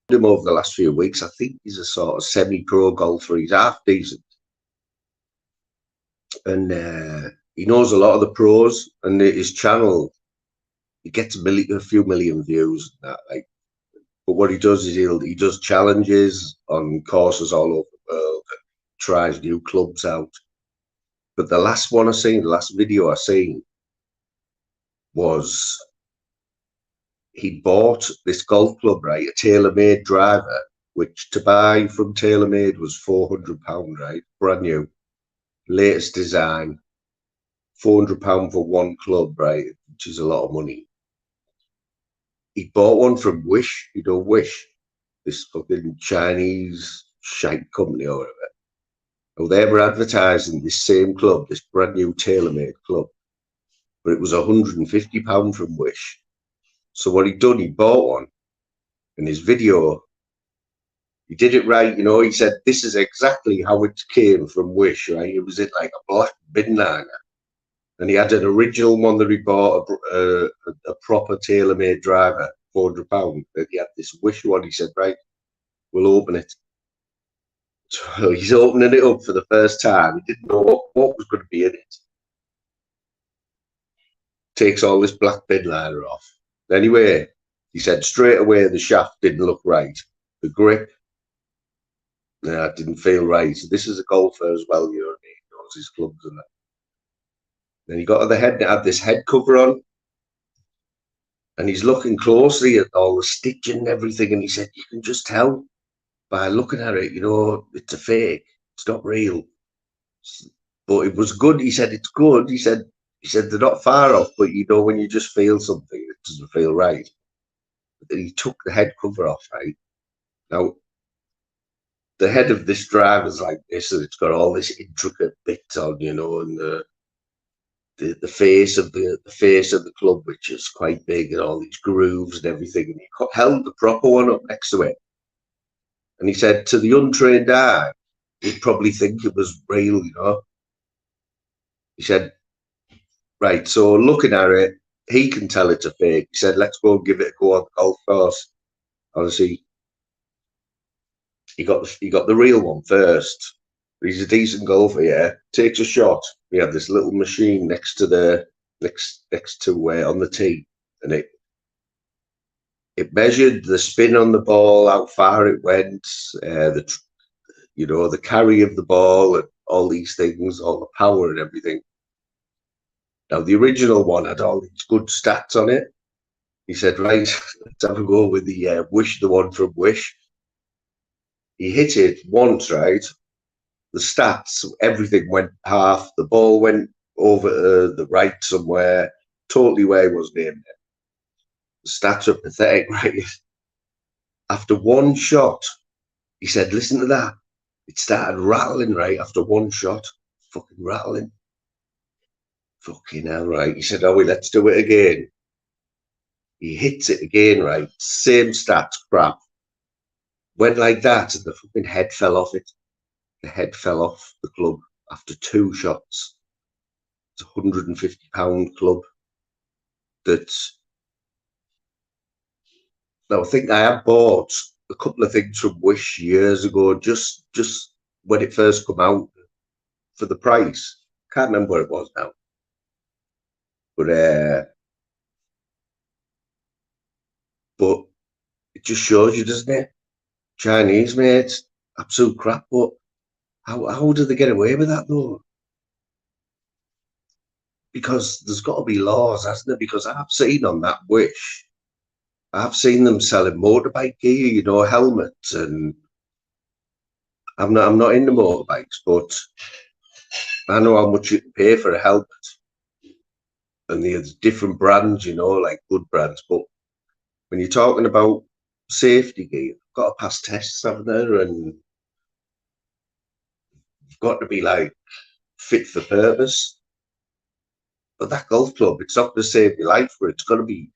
Him over the last few weeks. I think he's a sort of semi-pro golfer. He's half decent, and he knows a lot of the pros. And his channel, he gets a few million views. That, like, but what he does is he does challenges on courses all over the world, and tries new clubs out. But the last one I seen, the last video I seen, was he bought this golf club, right, a tailor-made driver, which to buy from TaylorMade was £400, right, brand new, latest design, £400 for one club, right, which is a lot of money. He bought one from Wish, you know, Wish, this fucking Chinese shite company or whatever. Well, they were advertising this same club, this brand new TaylorMade club, but it was £150 from Wish. So what he'd done, he bought one. In his video, he did it right, you know. He said, this is exactly how it came from Wish, right? It was in like a black bin liner. And he had an original one that he bought, a proper tailor-made driver, £400. Then he had this Wish one. He said, right, we'll open it. So he's opening it up for the first time. He didn't know what was going to be in it. Takes all this black bin liner off. Anyway, he said straight away the shaft didn't look right. The grip, it didn't feel right. So this is a golfer as well, you know what I mean? He knows his clubs and that. Then he got to the head, had this head cover on, and he's looking closely at all the stitching and everything, and he said, you can just tell by looking at it, you know, it's a fake. It's not real. But it was good. He said, it's good. He said, they're not far off, but you know, when you just feel something, it doesn't feel right. But then he took the head cover off, right? Now, the head of this driver's like this, and it's got all this intricate bits on, you know, and the face of the club, which is quite big, and all these grooves and everything. And he held the proper one up next to it. And he said, to the untrained eye, he'd probably think it was real, you know. He said, right, so looking at it, he can tell it's a fake. He said, let's go and give it a go on the golf course. Honestly, he got the real one first. He's a decent golfer, yeah. Takes a shot. We had this little machine next to on the tee, and it measured the spin on the ball, how far it went, the carry of the ball, and all these things, all the power and everything. Now, the original one had all these good stats on it. He said, right, let's have a go with the Wish, the one from Wish. He hit it once, right? The stats, everything went half. The ball went over the right somewhere, totally where he wasn't aiming it. The stats are pathetic, right? After one shot, he said, listen to that. It started rattling, right? After one shot, fucking rattling. Fucking hell, right? He said, "Oh, let's do it again." He hits it again, right? Same stats, crap. Went like that, and the fucking head fell off it. The head fell off the club after 2 shots. It's a £150 club. That's now I think I have bought a couple of things from Wish years ago, just when it first come out for the price. Can't remember what it was now, but it just shows you, doesn't it? Chinese made absolute crap, but how do they get away with that though? Because there's got to be laws, hasn't there? Because I've seen on that Wish, I've seen them selling motorbike gear, you know, helmets, and I'm not into motorbikes, but I know how much you can pay for a helmet, and there's different brands, you know, like good brands. But when you're talking about safety gear, you've got to pass tests, haven't there? And you've got to be like fit for purpose. But that golf club, it's not going to save your life, but it's got to be.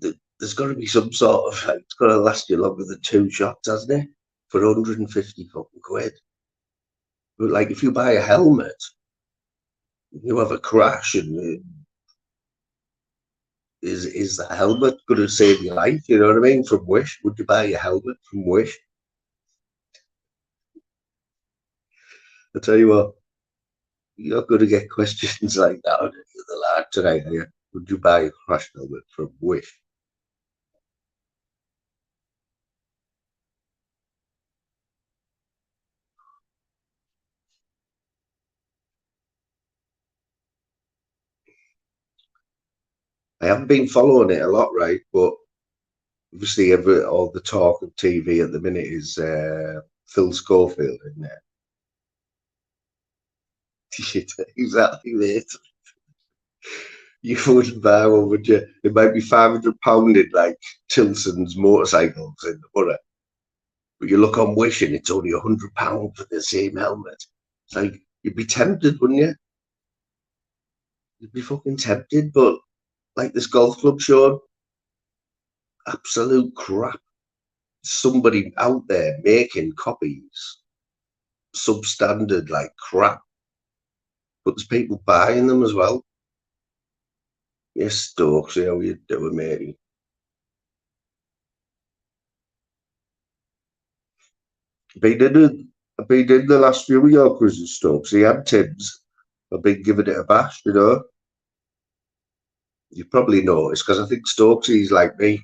There's got to be some sort of. Like, it's got to last you longer than 2 shots, hasn't it? For 150 fucking quid. But like, if you buy a helmet, you have a crash, and is the helmet going to save your life? You know what I mean? From Wish, would you buy a helmet from Wish? I tell you what, you're not going to get questions like that on the lad tonight, are you? Would you buy a crash helmet from Wish? I haven't been following it a lot, right? But obviously, all the talk of TV at the minute is Phil Schofield in there. Exactly, mate. You wouldn't buy one, would you? It might be £500 in like Tilson's motorcycles in the borough. But you look on Wish and it's only £100 for the same helmet. It's like, you'd be tempted, wouldn't you? You'd be fucking tempted, but like this golf club show, absolute crap. Somebody out there making copies, substandard, like crap. But there's people buying them as well. Yes, Stokes, how you doing, matey? I've been in the last few of your quizzes, Stokes. He had Tim's. I've been giving it a bash, you know. You probably noticed because I think Stokesy's like me.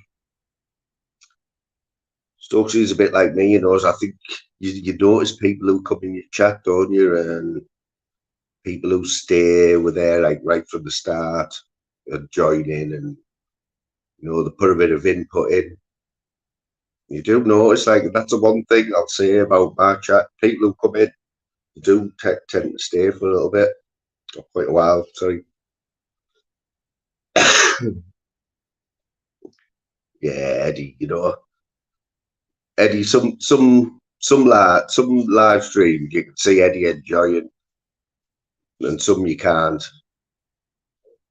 Stokesy's a bit like me, you know. So I think you notice people who come in your chat, don't you? And people who stay were there like right from the start and join in, and you know, they put a bit of input in. You do notice, like, that's the one thing I'll say about my chat. People who come in do tend to stay for a little bit, or quite a while. Sorry. Yeah, Eddie, you know, Eddie, some live stream you can see Eddie enjoying, and some you can't.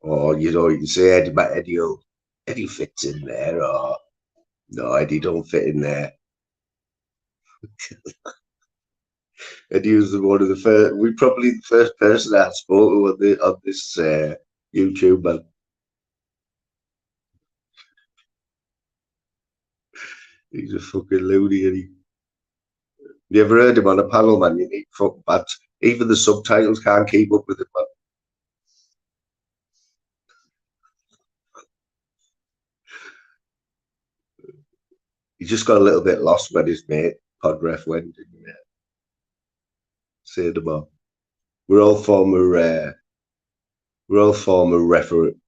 Or you know, you can say Eddie, but Eddie fits in there, or no, Eddie don't fit in there. Eddie was one of the first. We probably the first person I spoke to on this YouTube, man. He's a fucking loony, and you ever heard him on a panel, man? You need fucking bad. Even the subtitles can't keep up with it, man. He just got a little bit lost when his mate Podref went. Say the bar. We're all former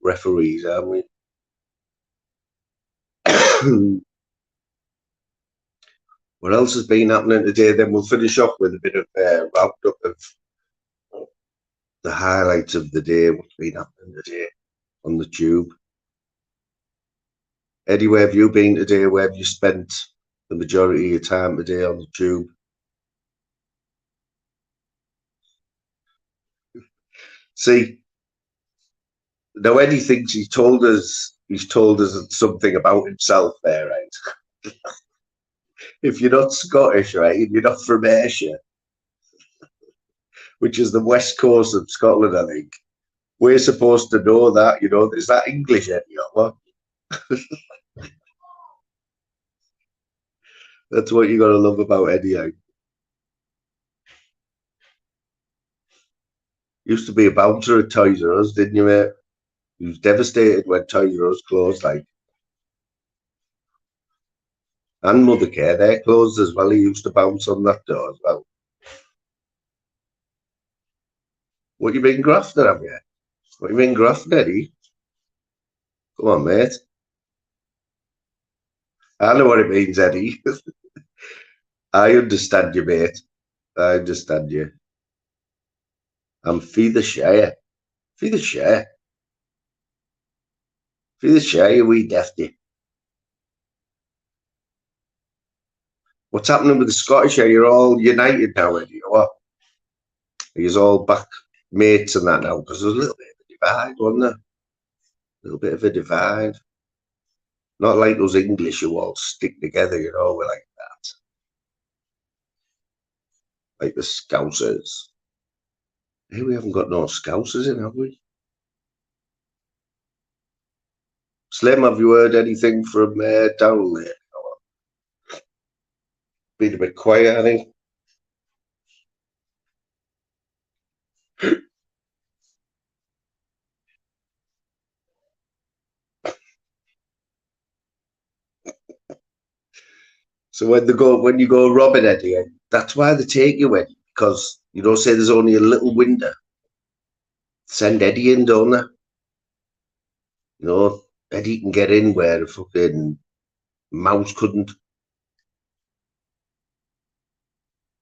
referees, aren't we? What else has been happening today? Then we'll finish off with a bit of wrapped up of the highlights of the day. What's been happening today on the tube? Eddie, where have you been today? Where have you spent the majority of your time today on the tube? See, Now Eddie thinks he's told us something about himself there, right? If you're not Scottish, right, and you're not from Ayrshire, which is the west coast of Scotland, I think, we're supposed to know that, you know, is that English, Eddie, or what? That's what you got to love about Eddie. Used to be a bouncer at Toys R Us, didn't you, mate? He was devastated when Toys R Us closed, like. And Mother Care, they're closed as well. He used to bounce on that door as well. What you been grafting, have you? What you been grafting, Eddie? Come on, mate. I know what it means, Eddie. I understand you, mate. I understand you. I'm for the share. For the share. For the share, you wee defty. What's happening with the Scottish? Are you all united now, Eddie, or what? Are you all back mates and that now? Because there's a little bit of a divide, wasn't there? A little bit of a divide. Not like those English who all stick together, you know, we're like that. Like the Scousers. Hey, we haven't got no Scousers in, have we? Slim, have you heard anything from down there? Been a bit quiet, I think. So when you go robbing Eddie, that's why they take you, Eddie, because you don't say there's only a little window. Send Eddie in, don't they? You know, Eddie can get in where a fucking mouse couldn't.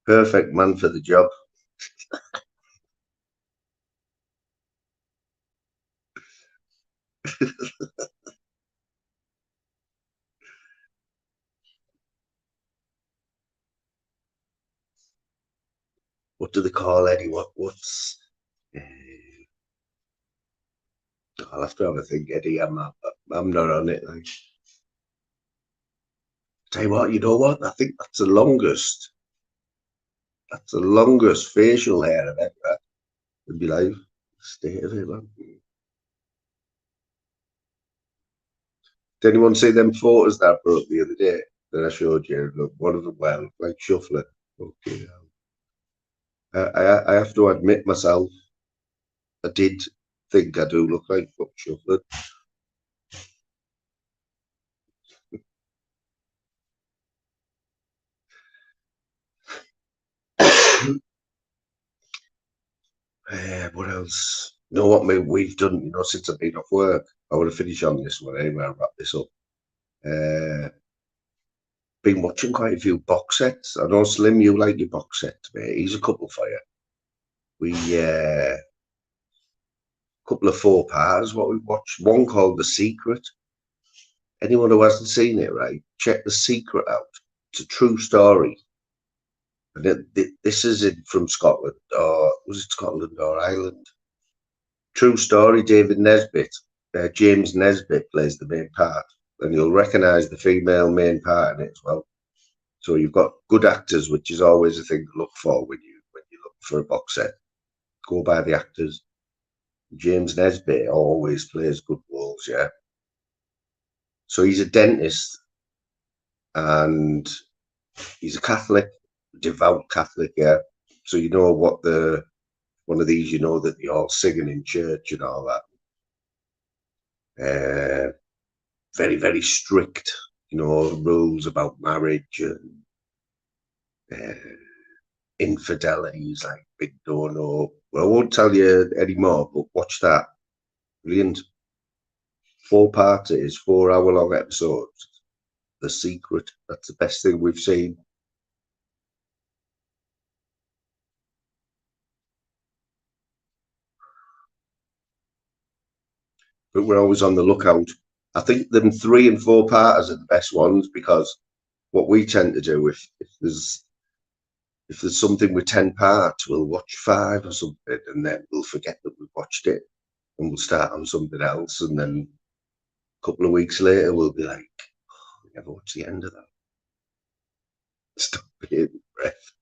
Perfect man for the job. What do they call Eddie? What's? I'll have to have a think, Eddie. I'm not on it. Like. Tell you what, you know what? I think that's the longest. That's the longest facial hair I've ever had. It'd be like state of it, man. Did anyone see them photos that I brought the other day that I showed you? Look, one of them, well, like shuffling. Okay. I have to admit myself, I did think I do look like fuck shuffling. What else? You know what we've done, you know, since I've been off work. I want to finish on this one anyway, I'll wrap this up. Been watching quite a few box sets. I know Slim, you like your box sets, mate. He's a couple for you. We couple of 4-parters, what we watched. One called The Secret. Anyone who hasn't seen it, right? Check The Secret out. It's a true story. And this is from Scotland, or was it Scotland or Ireland? True story. David Nesbitt, James Nesbitt plays the main part, and you'll recognise the female main part in it as well. So you've got good actors, which is always a thing to look for when you look for a box set. Go by the actors. James Nesbitt always plays good roles, yeah. So he's a dentist, and he's a Catholic, devout Catholic, yeah. So you know what one of these, you know, that they're all singing in church and all that. Very, very strict, you know, rules about marriage and infidelity is like big no. Well, I won't tell you anymore, but watch that. Brilliant. 4 parts it is, 4-hour-long episodes. The Secret. That's the best thing we've seen. But we're always on the lookout. I think them 3 and 4 parters are the best ones, because what we tend to do, if there's something with 10 parts, we'll watch 5 or something, and then we'll forget that we've watched it. and we'll start on something else, and then a couple of weeks later we'll be like, oh, we never watched the end of that. Stop being breath.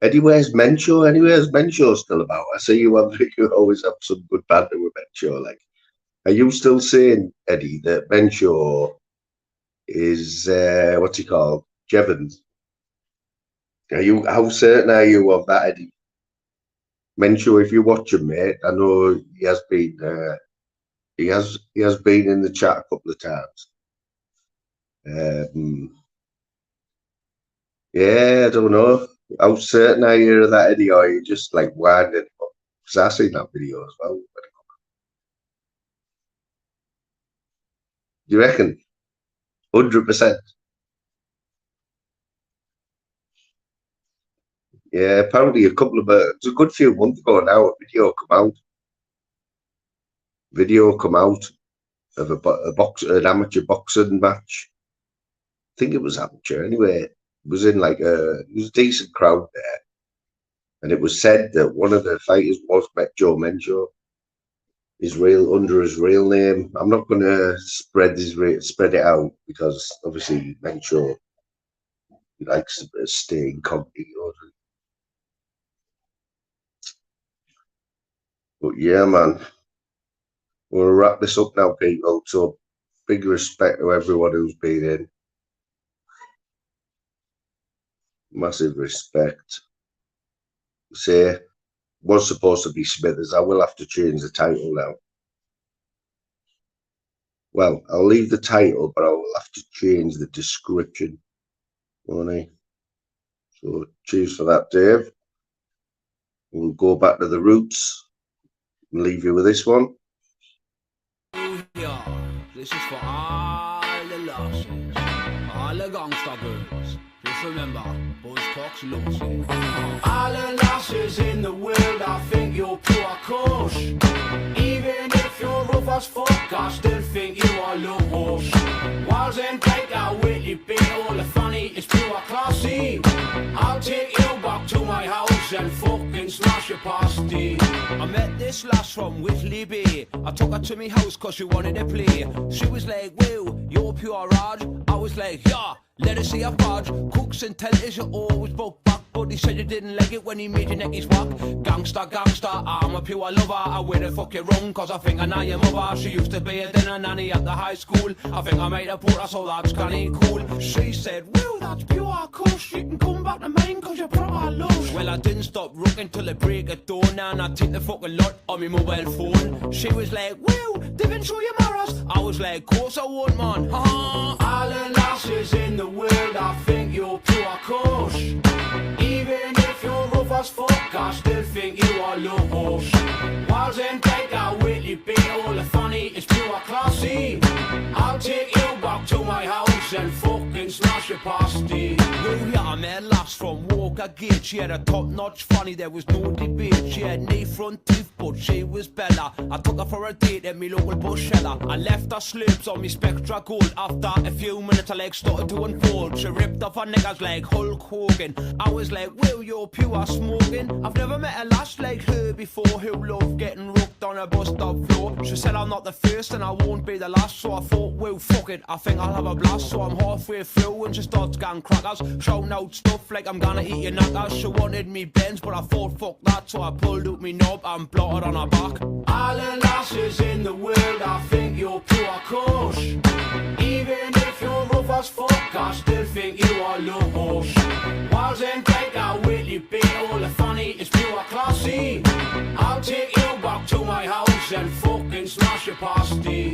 Anywhere's Mencho? Anywhere's Mencho still about? I see you always have some good banter with Mencho. Like, are you still saying, Eddie, that Mencho is what's he called? Jevons? How certain are you of that, Eddie? Mencho, if you watch him, mate, I know he has been he has been in the chat a couple of times. Yeah, I don't know. How certain are you of that, Eddie, or are you just like winding up? Because I've seen that video as well. Do you reckon? 100%. Yeah, apparently a couple of it's a good few months ago now. A video come out of an amateur boxing match. I think it was amateur anyway. It was in like it was a decent crowd there, and it was said that one of the fighters was Joe Mencho, under his real name. I'm not going to spread it out because obviously Mencho, he likes to stay incognito. But yeah, man, we'll wrap this up now, people. So big respect to everyone who's been in. Massive respect. Say, was supposed to be Smithers. I will have to change the title now. Well, I'll leave the title, but I will have to change the description. Won't I? So cheers for that, Dave. We'll go back to the roots and leave you with this one. Yeah, this is for all the losses, all the gangster girls. Just remember, Buzzcocks loves it. All the losses in the world, I think you're pure course. Even if you're rough as fuck, I still think you are low horse. Walls and break out with you, big all the funny is pure classy. I'll take you back to my house and fucking smash your pasty. I met this lass from Whitley Bay. I took her to me house cause she wanted to play. She was like, wow, you're pure Raj. I was like, yeah, let her see her badge. Cooks and tellers, you always broke back. But he said you didn't like it when he made your neckies walk. Gangster, gangster, I'm a pure lover. I wear the fuck you wrong cause I think I know your mother. She used to be a dinner nanny at the high school. I think I made her put her so that's kinda cool. She said, well, that's pure course. You can come back to mine cause you're proper lost. Well, I didn't stop rocking till the break of dawn. Now and I take the fucking lot on my mobile phone. She was like, well, didn't show you mirrors. I was like, course I won't, man. All the lasses in the world, I think you're pure course. Even if you're rough as fuck, I still think you are low horse. Walls and take out with you, be all the funny is pure classy. I'll take you back to my house and fucking smash your pasty. Well, yeah, I met a lass from All Gadgies. She had a top-notch funny, there was no debate. She had no front teeth, but she was better. I took her for a date at me local bushella. I left her slips on me Spectra Gold. After a few minutes, her legs started to unfold. She ripped off her niggas like Hulk Hogan. I was like, well, you're pure smoking. I've never met a lass like her before who loved getting rooked on a bus stop floor. She said I'm not the first and I won't be the last. So I thought, well, fuck it, I think I'll have a blast. So I'm halfway through and she starts gang crackers, shouting out stuff like I'm gonna eat your knackers. She wanted me Benz, but I thought, fuck that. So I pulled out me knob and blotted on her back. All the lasses in the world, I think you're pure course. Even if you're rough as fuck, I still think you are low horse. Walls and break out with you, be all the funny is pure classy. I'll take you back to my house and fucking smash your pasty.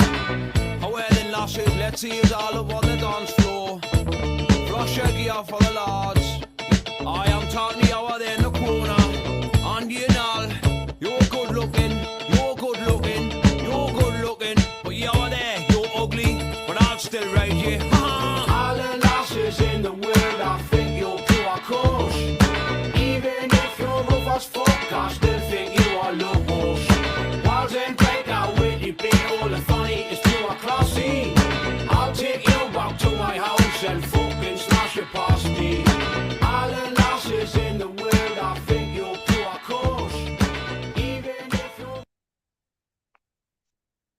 Oh well then lasses, let's see who's all up on the dance floor. Flush your gear for the lads.